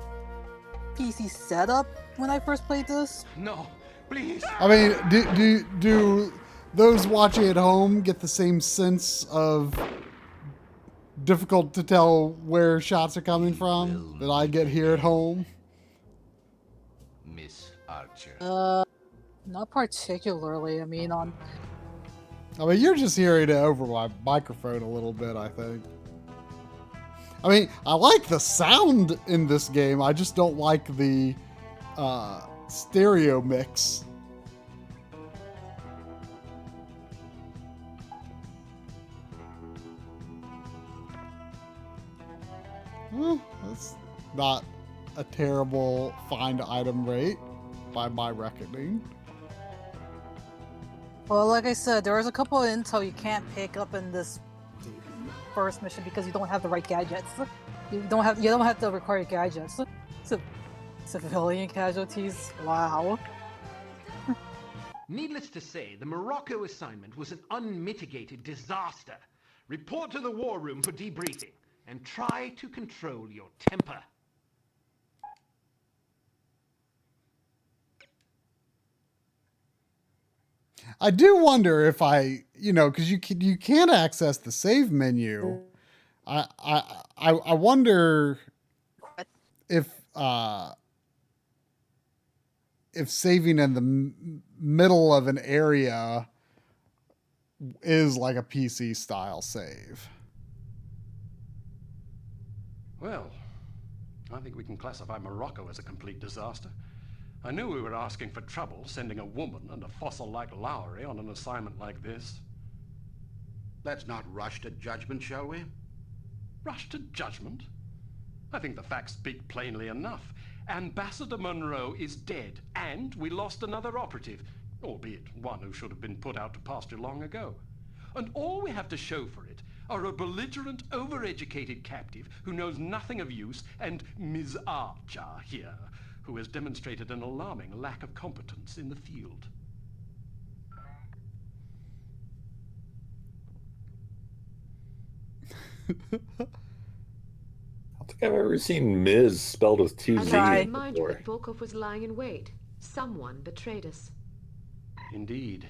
PC setup when I first played this. No, please. I mean, do those watching at home get the same sense of difficult to tell where shots are coming from that I get here at home? Miss Archer. Not particularly. I mean, you're just hearing it over my microphone a little bit, I think. I mean, I like the sound in this game. I just don't like the stereo mix. That's not a terrible find item rate by my reckoning. well, like I said, there was a couple of intel you can't pick up in this first mission because you don't have the right gadgets. You don't have the required gadgets. So, civilian casualties. Wow. Needless to say, the Morocco assignment was an unmitigated disaster. Report to the war room for debriefing, and try to control your temper. I do wonder if because you can't access the save menu. I wonder if saving in the middle of an area is like a PC style save. Well, I think we can classify Morocco as a complete disaster. I knew we were asking for trouble sending a woman and a fossil like Lowry on an assignment like this. Let's not rush to judgment, shall we? Rush to judgment? I think the facts speak plainly enough. Ambassador Monroe is dead, and we lost another operative, albeit one who should have been put out to pasture long ago. And all we have to show for it are a belligerent, overeducated captive who knows nothing of use, and Ms. Archer here, who has demonstrated an alarming lack of competence in the field. I don't think I've ever seen Ms. spelled with two Z's. I remind you that Volkov was lying in wait. Someone betrayed us. Indeed.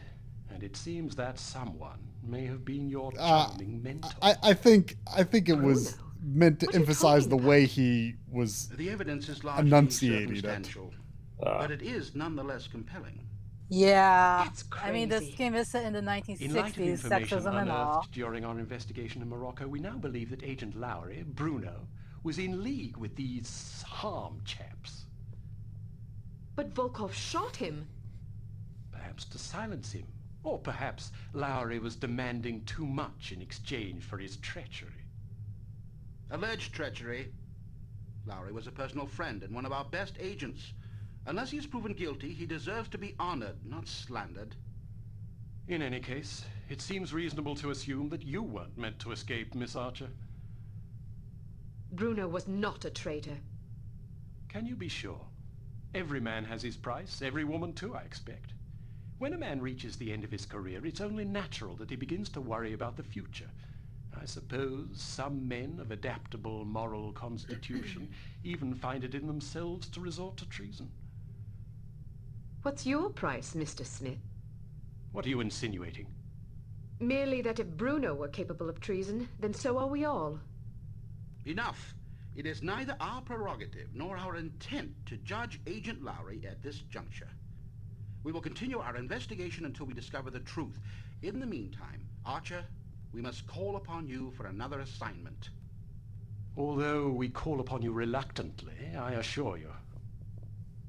And it seems that someone may have been your charming mentor. I think it was meant to emphasize the way he was the evidence is largely enunciating it. Circumstantial, but it is nonetheless compelling. Yeah, That's crazy. I mean, this game is set in the In light of 1960s, information sexism and all. unearthed during our investigation in Morocco, we now believe that Agent Lowry, Bruno, was in league with these harm chaps. But Volkov shot him. Perhaps to silence him. Or perhaps Lowry was demanding too much in exchange for his treachery. Alleged treachery. Lowry was a personal friend and one of our best agents. Unless he is proven guilty, he deserves to be honored, not slandered. In any case, it seems reasonable to assume that you weren't meant to escape, Miss Archer. Bruno was not a traitor. Can you be sure? Every man has his price, every woman too, I expect. When a man reaches the end of his career, it's only natural that he begins to worry about the future. I suppose some men of adaptable moral constitution even find it in themselves to resort to treason. What's your price, Mr. Smith? What are you insinuating? Merely that if Bruno were capable of treason, then so are we all. Enough. It is neither our prerogative nor our intent to judge Agent Lowry at this juncture. We will continue our investigation until we discover the truth. In the meantime, Archer, we must call upon you for another assignment. Although we call upon you reluctantly, I assure you.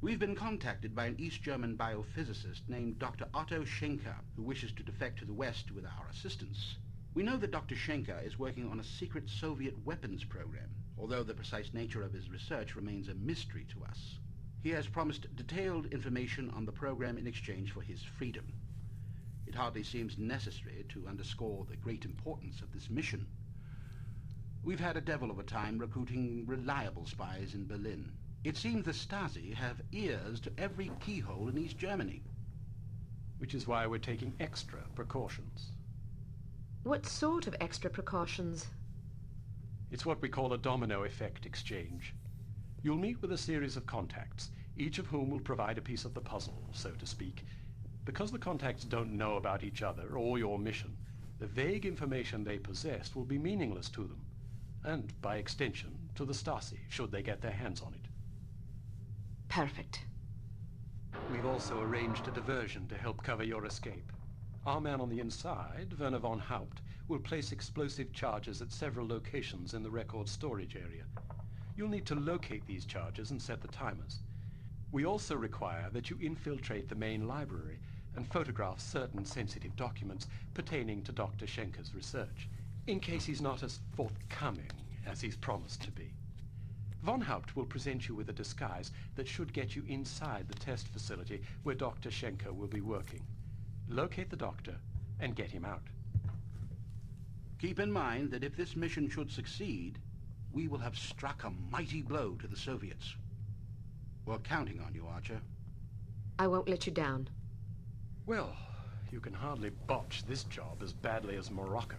We've been contacted by an East German biophysicist named Dr. Otto Schenker, who wishes to defect to the West with our assistance. We know that Dr. Schenker is working on a secret Soviet weapons program, although the precise nature of his research remains a mystery to us. He has promised detailed information on the program in exchange for his freedom. It hardly seems necessary to underscore the great importance of this mission. We've had a devil of a time recruiting reliable spies in Berlin. It seems the Stasi have ears to every keyhole in East Germany. Which is why we're taking extra precautions. What sort of extra precautions? It's what we call a domino effect exchange. You'll meet with a series of contacts, each of whom will provide a piece of the puzzle, so to speak. Because the contacts don't know about each other or your mission, the vague information they possess will be meaningless to them, and, by extension, to the Stasi, should they get their hands on it. Perfect. We've also arranged a diversion to help cover your escape. Our man on the inside, Werner von Haupt, will place explosive charges at several locations in the record storage area. You'll need to locate these charges and set the timers. We also require that you infiltrate the main library and photograph certain sensitive documents pertaining to Dr. Schenker's research, in case he's not as forthcoming as he's promised to be. Von Haupt will present you with a disguise that should get you inside the test facility where Dr. Schenker will be working. Locate the doctor and get him out. Keep in mind that if this mission should succeed, we will have struck a mighty blow to the Soviets. We're counting on you, Archer. I won't let you down. Well, you can hardly botch this job as badly as Morocco.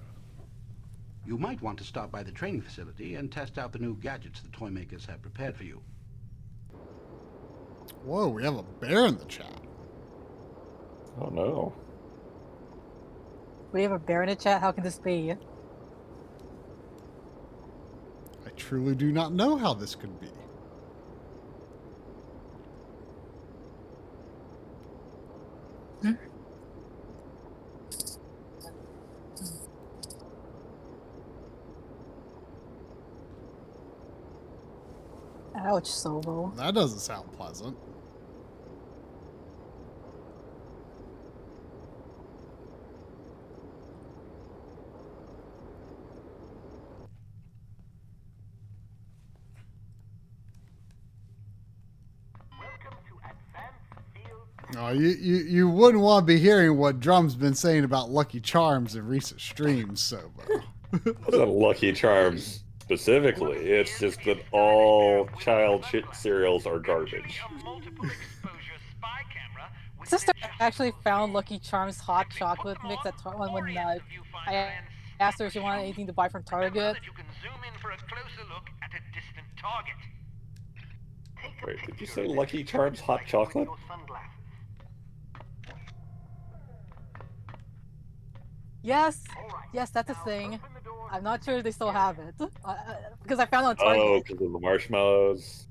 You might want to stop by the training facility and test out the new gadgets the toy makers have prepared for you. Whoa, we have a bear in the chat. Oh no. We have a bear in the chat? How can this be? I truly do not know how this could be. Ouch, Solo. That doesn't sound pleasant. Oh, you wouldn't want to be hearing what Drum's been saying about Lucky Charms in recent streams, so. It's not Lucky Charms specifically. It's just that all child shit cereals are garbage. Sister actually found Lucky Charms hot chocolate mix at Target when I asked her if she wanted anything to buy from Target. Wait, did you say Lucky Charms hot chocolate? Yes, yes, that's a thing. I'm not sure if they still have it because I found it on Target. Oh, because of the marshmallows.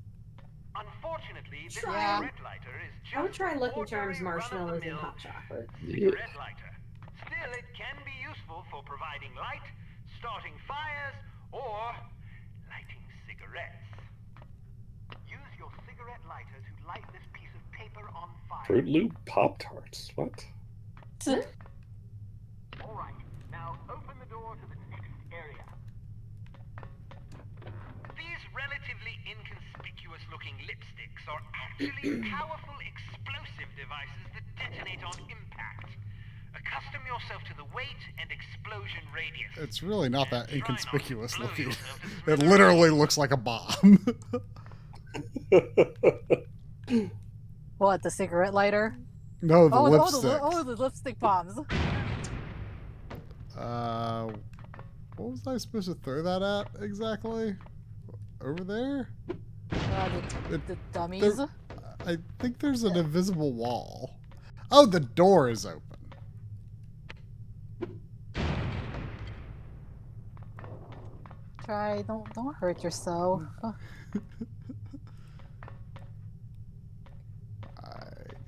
Unfortunately, this cigarette lighter is just I would try Lucky Charms marshmallows and hot chocolate. Cigarette lighter. Still, it can be useful for providing light, starting fires, or lighting cigarettes. Use your cigarette lighter to light this piece of paper on fire. Fruit Loop Pop-Tarts. What? Alright, now open the door to the next area. These relatively inconspicuous looking lipsticks are actually powerful explosive devices that detonate on impact. Accustom yourself to the weight and explosion radius. It's really not that inconspicuous looking. It literally looks like a bomb. What, the cigarette lighter? No, the lipstick. The lipstick bombs. What was I supposed to throw that at exactly? Over there? The dummies? I think there's an invisible wall. Oh, the door is open. Try, don't hurt yourself. I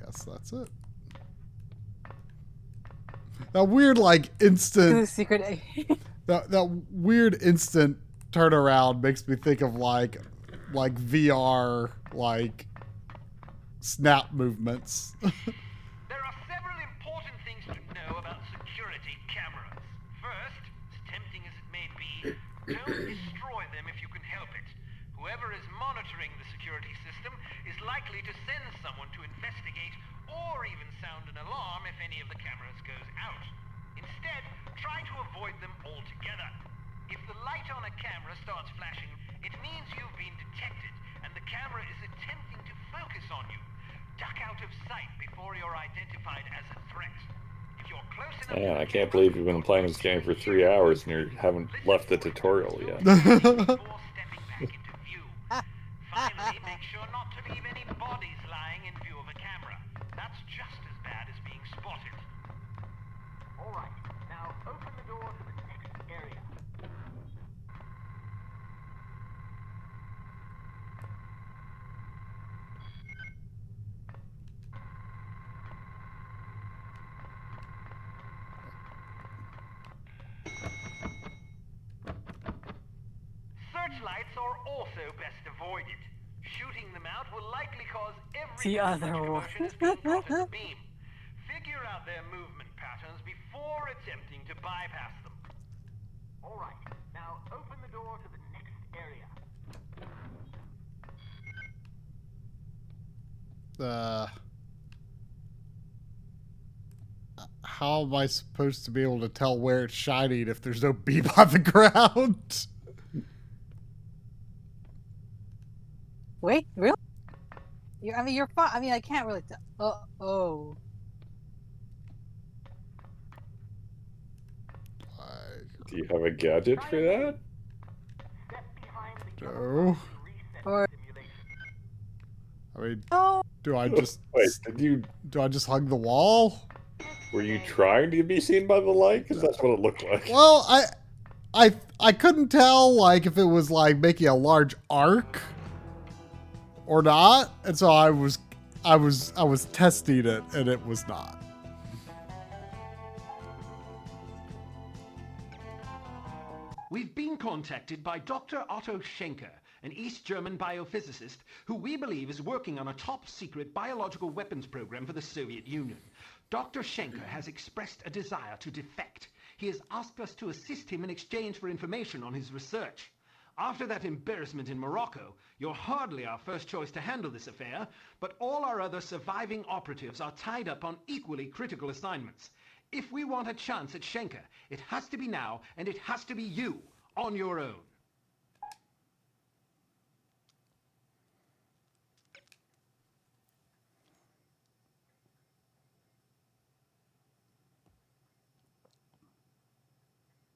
guess that's it. that weird like instant secret. that weird instant turnaround makes me think of like VR like snap movements. There are several important things to know about security cameras. First, as tempting as it may be, don't destroy them if you can help it. Whoever is monitoring the security system is likely to send someone to investigate or even sound an alarm if any of the cameras goes out. Instead, try to avoid them altogether. If the light on a camera starts flashing, it means you've been detected and the camera is attempting to focus on you. Duck out of sight before you're identified as a threat. If you're close enough, Man, I can't believe you've been playing this game for 3 hours and you haven't left the tutorial yet. finally, make sure not to leave any bodies lying in view of a camera. That's just as bad as being spotted. All right, now open the door to the next area. Searchlights are also best avoided. Shooting them out will likely cause every The other commotion as being caught in the beam. Figure out their movement patterns before attempting to bypass them. All right, now open the door to the next area. How am I supposed to be able to tell where it's shining if there's no beam on the ground? Wait, really? I mean, you're fine. I mean, I can't really tell. Oh. Do you have a gadget for that? No. Or. I mean, Oh. do I just wait? Do I just hug the wall? Were you trying to be seen by the light? Because that's what it looked like. Well, I couldn't tell like if it was like making a large arc or not, and so I was testing it, and it was not. We've been contacted by Dr. Otto Schenker, an East German biophysicist who we believe is working on a top-secret biological weapons program for the Soviet Union. Dr. Schenker has expressed a desire to defect. He has asked us to assist him in exchange for information on his research. After that embarrassment in Morocco, you're hardly our first choice to handle this affair, but all our other surviving operatives are tied up on equally critical assignments. If we want a chance at Schenker, it has to be now, and it has to be you, on your own.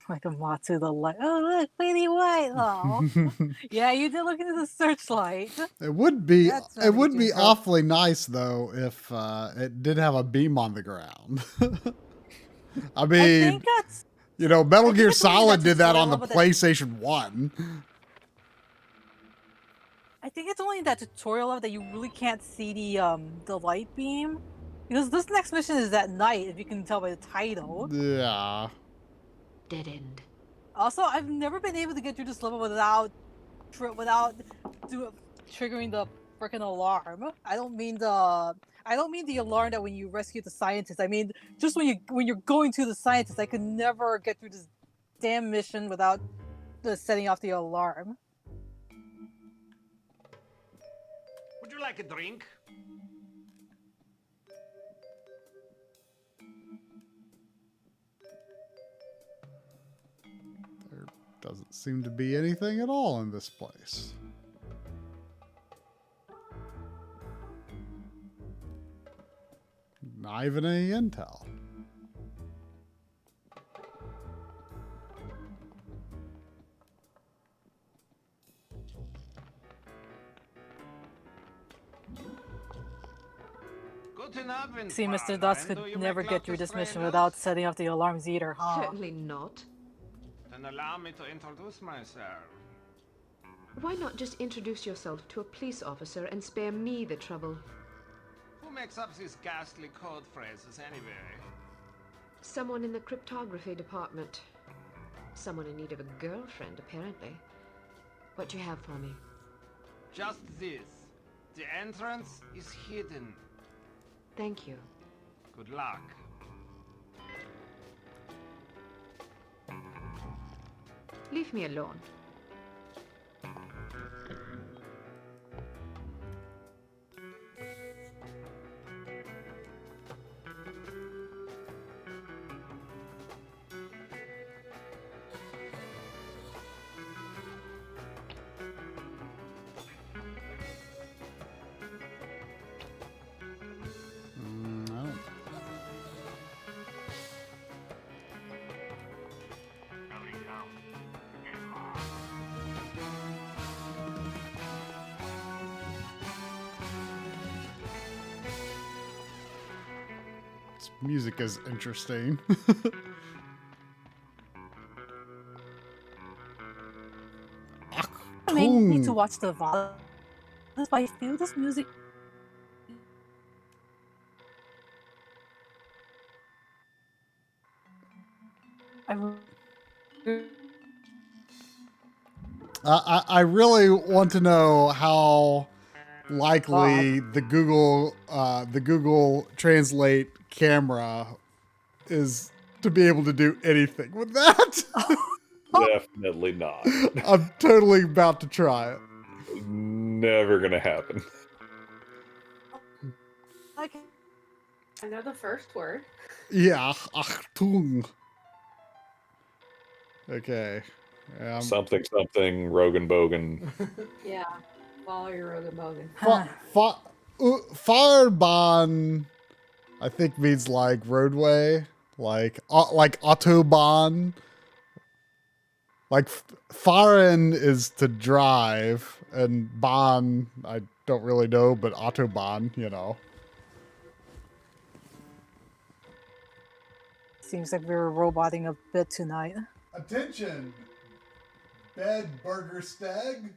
Like a Matsu the light. Oh, look, Lady White. Oh. Yeah, you did look into the searchlight. It would be awfully nice though if it did have a beam on the ground. I mean, you know, Metal Gear Solid did that on the PlayStation 1. I think it's only in that tutorial of that you really can't see the light beam. Because this next mission is at night, if you can tell by the title. Yeah. Dead end. Also, I've never been able to get through this level without triggering the freaking alarm. I don't mean the alarm that when you rescue the scientist. I mean just when you're going to the scientist. I could never get through this damn mission without setting off the alarm. Would you like a drink? There doesn't seem to be anything at all in this place. Not even any intel. See, Mr. Dust could never get through this mission without setting off the alarms either, huh? Certainly not. Then allow me to introduce myself. Why not just introduce yourself to a police officer and spare me the trouble? Who makes up these ghastly code phrases anyway? Someone in the cryptography department. Someone in need of a girlfriend, apparently. What do you have for me? Just this. The entrance is hidden. Thank you. Good luck. Leave me alone. I don't. This music is interesting. I may need to watch the VOD, but I feel this music. I really want to know how likely the Google Translate camera is to be able to do anything with that. Definitely not. I'm totally about to try it. Never gonna happen. Okay. I know the first word. Yeah, Achtung. Okay. Something, Rogan Bogan. Yeah. Follow your Rogan Bogan. Fahrbahn, I think means like roadway, like Autobahn. Like fahren is to drive, and Bahn I don't really know, but Autobahn, you know. Seems like we're roboting a bit tonight. Attention, Bed Burger Steg.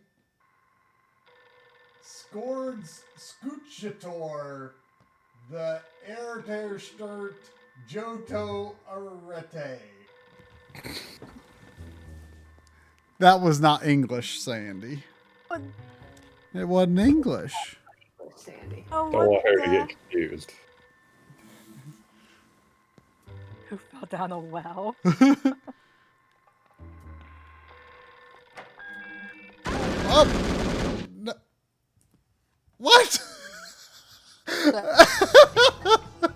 Scords Scuchator, the Erderstert Joto Arete. That was not English, Sandy. What? It wasn't English. Sandy. Oh, Don't want her to get confused. Who fell down a well? Oh! No. What?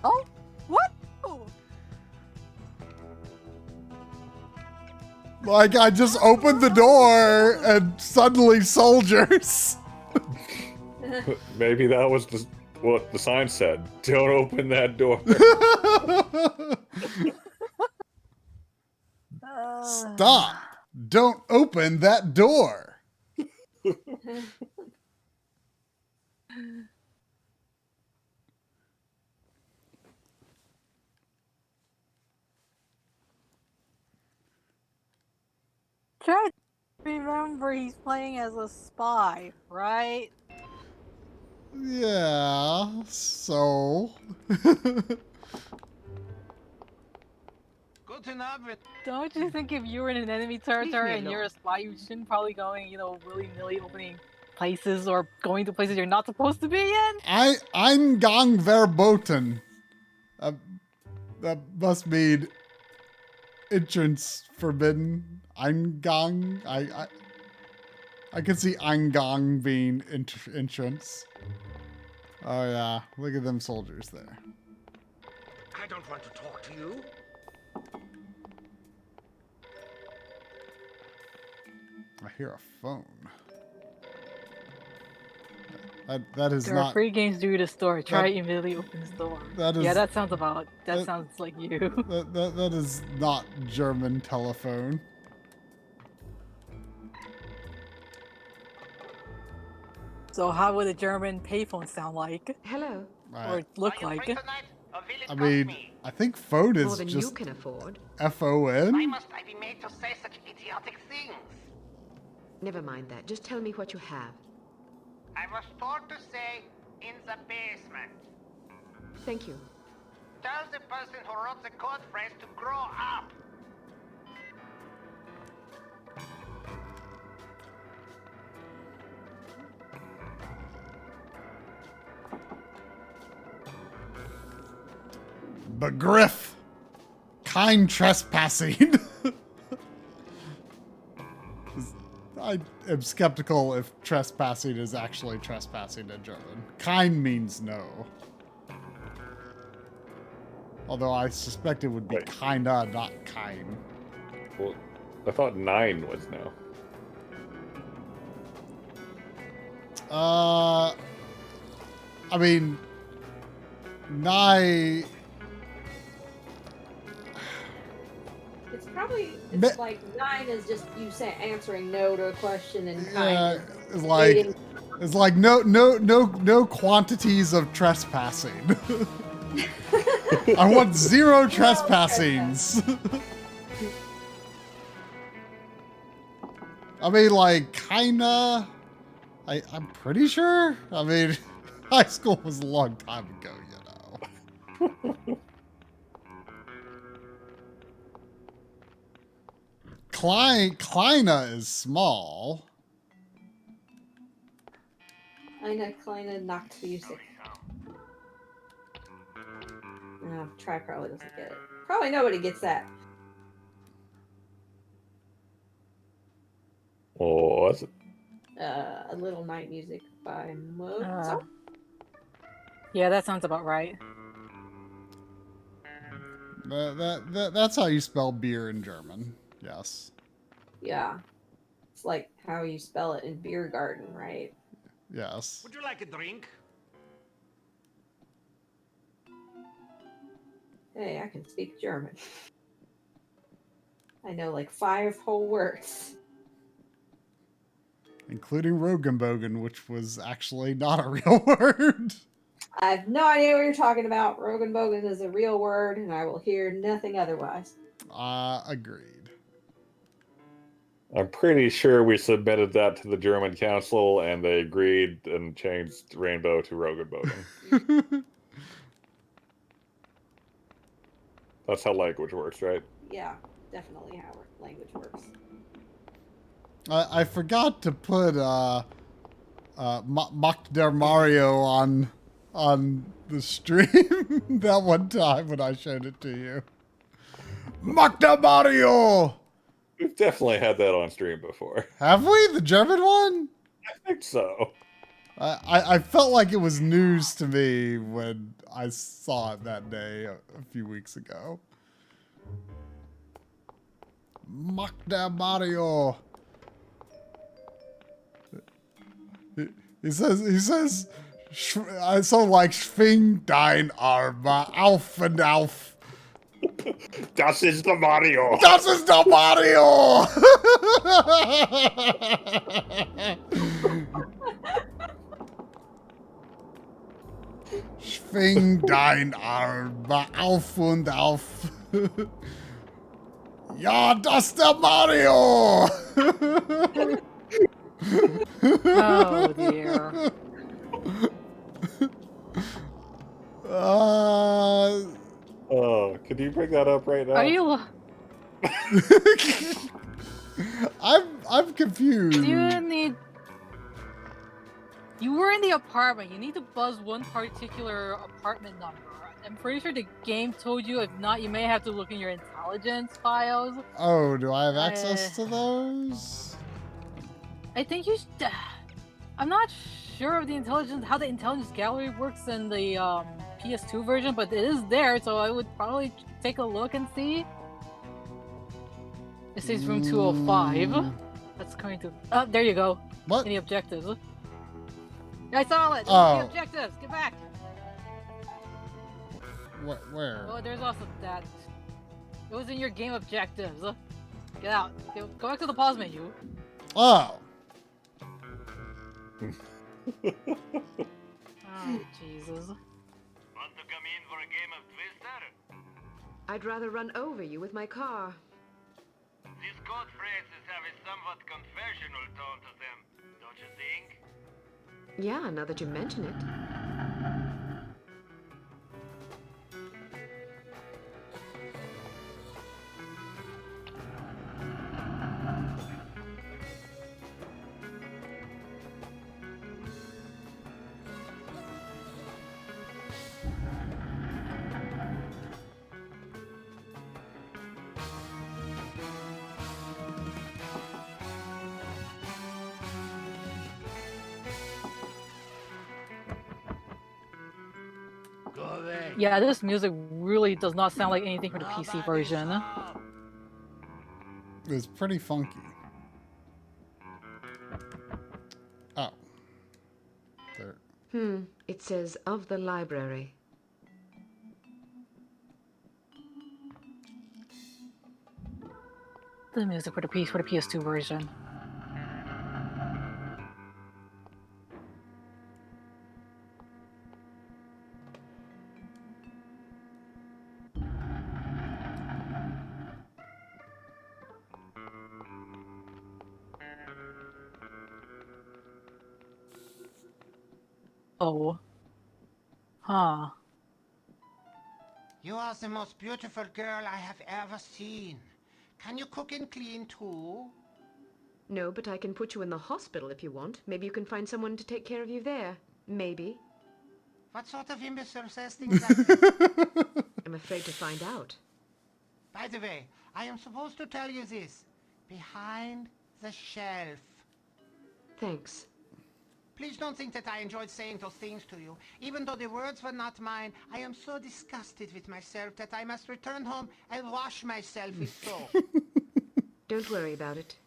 Oh? What? Oh. Like, I just opened the door and suddenly soldiers. Maybe that was just what the sign said. Don't open that door. Stop. Don't open that door. Try to remember he's playing as a spy, right? Yeah, so. Don't you think if you were in an enemy territory and you're a spy, you shouldn't probably going, willy-nilly opening places or going to places you're not supposed to be in? Eingang verboten. That must mean entrance forbidden. Eingang. I can see Eingang being entrance. Oh yeah, look at them soldiers there. I don't want to talk to you. I hear a phone. That is there not. are free games due to store. Try it immediately opens door. That is. Yeah, that sounds about. That sounds like you. That is not German telephone. So how would a German payphone sound like? Hello. Or look like? I mean, I think phone is more than just you can afford. F-O-N. Why must I be made to say such idiotic things? Never mind that. Just tell me what you have. I was told to say in the basement. Thank you. Tell the person who wrote the code phrase to grow up. Begriff. Kind trespassing. I am skeptical if trespassing is actually trespassing in German. Kind means no. Although I suspect it would be kinda, not kind. Well, I thought 9 was no. I mean, nigh. It's probably like 9 is just you say answering no to a question, and kind is like it's like no quantities of trespassing. I want 0 trespassings. I mean, like, kinda. I'm pretty sure. I mean, high school was a long time ago, you know. Kleine is small. Eine kleine Nachtmusik. Try probably doesn't get it. Probably nobody gets that. Oh, what's it? A Little Night Music by Mozart. Yeah, that sounds about right. That's how you spell beer in German. Yes. Yeah. It's like how you spell it in beer garden, right? Yes. Would you like a drink? Hey, I can speak German. I know like 5 whole words. Including Rogenbogen, which was actually not a real word. I have no idea what you're talking about. Rogenbogen is a real word, and I will hear nothing otherwise. Agreed. I'm pretty sure we submitted that to the German council, and they agreed and changed rainbow to Rogenbogen. That's how language works, right? Yeah, definitely how language works. I forgot to put Mock der Mario on the stream that one time when I showed it to you. Mock der Mario! We've definitely had that on stream before. Have we? The German one? I think so. I felt like it was news to me when I saw it that day a few weeks ago. Mock der Mario. He says, I sound like schwing dein Arm auf und auf. Das ist der Mario. Das ist der Mario. Schwing dein Arm auf und auf. Ja, das ist der Mario. Oh dear. Could you bring that up right now? Are you? I'm confused. You were in the apartment. You need to buzz one particular apartment number. I'm pretty sure the game told you. If not, you may have to look in your intelligence files. Oh, do I have access to those? I think you should. I'm not sure of how the intelligence gallery works in the PS2 version, but it is there, so I would probably take a look and see. It says room 205. That's going to. Oh, there you go. What? Any objectives? I saw it. Oh. Any objectives? Get back. Where? Oh, there's also that. It was in your game objectives. Get out. Go back to the pause menu. Oh. Oh, Jesus. Want to come in for a game of Twister? I'd rather run over you with my car. These code phrases have a somewhat confessional tone to them, don't you think? Yeah, now that you mention it. Yeah, this music really does not sound like anything for the PC version. It was pretty funky. Oh. There. It says of the library. The music for the PS2 version. Oh. Huh. You are the most beautiful girl I have ever seen. Can you cook and clean too? No, but I can put you in the hospital if you want. Maybe you can find someone to take care of you there. Maybe. What sort of imbecile says things like this? I'm afraid to find out. By the way, I am supposed to tell you this. Behind the shelf. Thanks. Please don't think that I enjoyed saying those things to you. Even though the words were not mine, I am so disgusted with myself that I must return home and wash myself with soap. Don't worry about it.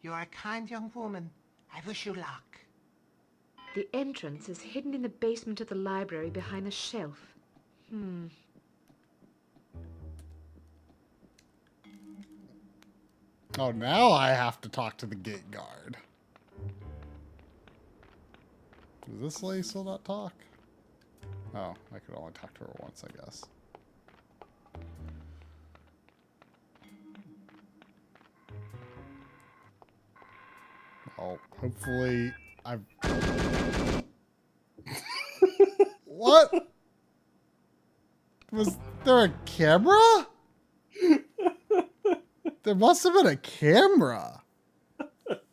You are a kind young woman. I wish you luck. The entrance is hidden in the basement of the library behind the shelf. Oh, now I have to talk to the gate guard. Does this lady still not talk? Oh, I could only talk to her once, I guess. Well, hopefully I've... What? Was there a camera? There must have been a camera.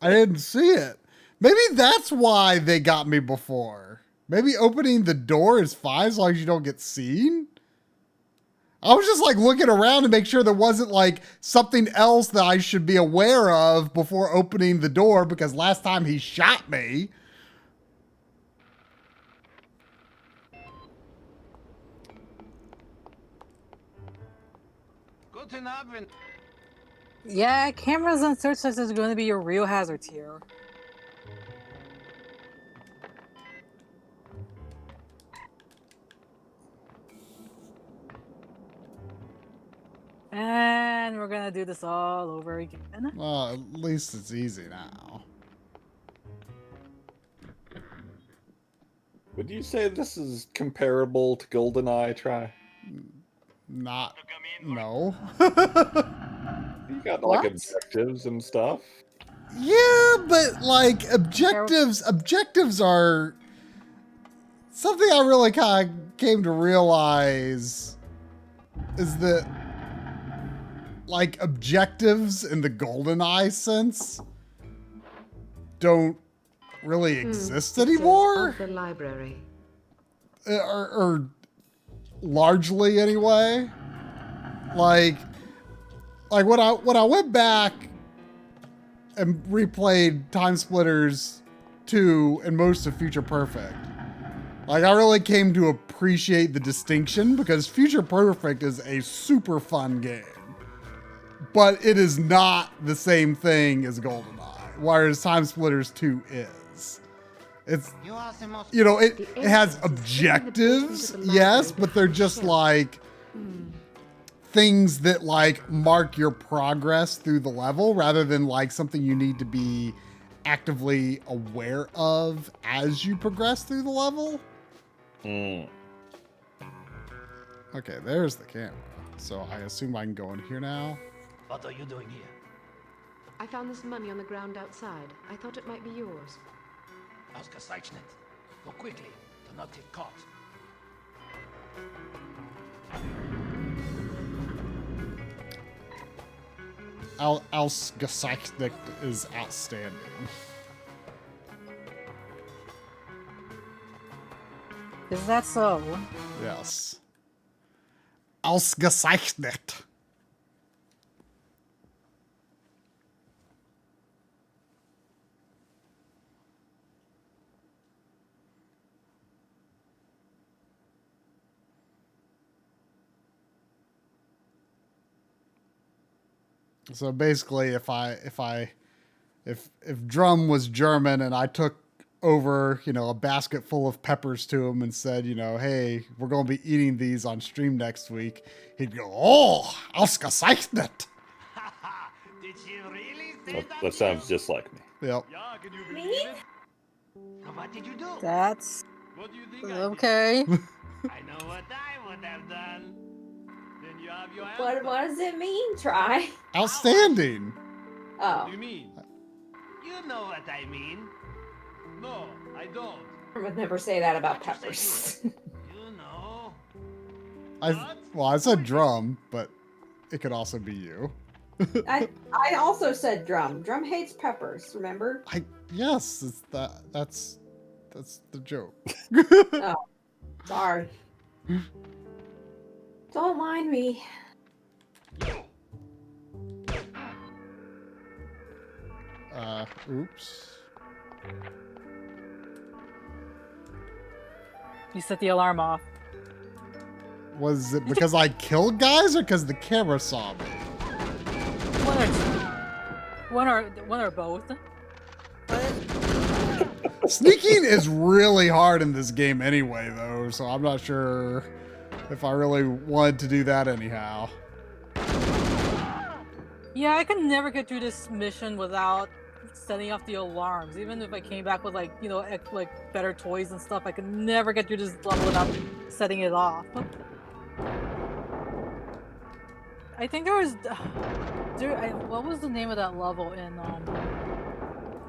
I didn't see it. Maybe that's why they got me before. Maybe opening the door is fine as long as you don't get seen. I was just like looking around to make sure there wasn't like something else that I should be aware of before opening the door, because last time he shot me. Guten Abend. Yeah, cameras and search lights is going to be your real hazards here. And we're gonna do this all over again. Well, at least it's easy now. Would you say this is comparable to GoldenEye? Try. Not. No. You got like What? objectives and stuff. Yeah, but like objectives are something I really kind of came to realize is that like objectives in the GoldenEye sense don't really exist anymore. Of the library. Or largely anyway. Like when I went back and replayed Time Splitters 2 and most of Future Perfect, like I really came to appreciate the distinction, because Future Perfect is a super fun game, but it is not the same thing as GoldenEye, whereas Time Splitters 2 is. It's, you know, it has objectives, yes, but they're just like things that like mark your progress through the level rather than like something you need to be actively aware of as you progress through the level. Okay, there's the camera. So I assume I can go in here now. What are you doing here? I found this mummy on the ground outside. I thought it might be yours. Ausgezeichnet. Go quickly. Do not get caught. Ausgezeichnet is outstanding. Is that so? Yes. Ausgezeichnet. So basically, if Drum was German and I took over, a basket full of peppers to him and said, hey, we're going to be eating these on stream next week, he'd go, oh, ausgezeichnet. Did she really say that? That sounds just like me. Yep. Yeah, can you believe it? What did you do? That's What do you think okay. I know what I would have done. Then you have your answer. What does it mean, Try? Outstanding. Oh. What do you mean? You know what I mean. No, I don't. I would never say that about peppers. You know. I said Drum, but it could also be you. I also said Drum. Drum hates peppers, remember? Yes, that's the joke. Oh, sorry. Don't mind me. Oops. You set the alarm off. Was it because I killed guys or because the camera saw me? One or both. Sneaking is really hard in this game anyway, though, so I'm not sure if I really wanted to do that anyhow. Yeah, I can never get through this mission without setting off the alarms. Even if I came back with like better toys and stuff, I could never get through this level without setting it off. I think there was, what was the name of that level in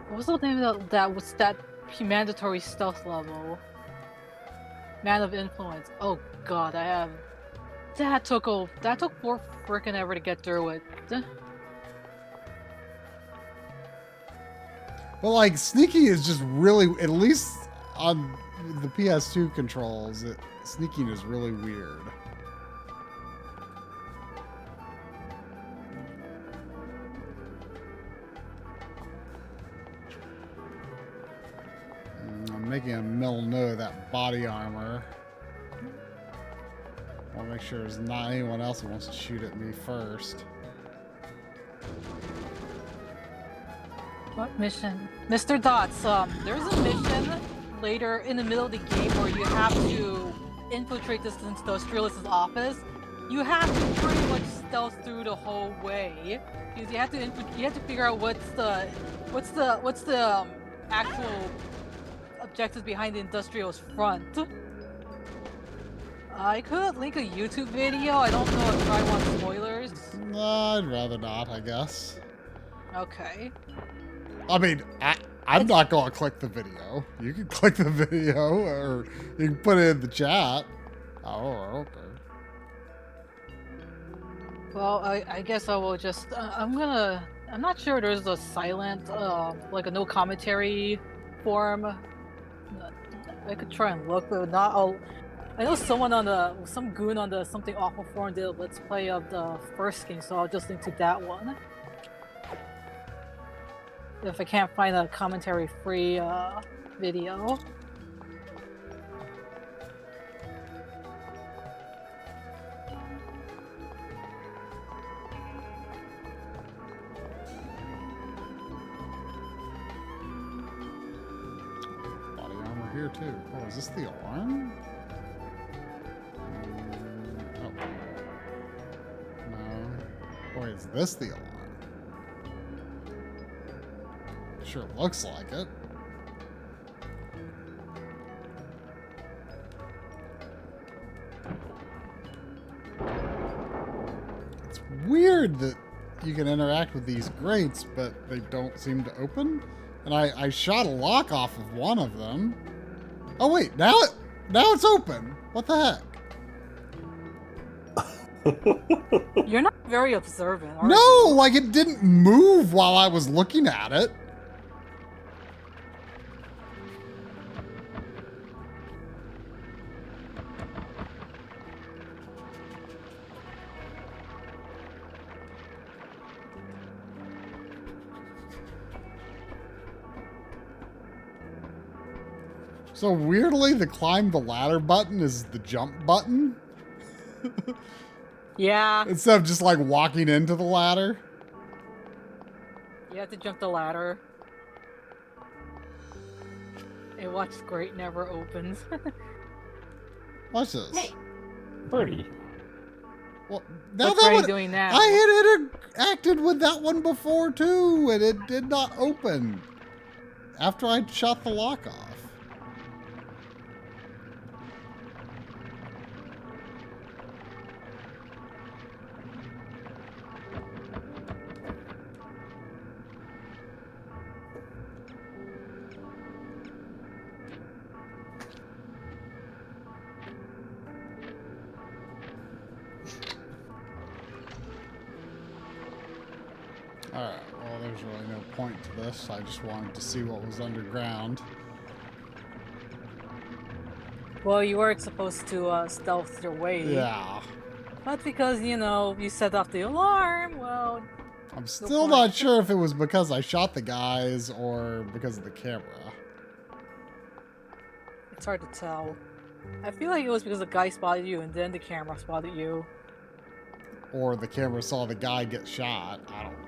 what was the name of that mandatory stealth level? Man of Influence. Oh God, that took for frickin' ever to get through it. Well, like, sneaking is just really, at least on the PS2 controls, sneaking is really weird. I'm making a mental note of that body armor. I want to make sure there's not anyone else who wants to shoot at me first. What mission? Mr. Dots, there's a mission later in the middle of the game where you have to infiltrate this industrialist's office. You have to pretty much stealth through the whole way because you have to figure out what's the actual objectives behind the industrial's front. I could link a YouTube video. I don't know if I want spoilers. No, I'd rather not, I guess. Okay. I mean, I'm not going to click the video. You can click the video, or you can put it in the chat. Oh, okay. Well, I guess I will just. I'm not sure there's a silent, like a no commentary form. I could try and look, but not. I know some goon on the Something Awful forum did a let's play of the first game, so I'll just link to that one. If I can't find a commentary-free video. Body armor here too. Oh, is this the alarm? Oh. No. Boy, is this the alarm? Sure looks like it. It's weird that you can interact with these grates, but they don't seem to open. And I shot a lock off of one of them. Oh wait, now it's open. What the heck? You're not very observant, are No, you? like it didn't move while I was looking at it. So weirdly, the climb the ladder button is the jump button. Yeah. Instead of just like walking into the ladder. You have to jump the ladder. And watch Great never opens. Watch this. Hey. Pretty. Well, now What's that Ray one, doing now? I had interacted with that one before too, and it did not open after I shut the lock off. Alright, well, there's really no point to this. I just wanted to see what was underground. Well, you weren't supposed to stealth your way. Yeah. But because, you know, you set off the alarm, well... I'm still not sure if it was because I shot the guys or because of the camera. It's hard to tell. I feel like it was because the guy spotted you and then the camera spotted you. Or the camera saw the guy get shot. I don't know.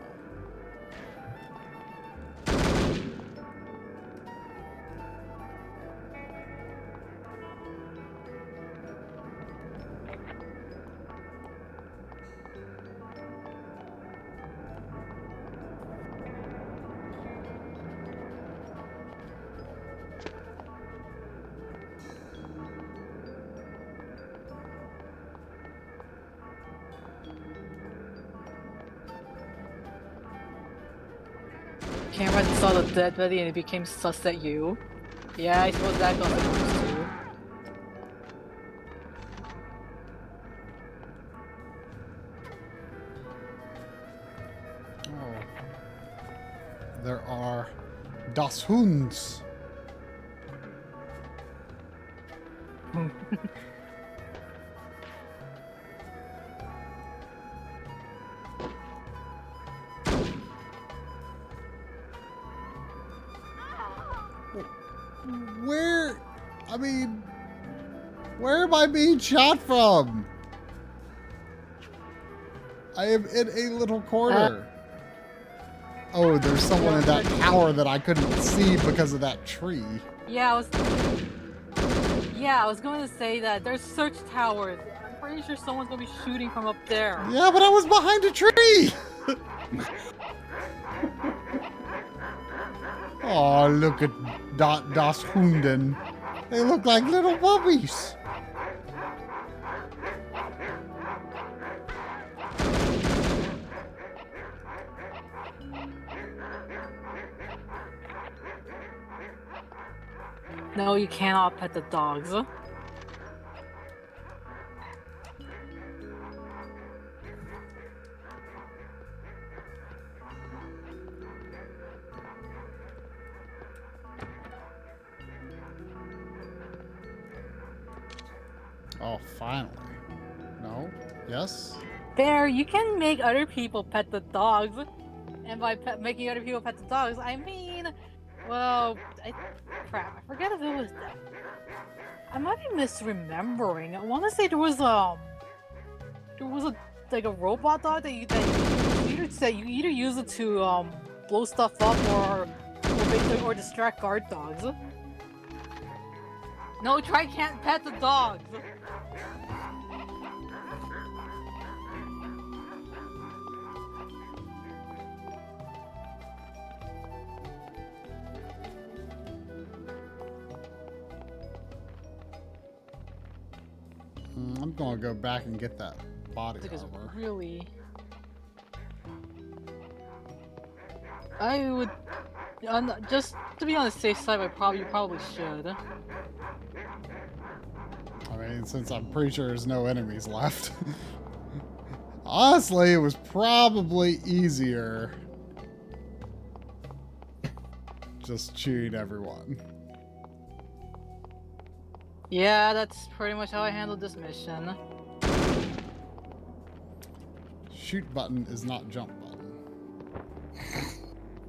Camera saw the dead body and it became sus at you. Yeah, I suppose that got the too. Oh. There are Das Hunds. Where, I mean, where am I being shot from? I am in a little corner. Oh, there's someone in that tower that I couldn't see because of that tree. Yeah, I was going to say that there's search towers. I'm pretty sure someone's going to be shooting from up there. Yeah, but I was behind a tree. Oh, look at Das Hunden. They look like little puppies. No, you cannot pet the dogs. Oh, finally. No? Yes? There, you can make other people pet the dogs. And by making other people pet the dogs, I mean, well, crap, I forget if it was that. I might be misremembering. I want to say there was like a robot dog that you either use it to blow stuff up or distract guard dogs. No, try can't pet the dogs. I'm gonna go back and get that body armor. Really, I would just to be on the safe side. You probably should. I mean, since I'm pretty sure there's no enemies left. Honestly, it was probably easier just shooting everyone. Yeah, that's pretty much how I handled this mission. Shoot button is not jump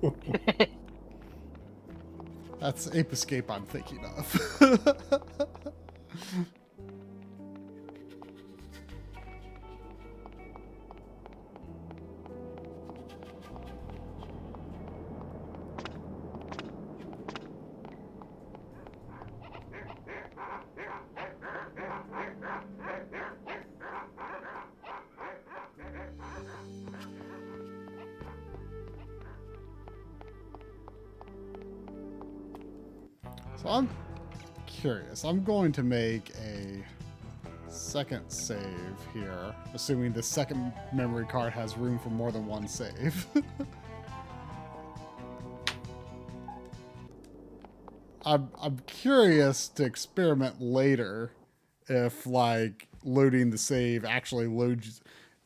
button. That's Ape Escape I'm thinking of. So I'm curious. I'm going to make a second save here, assuming the second memory card has room for more than one save. I'm curious to experiment later if like loading the save actually loads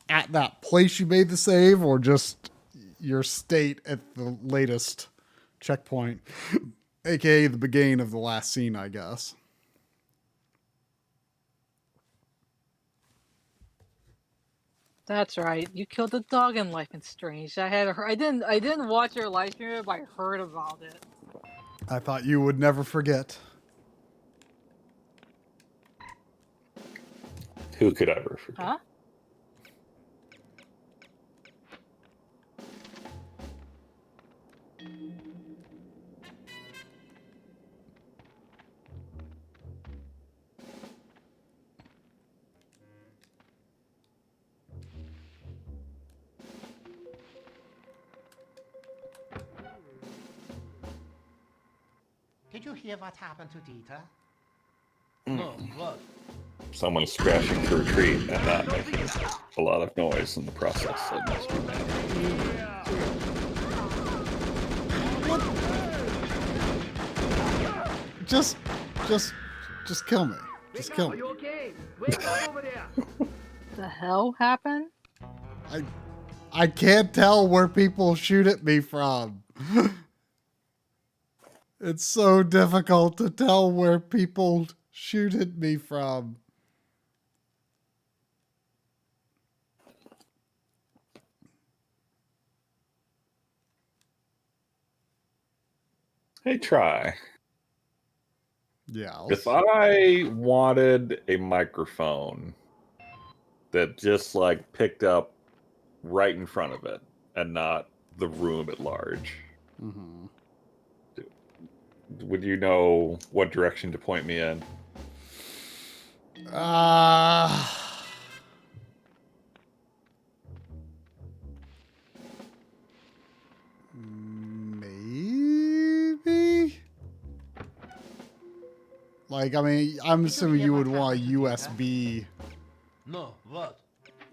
at that place you made the save or just your state at the latest checkpoint, aka the beginning of the last scene, I guess. That's right. You killed the dog in Life is Strange. I didn't watch your live stream, but I heard about it. I thought you would never forget. Who could ever forget? Huh? Did you hear what happened to Dieter? No, what? Someone's crashing through a tree and not making a lot of noise in the process. That must be bad. Just kill me. Just kill me. Are you okay? Wake up over there. The hell happened? I can't tell where people shoot at me from. It's so difficult to tell where people shoot at me from. Hey, try. Yeah. If I wanted a microphone that just like picked up right in front of it and not the room at large, would you know what direction to point me in? Maybe? Like, I mean, I'm assuming you would want a USB No, what?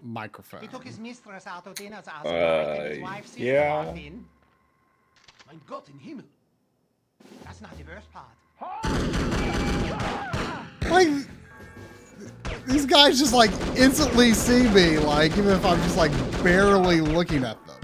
microphone. He took his mistress out to dinner last night and his wife sister yeah. walked in. Mein Gott in Himmel. That's not the worst part. Like, these guys just like instantly see me, like, even if I'm just like barely looking at them.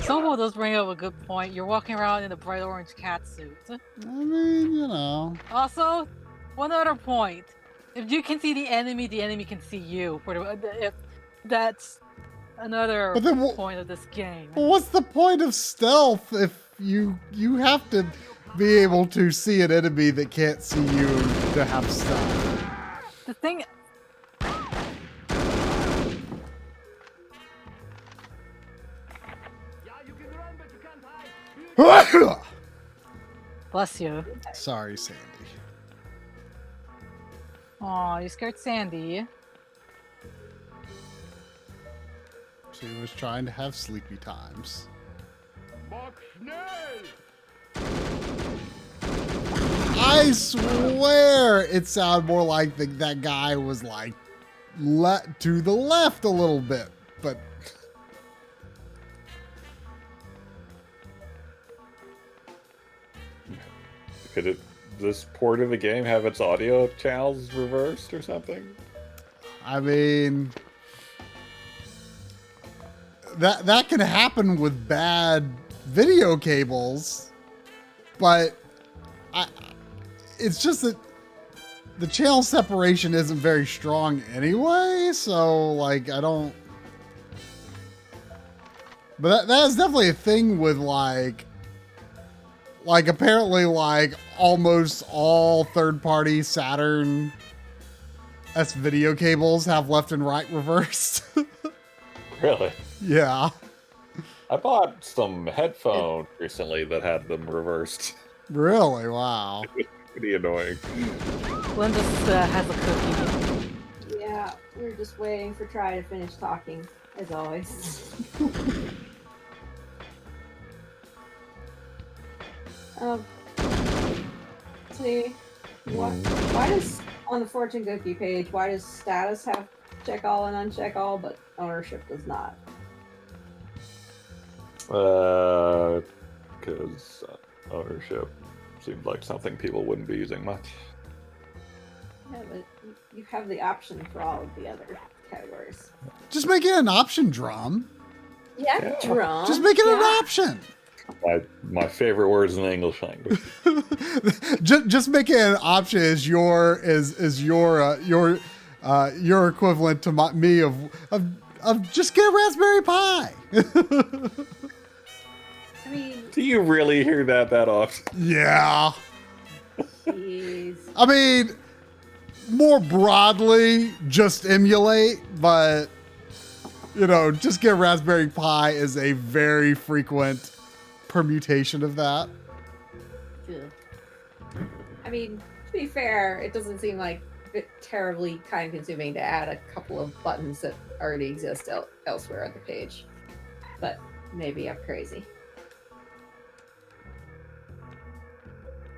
Soho does bring up a good point. You're walking around in a bright orange cat suit. I mean, you know. Also, one other point. If you can see the enemy can see you. If that's another point of this game. Well, what's the point of stealth if you have to be able to see an enemy that can't see you to have stealth? The thing... Bless you. Sorry, Sandy. Aw, you scared Sandy. She was trying to have sleepy times. I swear it sounded more like that guy was like to the left a little bit, but Could this port of the game have its audio channels reversed or something? I mean, that can happen with bad video cables, but it's just that the channel separation isn't very strong anyway, so like I don't. But that is definitely a thing with like apparently like almost all third-party Saturn S video cables have left and right reversed. Really? Yeah. I bought some headphones recently that had them reversed. Really? Wow. Pretty annoying. Linda has a cookie. Yeah, we're just waiting for Try to finish talking, as always. See, why does, on the fortune cookie page, why does status have check all and uncheck all, but ownership does not? Because ownership seems like something people wouldn't be using much. Yeah, but you have the option for all of the other categories. Just make it an option, Drum. Yeah, Drum. Just make it an option. My favorite words in the English language. just make it an option is your equivalent to me of just get a Raspberry Pi. I mean, do you really hear that often? Yeah. Jeez. I mean, more broadly, just emulate, but just get a Raspberry Pi is a very frequent permutation of that. I mean, to be fair, it doesn't seem like terribly time consuming to add a couple of buttons that already exist elsewhere on the page. But maybe I'm crazy.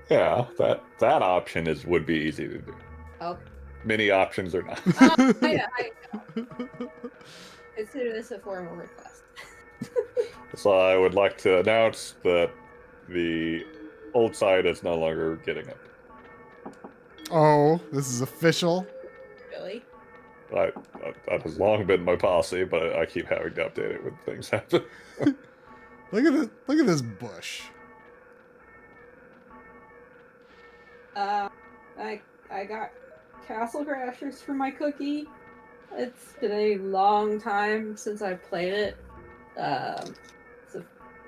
Yeah, that option would be easy to do. Okay. Many options are not. I know. Consider this a formal request. So I would like to announce that the old site is no longer getting it. Oh, this is official? Really? That has long been my policy, but I keep having to update it when things happen. Look at this bush. I got Castle Crashers for my cookie. It's been a long time since I played it. It's a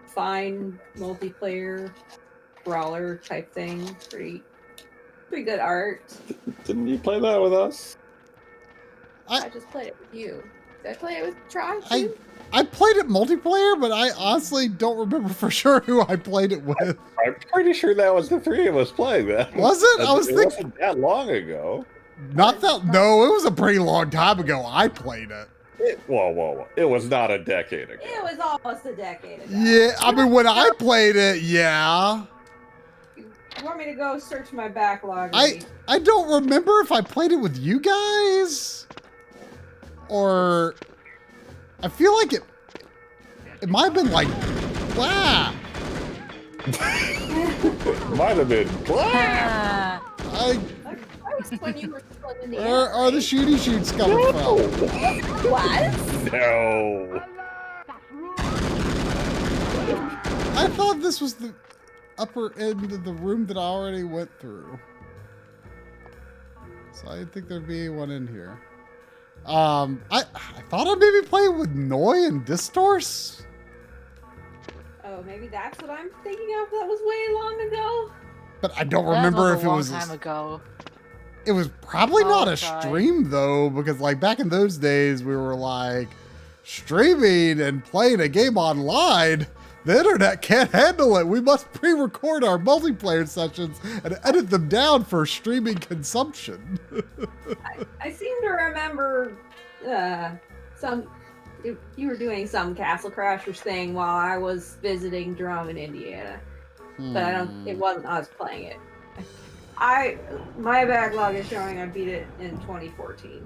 fine multiplayer brawler type thing. Pretty good art. Didn't you play that with us? I just played it with you. Did I play it with Try too? I played it multiplayer, but I honestly don't remember for sure who I played it with. I'm pretty sure that was the three of us playing that. Was it? It wasn't that long ago. Not that. No, it was a pretty long time ago. I played it. Whoa. It was not a decade ago. It was almost a decade ago. Yeah, I mean, when I played it, yeah. You want me to go search my Backloggery? I don't remember if I played it with you guys. Or I feel like it might have been like, wow. Might have been. That was when you were still in the Where are the shooty shoots coming from? What? No. I thought this was the upper end of the room that I already went through. So I didn't think there'd be one in here. I thought I maybe played with Noi and Distorce. Oh, maybe that's what I'm thinking of. That was way long ago. But I don't remember if it was a long time ago. It was probably not a stream though, because like back in those days we were like streaming and playing a game online. The internet can't handle it. We must pre-record our multiplayer sessions and edit them down for streaming consumption. I seem to remember you were doing some Castle Crashers thing while I was visiting Drum in Indiana, but it wasn't us playing it. My backlog is showing I beat it in 2014,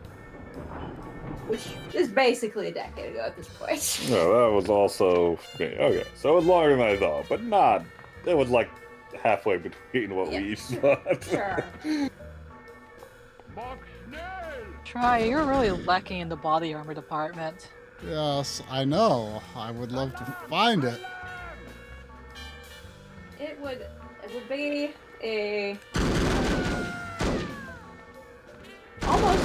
which is basically a decade ago at this point. No, that was also okay. So it was longer than I thought, but not. It was like halfway between what we used to. Sure. Try, you're really lacking in the body armor department. Yes, I know. I would love to find it. It would be a almost,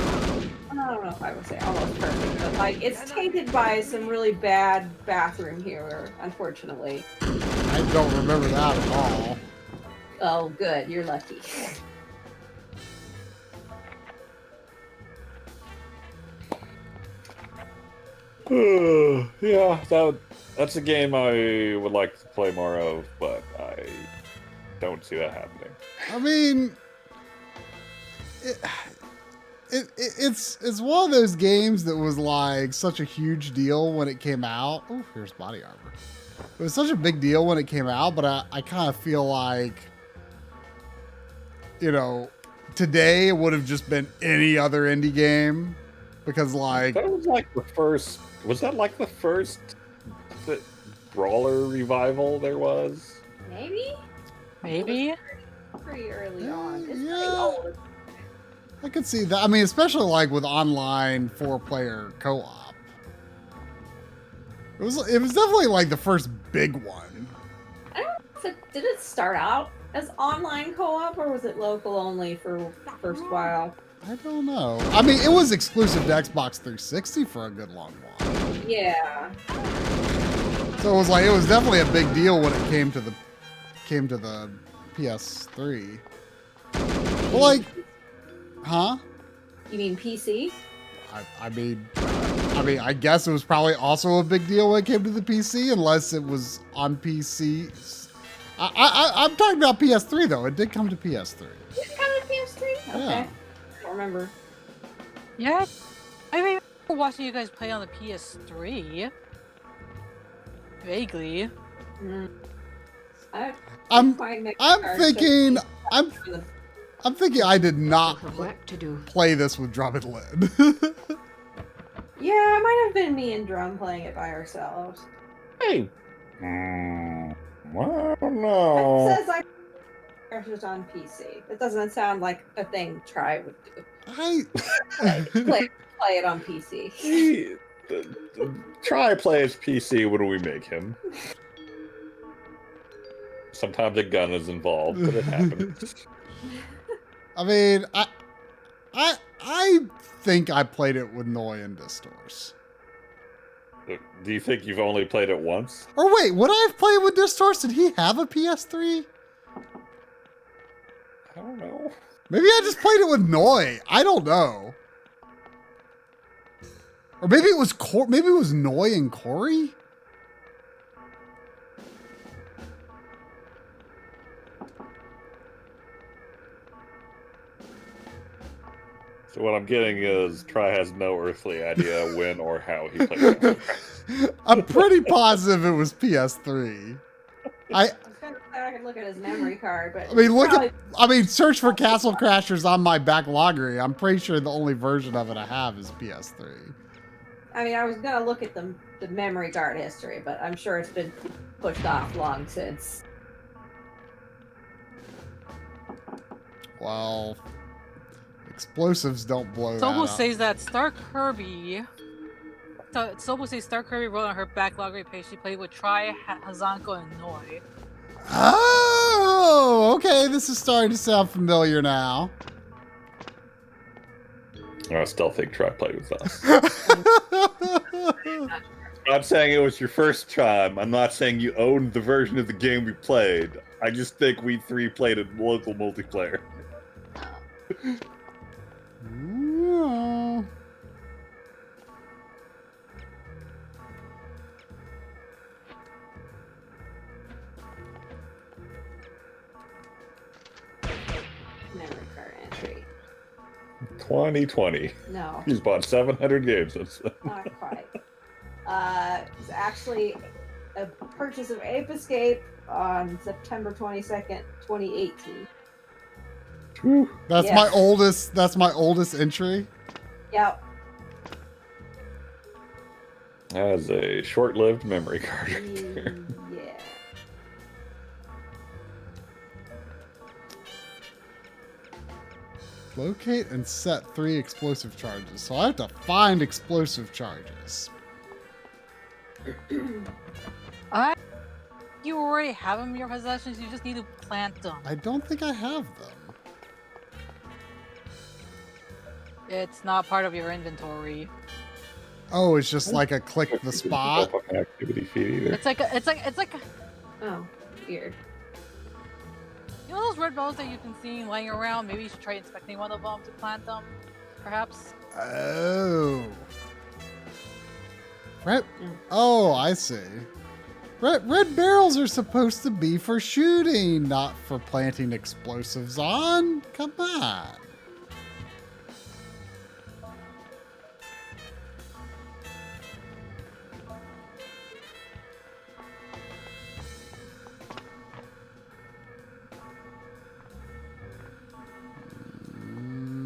I don't know if I would say almost perfect, but like it's tainted by some really bad bathroom humor, unfortunately. I don't remember that at all. Oh, good. You're lucky. Yeah, That's a game I would like to play more of, but I don't see that happening. I mean, it's one of those games that was like such a huge deal when it came out. Oh, here's body armor. It was such a big deal when it came out, but I kind of feel like, you know, today it would have just been any other indie game because like that was like the first. Was that like the first brawler revival there was? Maybe. Maybe. Pretty early on. It's yeah. pretty old. I could see that. I mean, especially like with online 4-player co-op. It was definitely like the first big one. I don't know if did it start out as online co-op or was it local only for the first while? I don't know. I mean, it was exclusive to Xbox 360 for a good long while. Yeah. So it was definitely a big deal when it came to the PS3. Well, like, huh? You mean PC? I mean, I guess it was probably also a big deal when it came to the PC, unless it was on PC. I'm talking about PS3 though. It did come to PS3. Did it come to PS3? Okay. Yeah. I don't remember. Yeah. I remember watching you guys play on the PS3. Vaguely. I'm thinking I did not play this with Drum and Lynn. Yeah, it might have been me and Drum playing it by ourselves. Hey. I don't know. It says it's just on PC. It doesn't sound like a thing Try would do. Play it on PC. Try plays PC when we make him. Sometimes a gun is involved, but it happens. I mean, I think I played it with Noi and Distorce. Do you think you've only played it once? Or wait, would I have played with Distorce? Did he have a PS3? I don't know. Maybe I just played it with Noi. I don't know. Or maybe it was Noi and Corey? So what I'm getting is Try has no earthly idea when or how he played it. I'm pretty positive it was PS3. I was gonna say I could look at his memory card, but I mean, search for Castle Crashers on my Backloggery. I'm pretty sure the only version of it I have is PS3. I mean, I was gonna look at the memory card history, but I'm sure it's been pushed off long since. Well, explosives don't blow that Sobo up. says that Star Kirby. Sobo says Star Kirby wrote on her Backloggery page she played with Try, Hazanko, and Noi. Oh, okay. This is starting to sound familiar now. I still think Try played with us. I'm saying it was your first time. I'm not saying you owned the version of the game we played. I just think we three played a local multiplayer. Yeah. Memory card entry. 2020. No. He's bought 700 games. Not quite. It's actually a purchase of Ape Escape on September 22nd, 2018. That's Yeah. my oldest. That's my oldest entry. Yep. That is a short-lived memory card. Yeah. Locate and set 3 explosive charges. So I have to find explosive charges. You already have them in your possessions. You just need to plant them. I don't think I have them. It's not part of your inventory. Oh, it's just like a click the spot. Activity feed either. It's like Oh, weird. you know those red balls that you can see laying around. Maybe you should try inspecting one of them to plant them, perhaps. Oh. Right. Oh, I see. Red barrels are supposed to be for shooting, not for planting explosives on. Come on.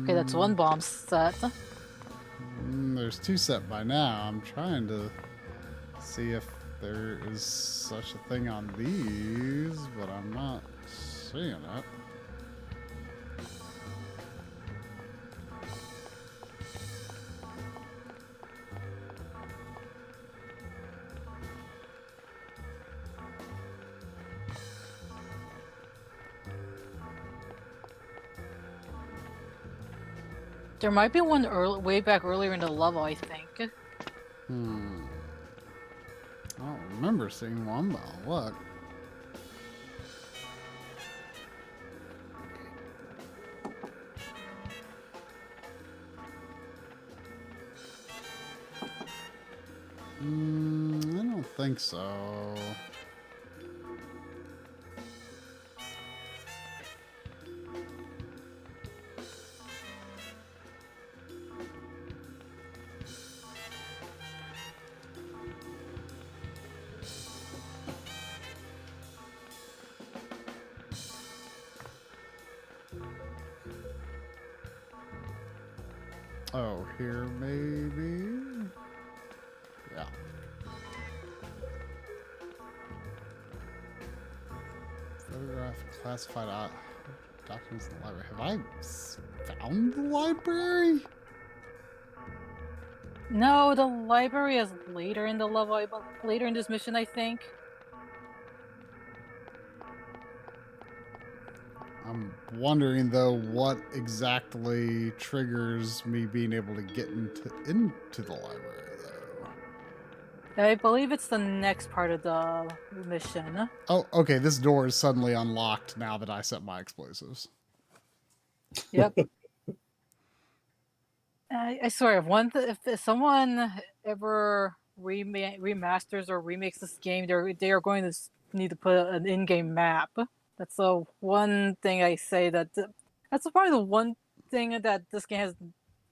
Okay, that's one bomb set. There's 2 set by now. I'm trying to see if there is such a thing on these, but I'm not seeing it. There might be one way back earlier in the level, I think. I don't remember seeing one, but I'll look. I don't think so. Oh, here maybe? Yeah. Photograph classified documents in the library. Have I found the library? No, the library is later in the level, later in this mission, I think. I'm wondering though what exactly triggers me being able to get into the library though. I believe it's the next part of the mission. Oh, okay. This door is suddenly unlocked now that I set my explosives. Yep. I swear, if someone ever remasters or remakes this game, they are going to need to put an in-game map. That's the one thing I say that's probably the one thing that this game has.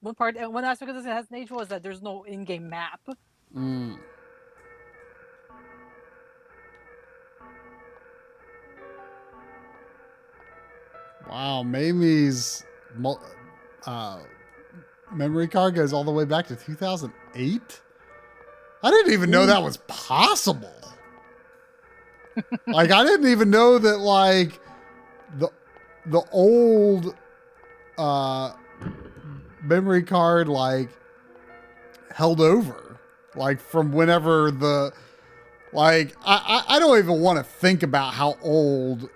One aspect of this has an age was that there's no in-game map. Wow, Mamie's memory card goes all the way back to 2008. I didn't even know that was possible. Like, I didn't even know that, like, the old memory card, like, held over. Like, from whenever the... Like, I don't even want to think about how old,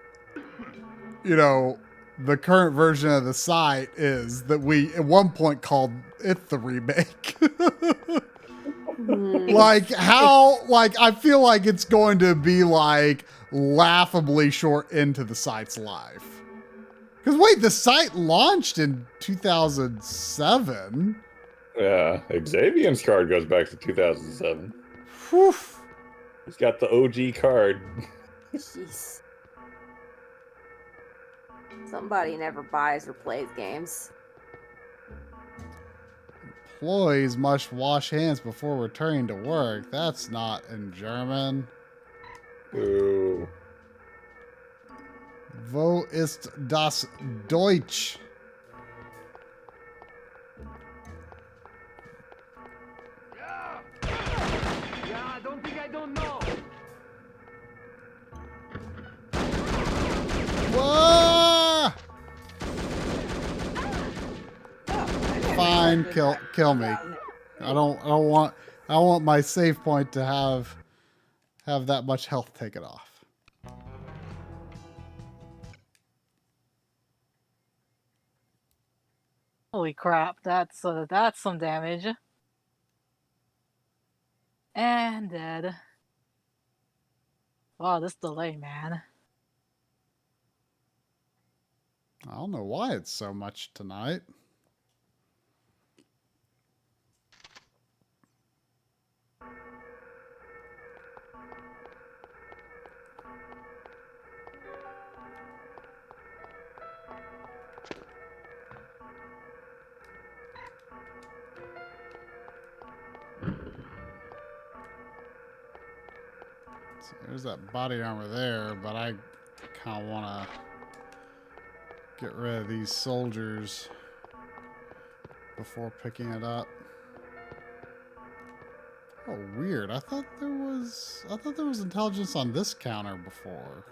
you know, the current version of the site is that we, at one point, called it the remake. Like, how, like, I feel like it's going to be, like, laughably short into the site's life. Because, wait, the site launched in 2007? Yeah, Xavier's card goes back to 2007. Whew. He's got the OG card. Jeez. Somebody never buys or plays games. Employees must wash hands before returning to work. That's not in German. Ooh. Wo ist das Deutsch? Yeah, I don't think I don't know. Whoa! Fine, kill me. I don't want my save point to have that much health taken off. Holy crap, that's some damage. And dead. Wow, this delay, man. I don't know why it's so much tonight. So there's that body armor there, but I kind of want to get rid of these soldiers before picking it up. Oh, weird. I thought there was intelligence on this counter before.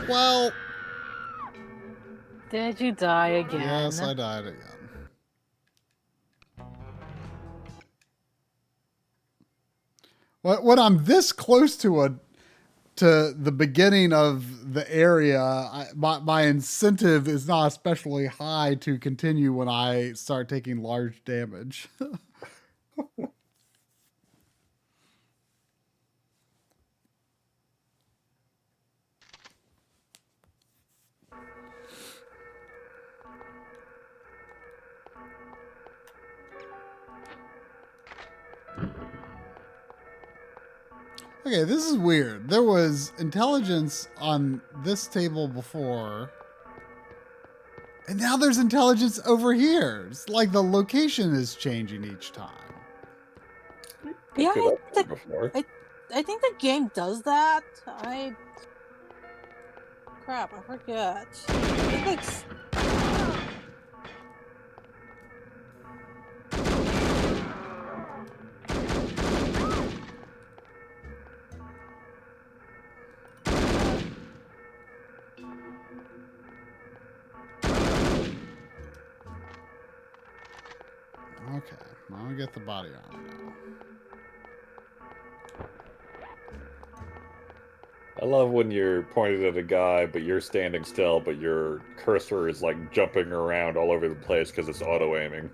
Well, did you die again? Yes, I died again. When I'm this close to the beginning of the area, my incentive is not especially high to continue when I start taking large damage. Okay, this is weird. There was intelligence on this table before, and now there's intelligence over here. It's like the location is changing each time. Yeah, I think the game does that. Crap, I forget. I think Okay, I'm gonna get the body armor now. I love when you're pointed at a guy, but you're standing still, but your cursor is like jumping around all over the place because it's auto-aiming.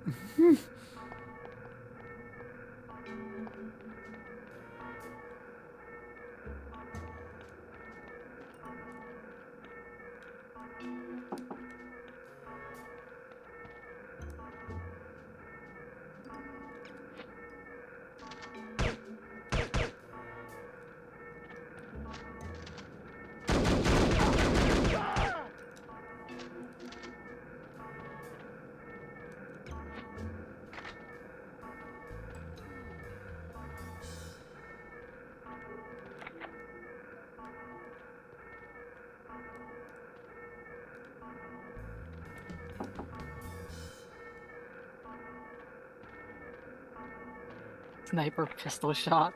sniper pistol shot.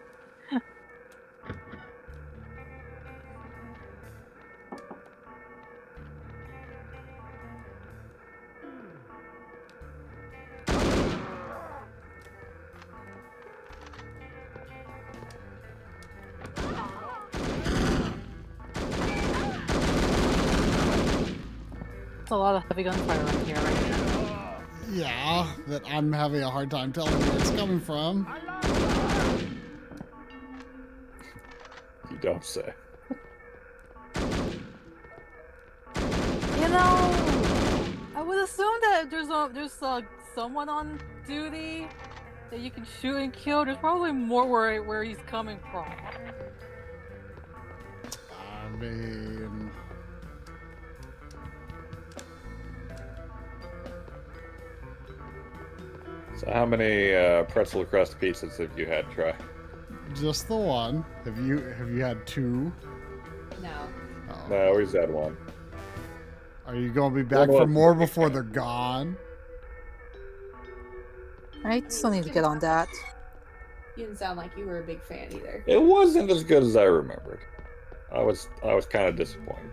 It's a lot of heavy gunfire around here right now. Yeah, that I'm having a hard time telling where it's coming from. You don't say. You know, I would assume that if there's someone on duty that you can shoot and kill. There's probably more where he's coming from. I mean, So how many pretzel crust pizzas have you had, Troy? just the one. Have you had two? No. Oh. No, he's had one. Are you going to be back for more before they're gone? I still need to get on that. You didn't sound like you were a big fan either. It wasn't as good as I remembered. I was kind of disappointed.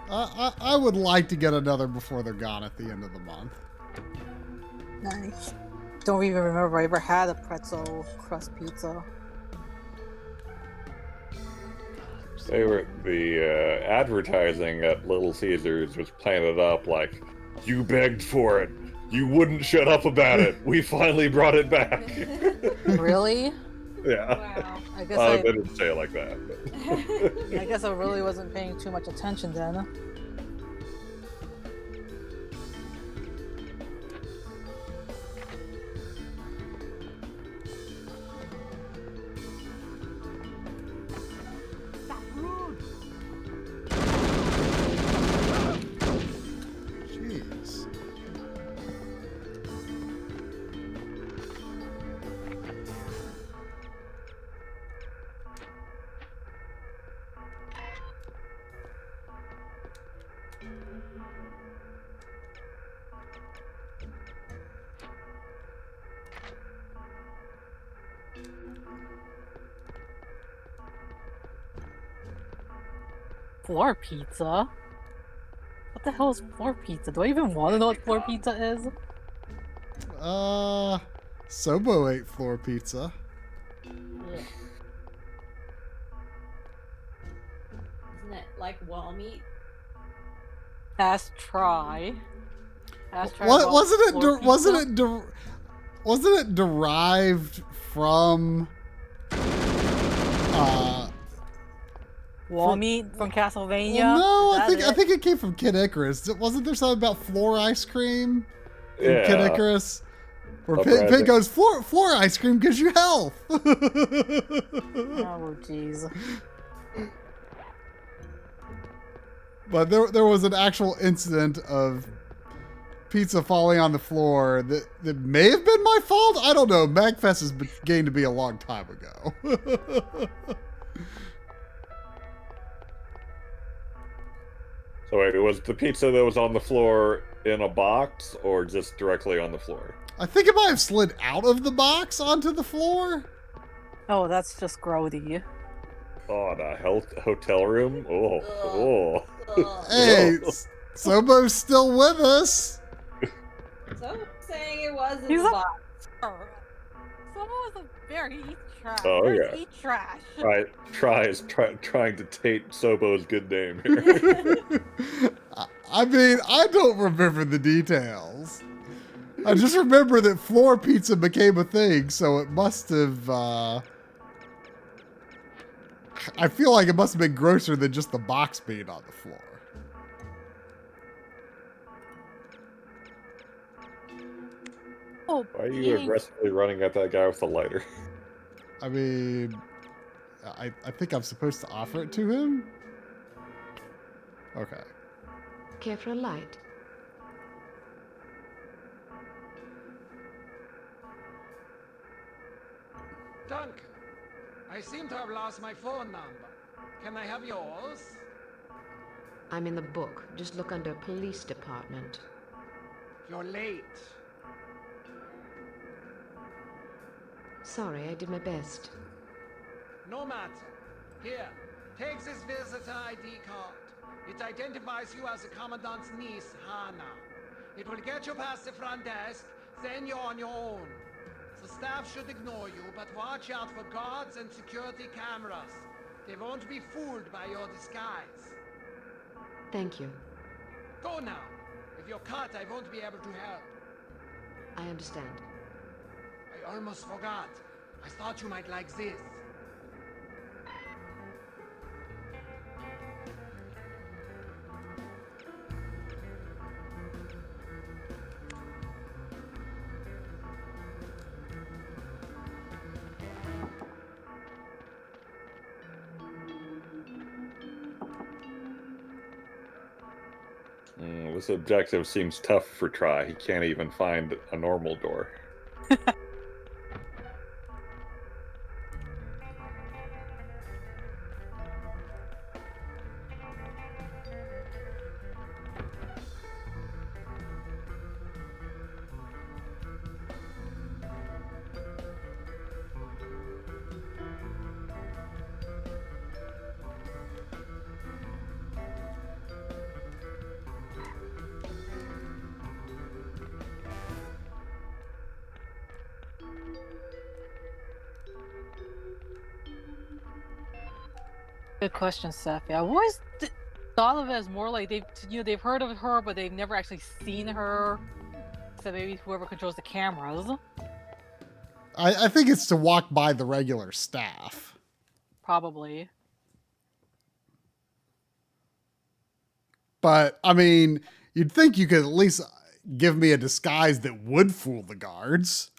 I would like to get another before they're gone at the end of the month. Nice. Don't even remember I ever had a pretzel crust pizza. They were the advertising at Little Caesars was playing it up like, "You begged for it. You wouldn't shut up about it. We finally brought it back." Really? Yeah. Wow. I guess They didn't say it like that. But. I guess I really wasn't paying too much attention then. Jeez. Floor pizza? What the hell is floor pizza? Do I even want to know what floor pizza is? Sobo ate floor pizza. Ugh. Isn't it like wall meat? Ask try. What wasn't it derived from wall meat from Castlevania? Well, no, I think it came from Kid Icarus. Wasn't there something about floor ice cream in Kid Icarus? Where Pig goes, floor ice cream gives you health. Oh jeez. But there was an actual incident of pizza falling on the floor that may have been my fault. I don't know. MagFest is getting to be a long time ago. So wait, was the pizza that was on the floor in a box or just directly on the floor? I think it might have slid out of the box onto the floor. Oh, that's just grody. Oh, the hotel room? Oh. Hey, Sobo's still with us. So saying it was in He's the a- box. Someone was a bear. He eats trash. Oh, Bears yeah. eat trash. Trying to taint Sobo's good name here. I mean, I don't remember the details. I just remember that floor pizza became a thing, so it must have, I feel like it must have been grosser than just the box being on the floor. Oh, Why are you aggressively running at that guy with the lighter? I mean, I think I'm supposed to offer it to him? Okay. Care for a light? Duncan, I seem to have lost my phone number. Can I have yours? I'm in the book. Just look under police department. You're late. Sorry, I did my best. No matter. Here, take this visitor ID card. It identifies you as the Commandant's niece, Hannah. It will get you past the front desk, then you're on your own. The staff should ignore you, but watch out for guards and security cameras. They won't be fooled by your disguise. Thank you. Go now. If you're cut, I won't be able to help. I understand. I almost forgot. I thought you might like this. This objective seems tough for Try. He can't even find a normal door. Good question, Safi. I always thought of it as more like they've heard of her, but they've never actually seen her. So maybe whoever controls the cameras. I think it's to walk by the regular staff. Probably. But, I mean, you'd think you could at least give me a disguise that would fool the guards.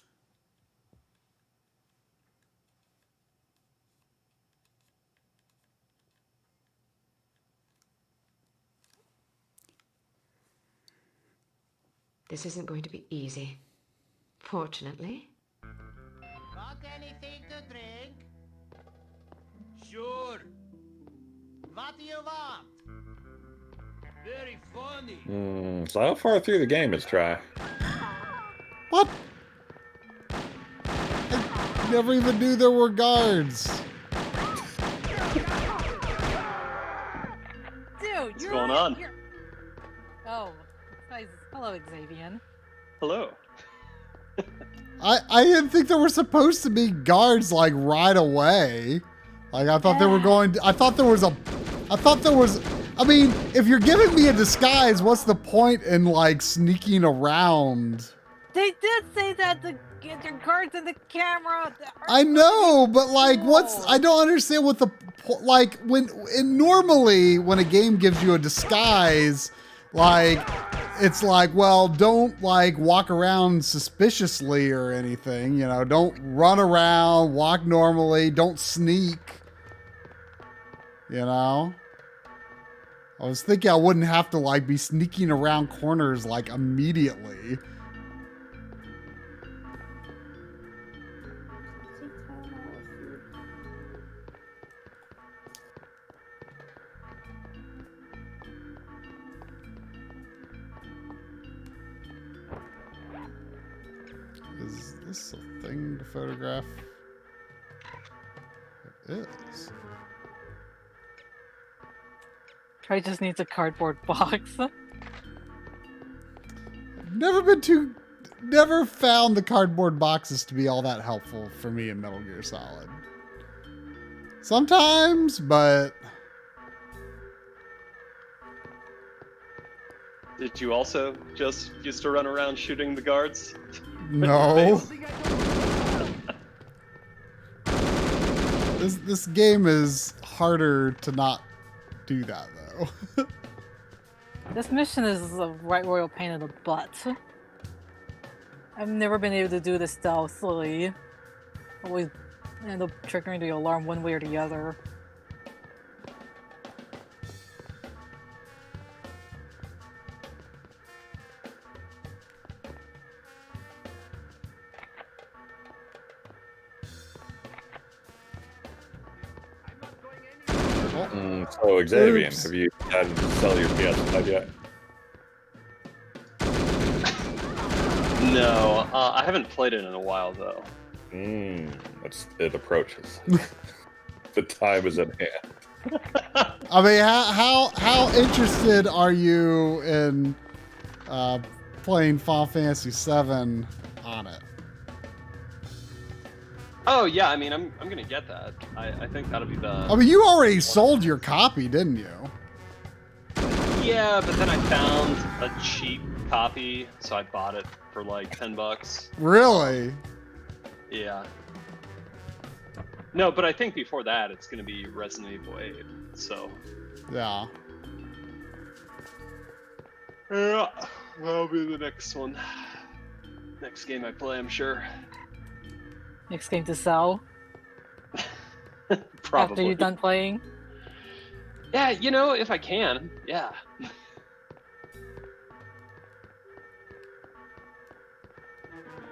This isn't going to be easy. Fortunately. Want anything to drink? Sure. What do you want? Very funny. So how far through the game is Try? What? I never even knew there were guards. Dude, What's going on? Oh, hello, Xavier. Hello. I didn't think there were supposed to be guards like right away. Like I thought they were going to, I thought there was, I mean, if you're giving me a disguise, what's the point in like sneaking around? They did say that the guards in the camera. I know, but like, I don't understand what like normally when a game gives you a disguise, like, it's like, well, don't like walk around suspiciously or anything, you know, don't run around, walk normally, don't sneak, you know? I was thinking I wouldn't have to like be sneaking around corners like immediately. Is this a thing to photograph? It is. Trey just needs a cardboard box. Never found the cardboard boxes to be all that helpful for me in Metal Gear Solid. Sometimes, but... Did you also just used to run around shooting the guards? No. This game is harder to not do that, though. This mission is a right royal pain in the butt. I've never been able to do this stealthily. Always end up triggering the alarm one way or the other. So Xavier, have you decided to sell your PS5 yet? No, I haven't played it in a while though. It approaches. The time is at hand. I mean, how interested are you in playing Final Fantasy VII on it? Oh yeah, I mean, I'm gonna get that. I think that'll be the. I mean, you already sold your copy, didn't you? Yeah, but then I found a cheap copy, so I bought it for like $10. Really? Yeah. No, but I think before that it's gonna be Resident Evil 8. So. Yeah. Yeah, that'll be the next one. Next game I play, I'm sure. Next game to sell. Probably. After you're done playing. Yeah, you know, if I can, yeah.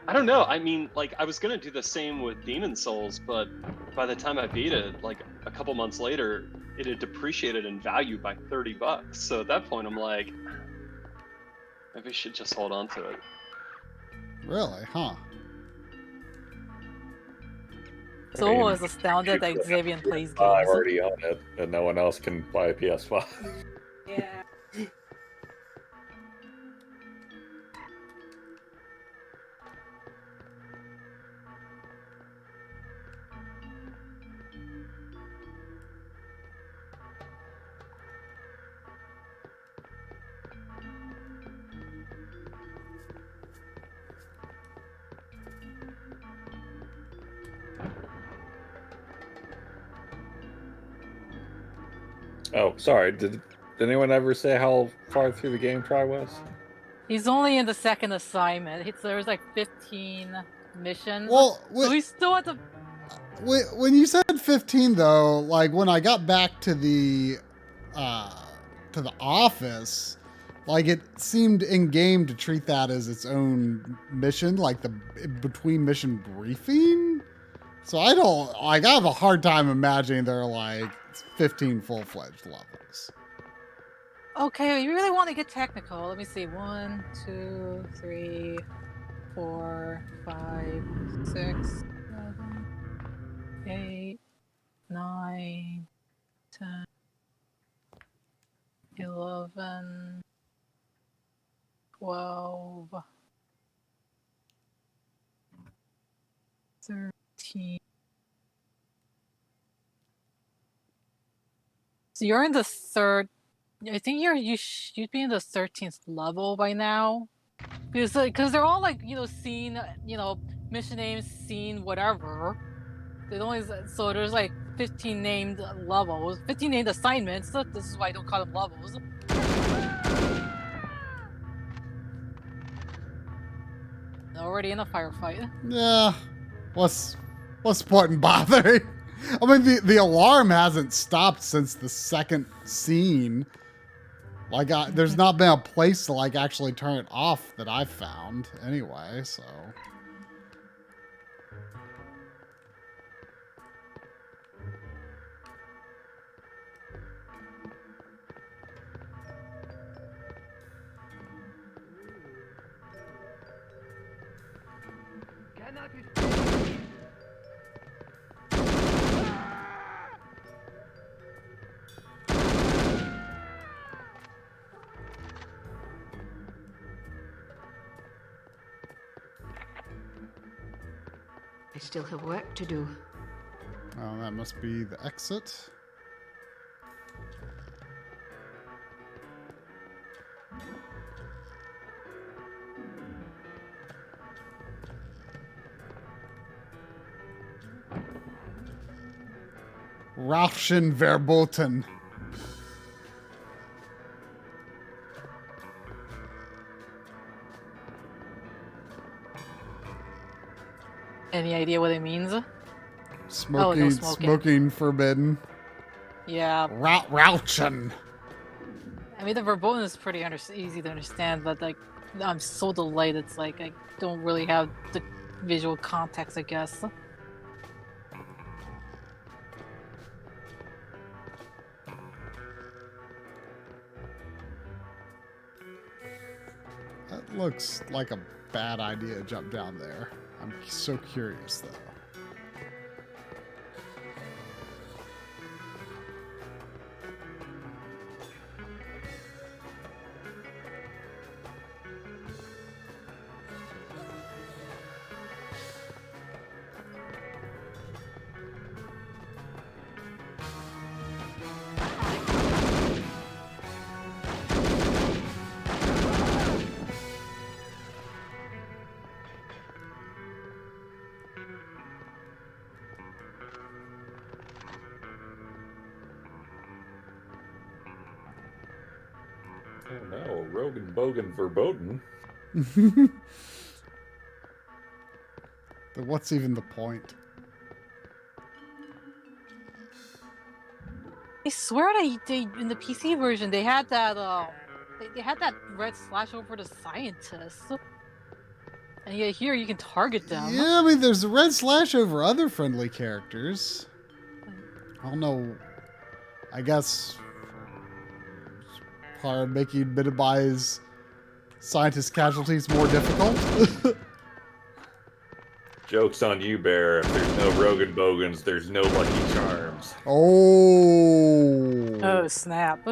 I don't know. I mean, like, I was gonna do the same with Demon Souls, but by the time I beat it, like a couple months later, it had depreciated in value by $30. So at that point, I'm like, maybe I should just hold on to it. Really? Huh? So I was astounded that Xavier plays games. I already own it, and no one else can buy a PS5. Yeah. Oh, sorry. Did anyone ever say how far through the game Try was? He's only in the second assignment. There's like 15 missions. Well, So he's still at the. When you said 15, though, like when I got back to the office, like it seemed in game to treat that as its own mission, like the between mission briefing. So I have a hard time imagining there are like 15 full-fledged levels. Okay, you really want to get technical. Let me see. 1, 2, 3, 4, 5, 6, 7, 8, 9, 10, 11, 12, 13. So you're in the third. I think you should be in the 13th level by now, because they're all like scene mission names, scene whatever. They don't. So there's like 15 named levels, 15 named assignments. So this is why I don't call them levels. Already in a firefight. Yeah, what's the point in bothering? I mean, the alarm hasn't stopped since the second scene. Like, there's not been a place to like actually turn it off that I've found anyway. So. I still have work to do. Oh, that must be the exit. Rauschen verboten. Any idea what it means? Smoking, smoking forbidden. Yeah. Rauschen. I mean, the verboten is pretty easy to understand, but like, I'm so delayed. It's like I don't really have the visual context, I guess. That looks like a bad idea to jump down there. I'm so curious, though. Oh no, Rogan Bogan Verboten. But what's even the point? I swear they in the PC version they had that they had that red slash over the scientists, and yet here you can target them. Yeah, I mean, there's a red slash over other friendly characters. I don't know. I guess part of making minimize scientist casualties more difficult. Joke's on you, Bear. If there's no Rogan Bogans, there's no Lucky Charms. Oh. Oh, snap.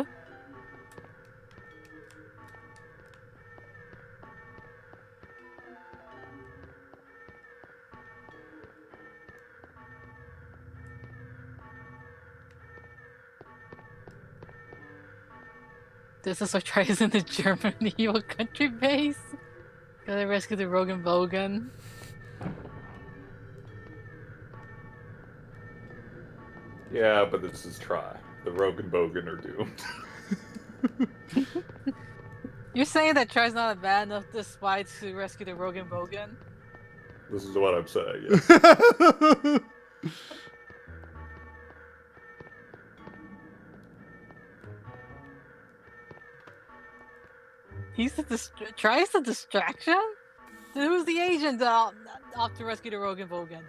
This is what tries in the German evil country base. Gotta rescue the Rogan Bogan. Yeah, but this is Try. The Rogan Bogan are doomed. You're saying that Try's not bad enough to spy to rescue the Rogan Bogan? This is what I'm saying, yes. Try's the distraction? Then who's the agent off to rescue the Rogan Bogan?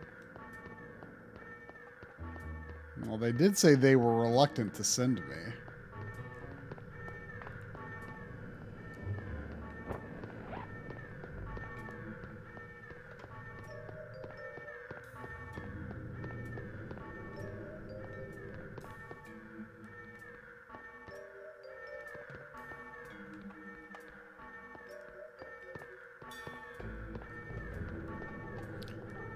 Well, they did say they were reluctant to send me.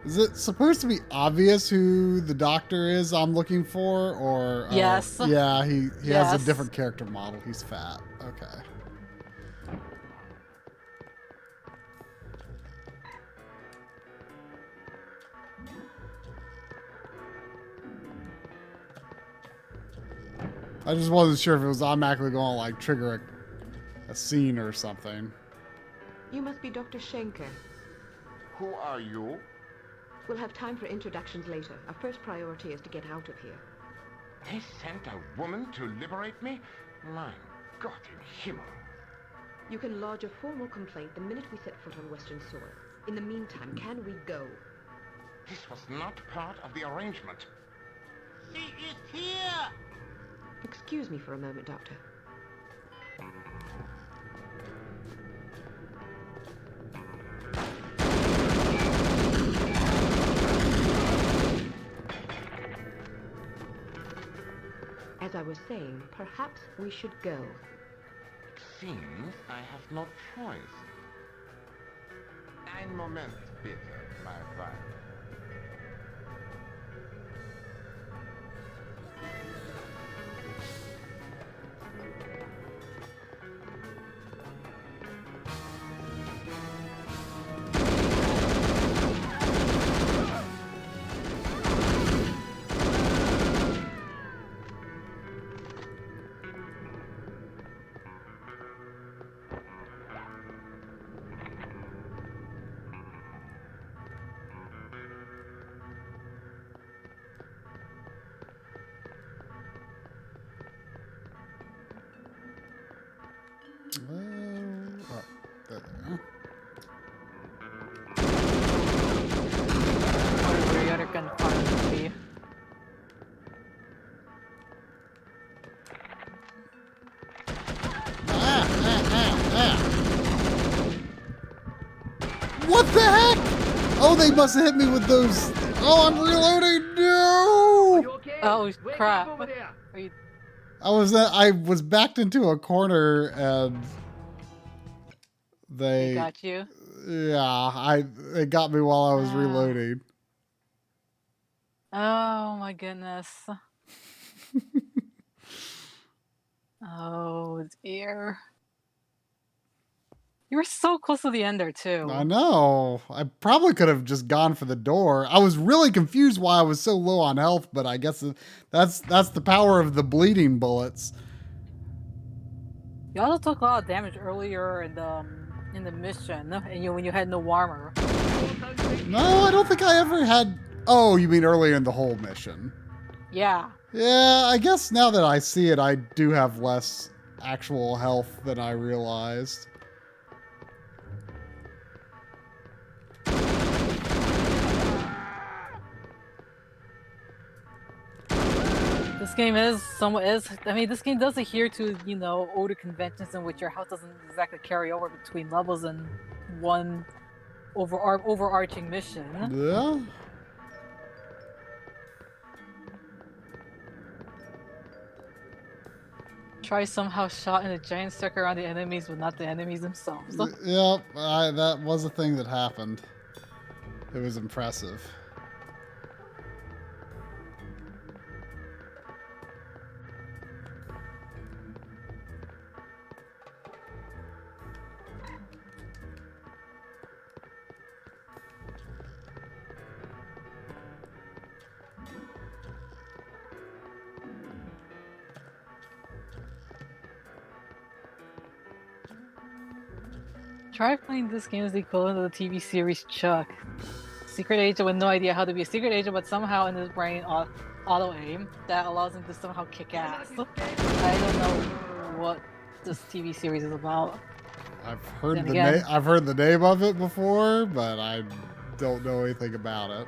Is it supposed to be obvious who the doctor is I'm looking for, or yes? Yeah, he yes. has a different character model. He's fat. Okay. I just wasn't sure if it was automatically going to like trigger a scene or something. You must be Dr. Schenker. Who are you? We'll have time for introductions later. Our first priority is to get out of here. They sent a woman to liberate me? My God in Himmel. You can lodge a formal complaint the minute we set foot on Western soil. In the meantime, can we go? This was not part of the arrangement. She is here! Excuse me for a moment, Doctor. As I was saying, perhaps we should go. It seems I have no choice. Ein Moment, bitte, my wife. What the heck? Oh, they must have hit me with those. Oh, I'm reloading. No. Oh crap! I was backed into a corner and they got you. Yeah, they got me while I was reloading. Oh my goodness. Oh dear. You were so close to the end there too. I know. I probably could have just gone for the door. I was really confused why I was so low on health, but I guess that's the power of the bleeding bullets. You also took a lot of damage earlier in the mission, and when you had no armor. No, I don't think I ever had. Oh, you mean earlier in the whole mission? Yeah. Yeah, I guess now that I see it, I do have less actual health than I realized. This game I mean, this game does adhere to, older conventions in which your health doesn't exactly carry over between levels in one overarching mission. Yeah. Try somehow shot in a giant circle around the enemies, but not the enemies themselves. Yep, that was a thing that happened. It was impressive. Try playing this game as the equivalent of the TV series Chuck. Secret agent with no idea how to be a secret agent, but somehow in his brain auto aim that allows him to somehow kick ass. I don't know what this TV series is about. I've heard Then the again- name. I've heard the name of it before, but I don't know anything about it.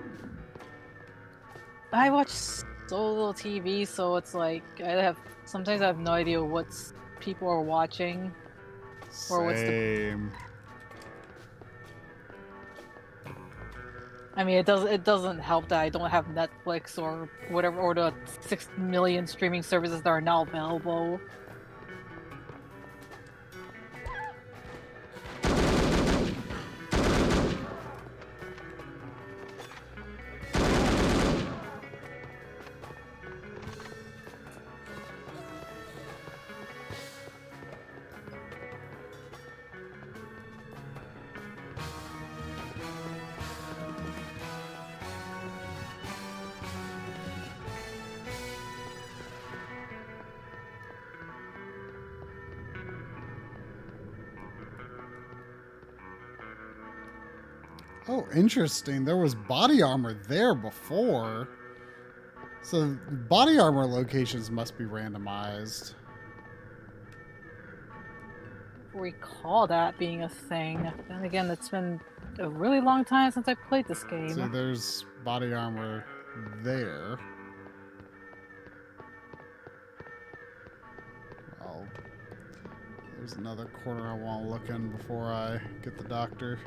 I watch so little TV, so it's like sometimes I have no idea what people are watching or what's the. Same. I mean, it doesn't help that I don't have Netflix or whatever, or the 6 million streaming services that are now available. Oh, interesting. There was body armor there before. So body armor locations must be randomized. Recall that being a thing. Then again, it's been a really long time since I played this game. See, there's body armor there. Oh, there's another corner I want to look in before I get the doctor.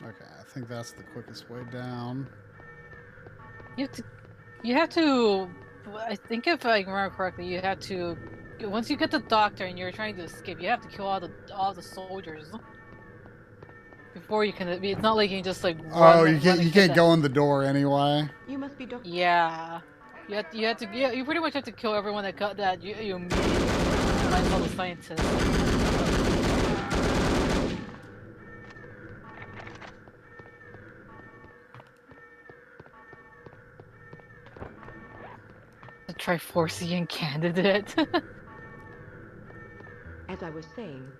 Okay, I think that's the quickest way down. You have to. I think if I remember correctly, you have to. Once you get the doctor and you're trying to escape, you have to kill all the soldiers before you can. It's not like you can just like. Oh, you can't go in the door anyway. You must be Doctor. Yeah, you have to. Yeah, you pretty much have to kill everyone that you meet. Minus all the scientists. The Triforcian candidate. As I was saying,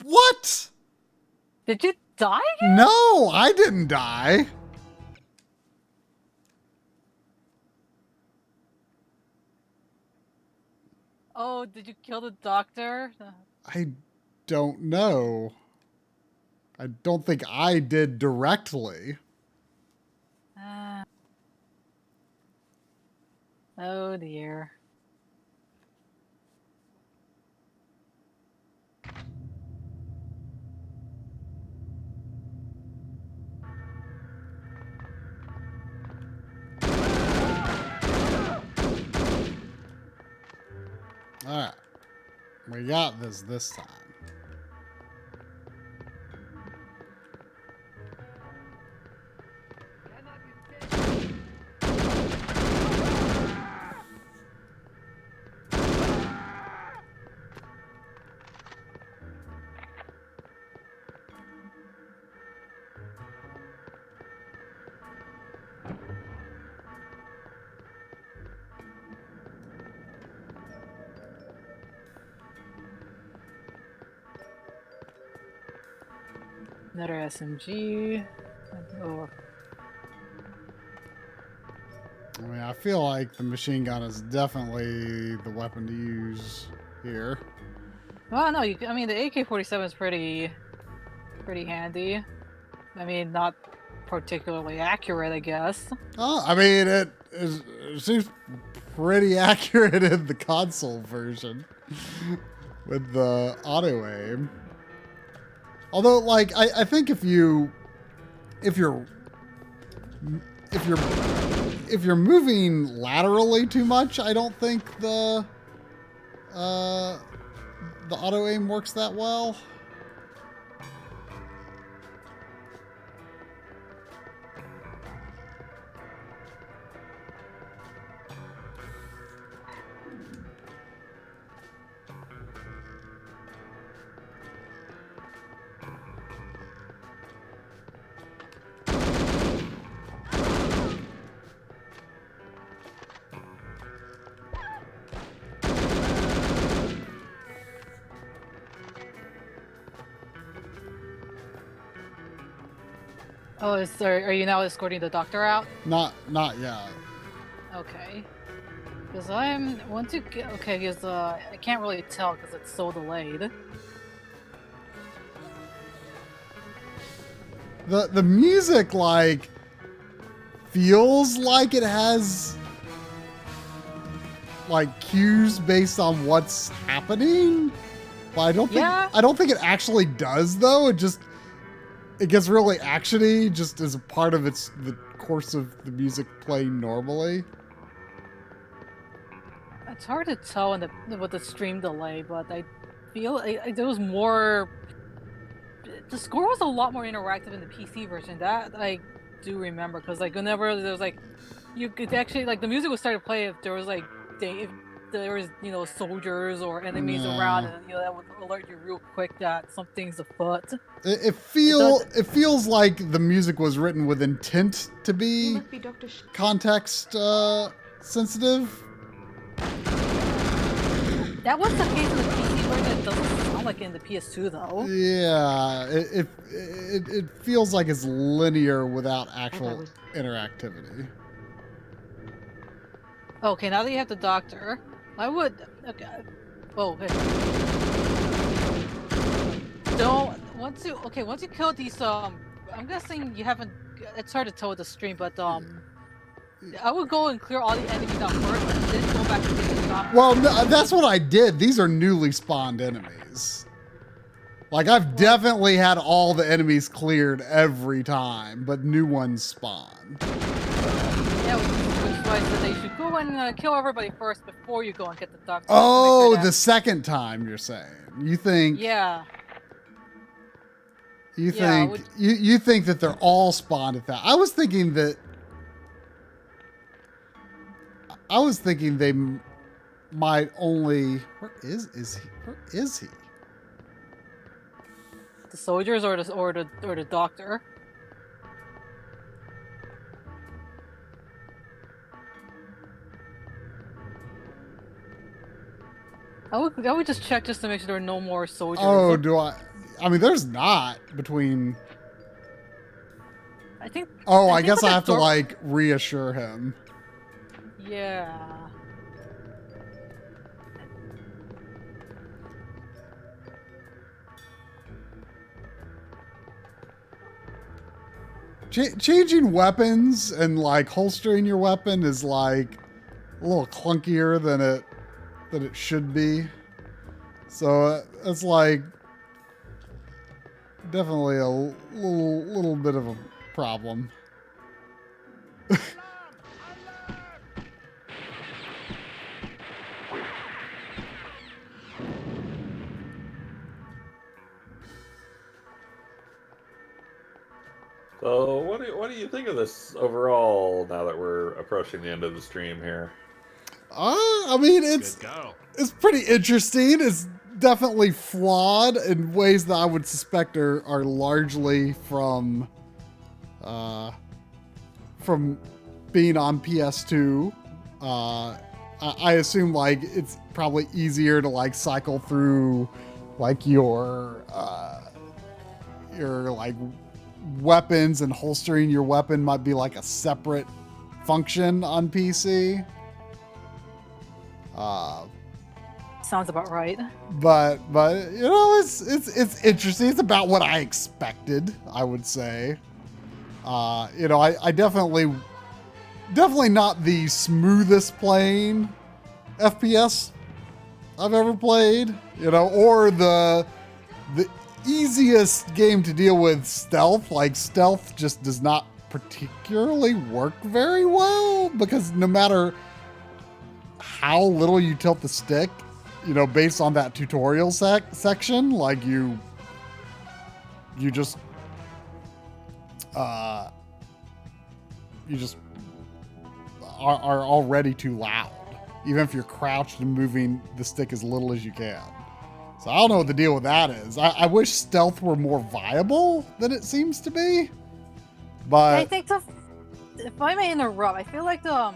What? Did you die? No, I didn't die. Oh, did you kill the doctor? I don't know. I don't think I did directly. Oh dear. Alright. We got this time. Another SMG. Oh. I mean, I feel like the machine gun is definitely the weapon to use here. Well, no, I mean, the AK-47 is pretty handy. I mean, not particularly accurate, I guess. Oh, I mean, it seems pretty accurate in the console version with the auto aim. Although, like, I think if you're moving laterally too much, I don't think the the auto aim works that well. Oh, are you now escorting the doctor out? Not yet. Okay. Because because I can't really tell because it's so delayed. The music like feels like it has like cues based on what's happening, but I don't think it actually does though. It gets really actiony just as a part of the course of the music playing normally. It's hard to tell with the stream delay, but I feel there was more. The score was a lot more interactive in the PC version. That I do remember because like whenever there was like, you could actually like the music would start to play if there was like if there was soldiers or enemies around, and that would alert you real quick that something's afoot. It feels like the music was written with intent to be context sensitive. That was the case in the PC version. It doesn't sound like in the PS2 though. Yeah, it feels like it's linear without actual interactivity. Okay, now that you have the doctor, I would. Okay. Oh, hey. Once you kill these, I'm guessing you haven't. It's hard to tell with the stream, but I would go and clear all the enemies out first, and then go back to the doctor. Well, no, that's what I did. These are newly spawned enemies. Like I've definitely had all the enemies cleared every time, but new ones spawn. Yeah, which is why I said they should go and kill everybody first before you go and get the doctor. Oh, the second time you're saying. You think? Yeah. You think you think that they're all spawned at that? I was thinking they might only. Where is he? Where is he? The soldiers or the doctor? I would just check just to make sure there are no more soldiers. Oh, do I? I mean, there's not between. I think. Oh, I guess I have to like reassure him. Yeah. Changing weapons and like holstering your weapon is like a little clunkier than it should be. So it's like definitely a little bit of a problem. So, what do you think of this overall? Now that we're approaching the end of the stream here, I mean, it's pretty interesting. It's definitely flawed in ways that I would suspect are largely from being on PS2. I assume like it's probably easier to like cycle through like your like weapons, and holstering your weapon might be like a separate function on PC. Sounds about right. But you know, it's interesting. It's about what I expected, I would say. You know, I definitely not the smoothest playing FPS I've ever played, you know, or the easiest game to deal with stealth. Like stealth just does not particularly work very well, because no matter how little you tilt the stick, you know, based on that tutorial section, like you just are already too loud, even if you're crouched and moving the stick as little as you can. So I don't know what the deal with that is. I wish stealth were more viable than it seems to be. But I think if I may interrupt, I feel like the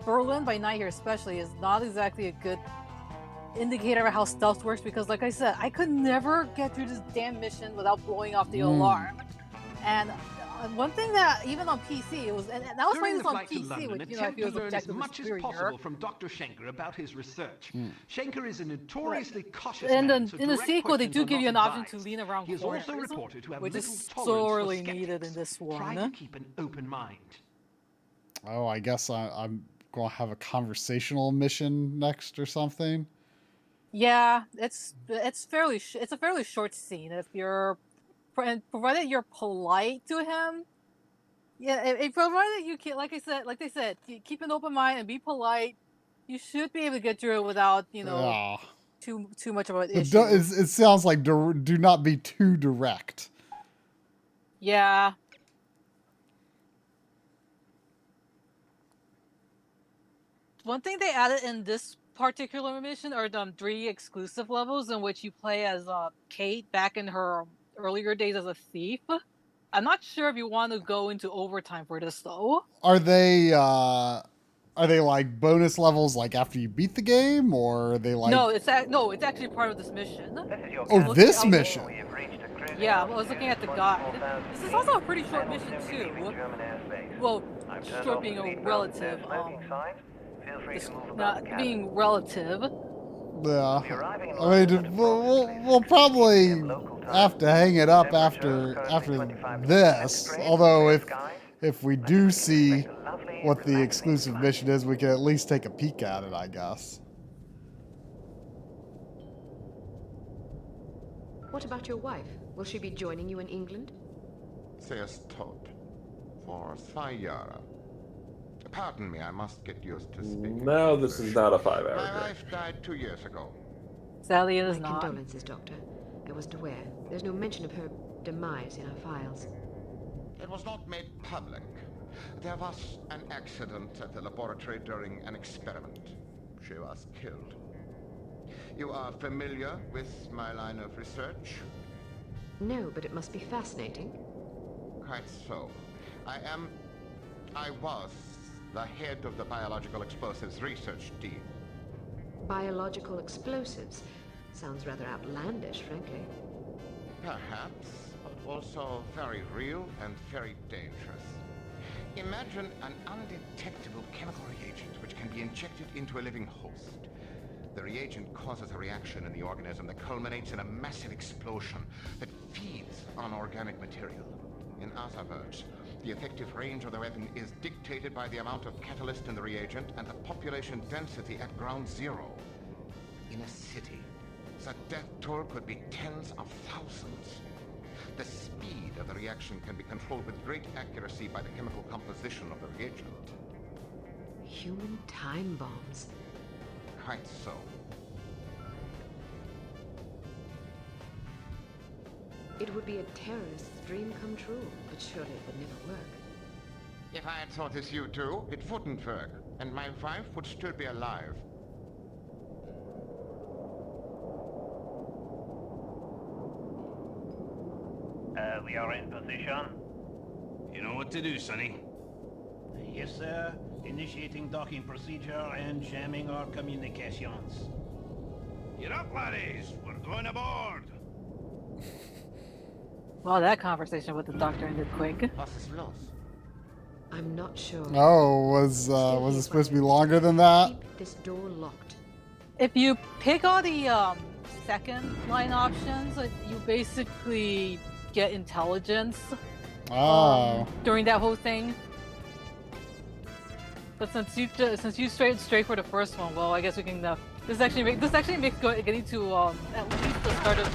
Berlin by night here especially is not exactly a good indicator of how stealth works, because like I said, I could never get through this damn mission without blowing off the alarm. And one thing that even on PC it was, and that was playing this on PC, which you know if it was objectively superior. As possible from Dr. Schenker about his research. Schenker is a notoriously cautious and man, in the sequel, they do give you an option to lean around corners, also reported to have which little is tolerance sorely for needed in this one. Try to keep an open mind. oh, I guess I'm going to have a conversational mission next or something. Yeah, it's a fairly short scene. If you're provided you're polite to him, yeah, if provided you can, like they said, keep an open mind and be polite, you should be able to get through it without too much of an issue. It sounds like do not be too direct. Yeah. One thing they added in this particular mission are the 3 exclusive levels in which you play as Kate back in her earlier days as a thief. I'm not sure if you want to go into overtime for this though. Are they like bonus levels like after you beat the game, or are they like? No, it's actually part of this mission. Oh, this mission. Yeah, well, I was looking at the guide. This is also a pretty short mission too. Well, short being a relative. Not being relative. Yeah, I mean, we'll probably have to hang it up after this. Although if we do see what the exclusive mission is, we can at least take a peek at it, I guess. What about your wife? Will she be joining you in England? Sayest tot. For Sayara. Pardon me, I must get used to speaking. No, this is not a 5-hour My drink. wife died 2 years ago. Sadly, it is My not. condolences, Doctor. I wasn't aware. There's no mention of her demise in our files. It was not made public. There was an accident at the laboratory during an experiment. She was killed. You are familiar with my line of research? No, but it must be fascinating. Quite so. I was the head of the Biological Explosives Research Team. Biological explosives? Sounds rather outlandish, frankly. Perhaps, but also very real and very dangerous. Imagine an undetectable chemical reagent which can be injected into a living host. The reagent causes a reaction in the organism that culminates in a massive explosion that feeds on organic material. In other words, the effective range of the weapon is dictated by the amount of catalyst in the reagent and the population density at ground zero. In a city, the death toll could be tens of thousands. The speed of the reaction can be controlled with great accuracy by the chemical composition of the reagent. Human time bombs. Quite so. It would be a terrorist's dream come true, but surely it would never work. If I had thought as you do, it wouldn't work, and my wife would still be alive. We are in position. You know what to do, Sonny. Yes, sir. Initiating docking procedure and jamming our communications. Get up, laddies. We're going aboard. Well, that conversation with the doctor ended quick. I'm not sure. Oh, was it supposed to be longer than that? Keep this door locked. If you pick all the second line options, you basically get intelligence. During that whole thing. But since you straight for the first one, well, I guess we can. This actually makes getting to at least the start of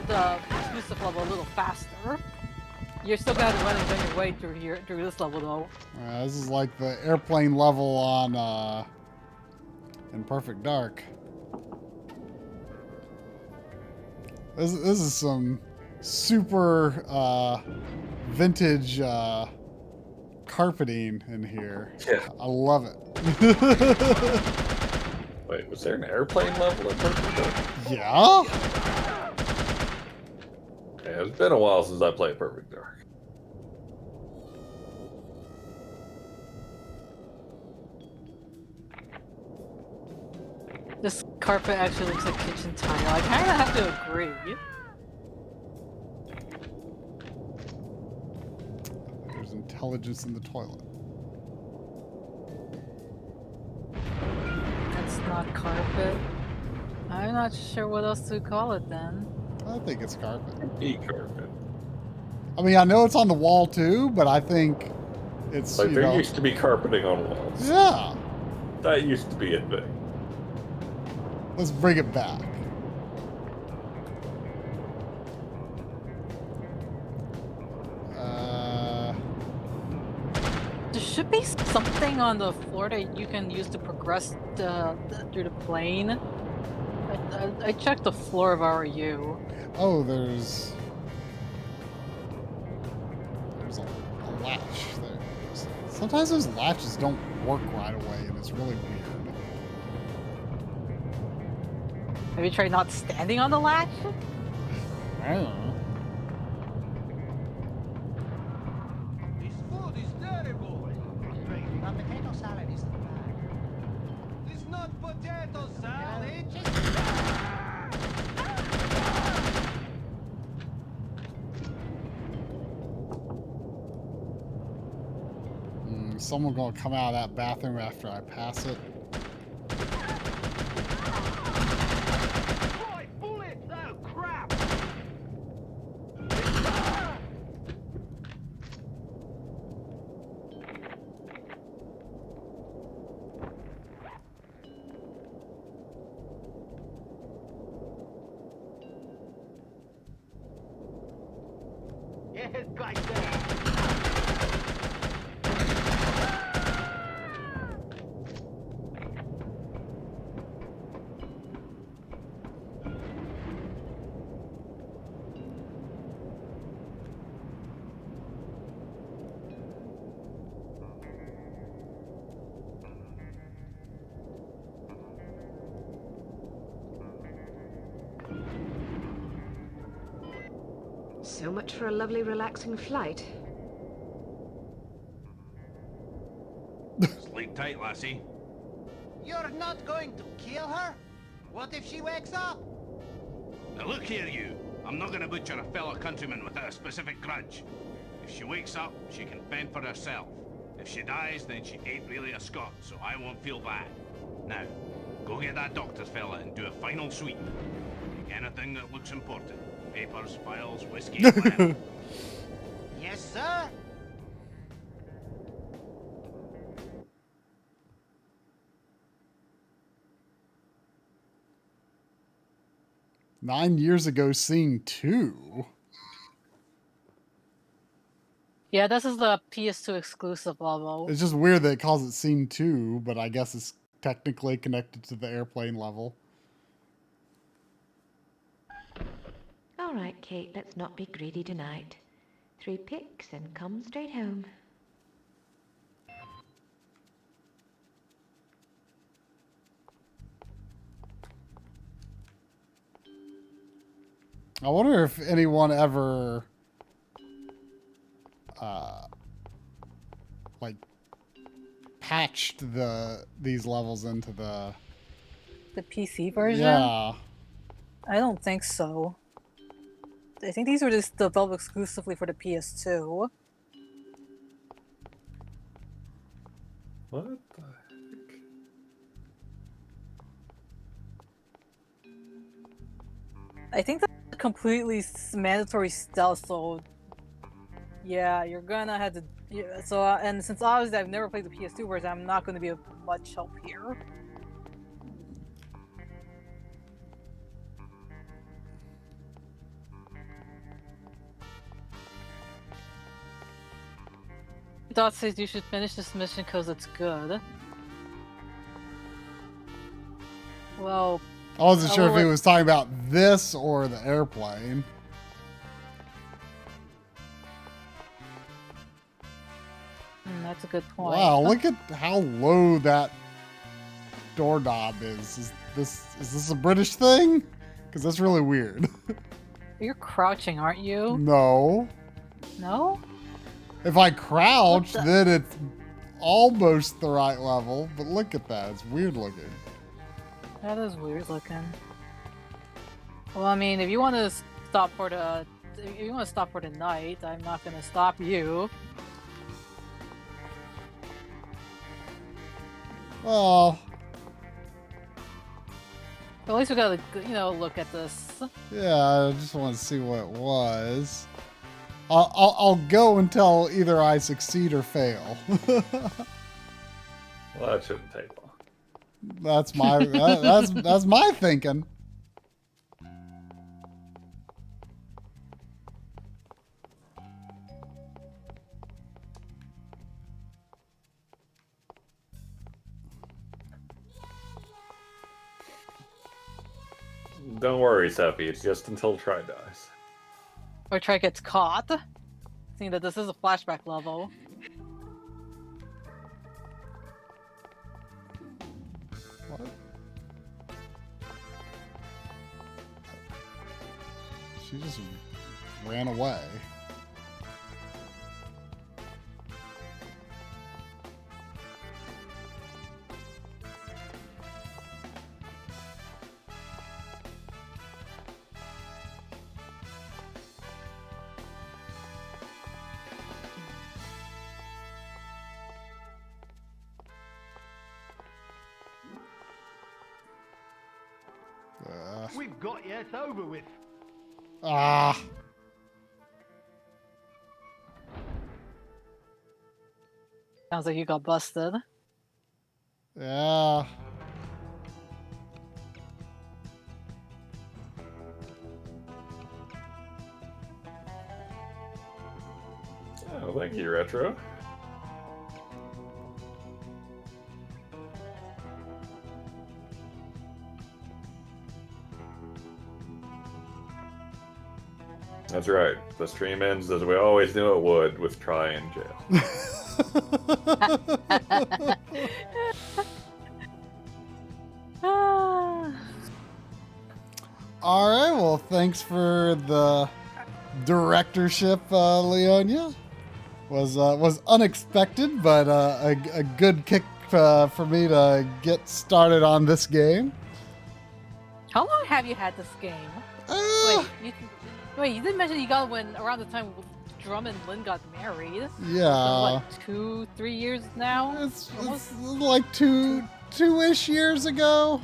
the exclusive level a little faster. You're still gonna have to run and bend your way through this level though. This is like the airplane level on in Perfect Dark. This is some super vintage carpeting in here. Yeah. I love it. Wait, was there an airplane level in Perfect Dark? Yeah? Yeah, it's been a while since I played Perfect Dark. This carpet actually looks like kitchen tile. I kind of have to agree. There's intelligence in the toilet. That's not carpet. I'm not sure what else to call it then. I think it's carpet. Be carpet. I mean, I know it's on the wall too, but I think it's Like, you there know, used to be carpeting on walls. Yeah. That used to be a thing. Let's bring it back. There should be something on the floor that you can use to progress through the plane. I checked the floor if I were you. Oh, there's a latch there. Sometimes those latches don't work right away, and it's really weird. Have you tried not standing on the latch? I don't know. This food is terrible. Great. Now potato salad is the bag. It's not potato salad. Someone gonna come out of that bathroom after I pass it. Boy, bullets! Oh crap! Yes, like that. So much for a lovely, relaxing flight. Sleep tight, lassie. You're not going to kill her? What if she wakes up? Now look here, you. I'm not gonna butcher a fellow countryman without a specific grudge. If she wakes up, she can fend for herself. If she dies, then she ain't really a Scot, so I won't feel bad. Now, go get that doctor's fella and do a final sweep. Take anything that looks important. Papers, files, whiskey, whatever. Yes, sir. 9 years ago, scene 2. Yeah, this is the PS2 exclusive level. It's just weird that it calls it scene 2, but I guess it's technically connected to the airplane level. All right, Kate, let's not be greedy tonight. 3 picks and come straight home. I wonder if anyone ever, like, patched these levels into the PC version? Yeah. I don't think so. I think these were just developed exclusively for the PS2. What the heck? I think that's completely mandatory stealth, so yeah, you're gonna have to. Yeah, so and since obviously I've never played the PS2 version, I'm not going to be of much help here. Dot says you should finish this mission because it's good. Well, I wasn't sure if he let- was talking about this or the airplane. That's a good point. Wow, look at how low that doorknob is. Is this a British thing? Because that's really weird. You're crouching, aren't you? No. No? If I crouch, then it's almost the right level. But look at that. It's weird looking. That is weird looking. Well, I mean, if you want to stop for the night, I'm not gonna stop you. Well, at least we gotta, look at this. Yeah, I just want to see what it was. I'll go until either I succeed or fail. Well, that shouldn't take long. That's my that's my thinking. Don't worry, Seppi. It's just until Try dies. Or Trey gets caught. Seeing that this is a flashback level. What? She just ran away. We've got you. It's over with. Ah. Sounds like you got busted. Yeah. Oh, thank you, Retro. That's right. The stream ends as we always knew it would, with Try in jail. All right. Well, thanks for the directorship, Leonia. Was unexpected, but a good kick for me to get started on this game. How long have you had this game? Wait, you didn't mention you got when around the time Drum and Lynn got married. Yeah. What, 2-3 years now? It's like two-ish years ago.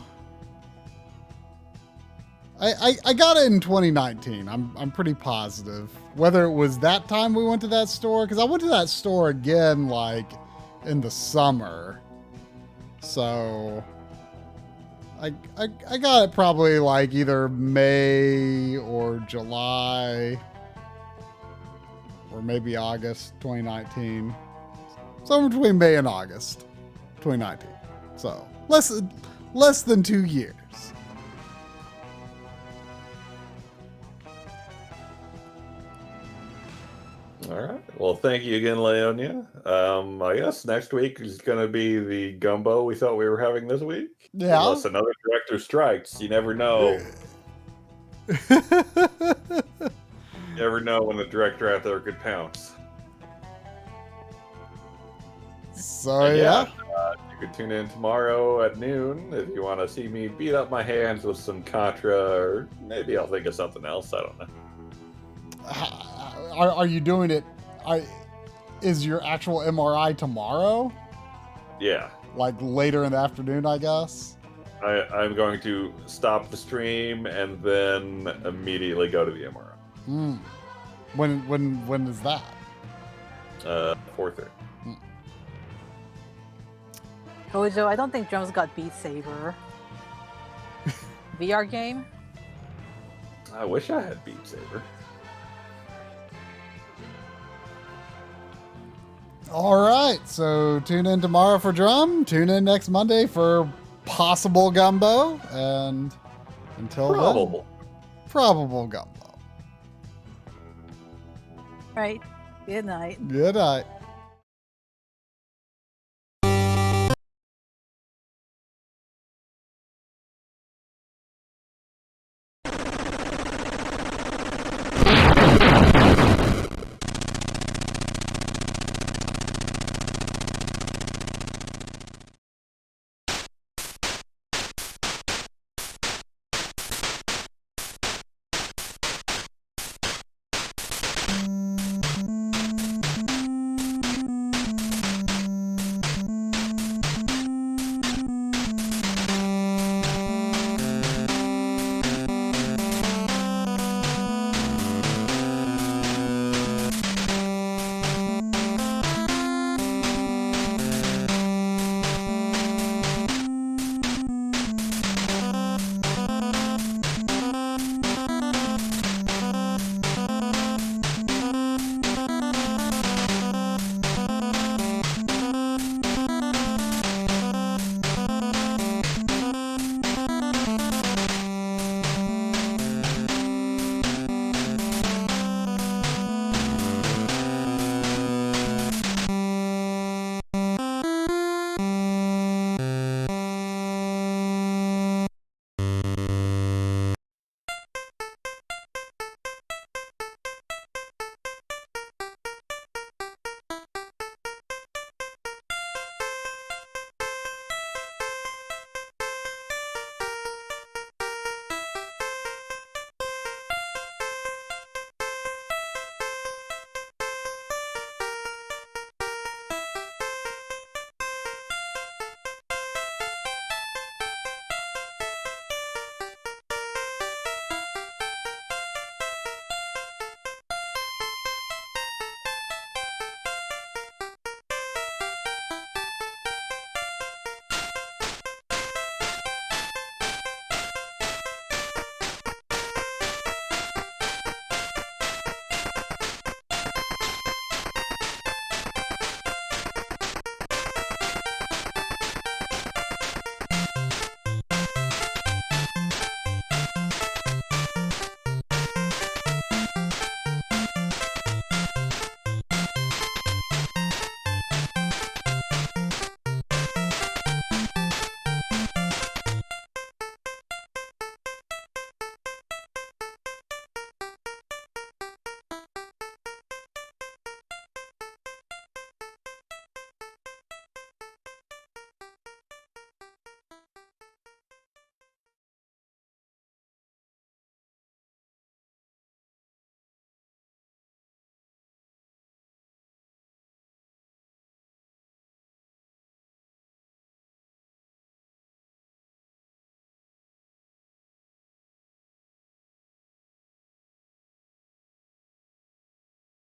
I got it in 2019. I'm pretty positive. Whether it was that time we went to that store, because I went to that store again like in the summer. So I got it probably like either May or July or maybe August 2019. Somewhere between May and August 2019. So less than 2 years. All right. Well, thank you again, Leonia. I guess next week is going to be the gumbo we thought we were having this week. Yeah. Unless another director strikes. You never know. You never know when the director out there could pounce. So, And yeah. you could tune in tomorrow at noon if you want to see me beat up my hands with some Contra, or maybe I'll think of something else. I don't know. Are you doing it? Is your actual MRI tomorrow? Yeah. Like later in the afternoon, I guess? I'm going to stop the stream and then immediately go to the MRI. When is that? 4:30. Hojo, I don't think Drum's got Beat Saber. VR game? I wish I had Beat Saber. All right, so tune in tomorrow for Drum. Tune in next Monday for possible gumbo, and until Probable. then, probable gumbo. Right. Good night. Good night.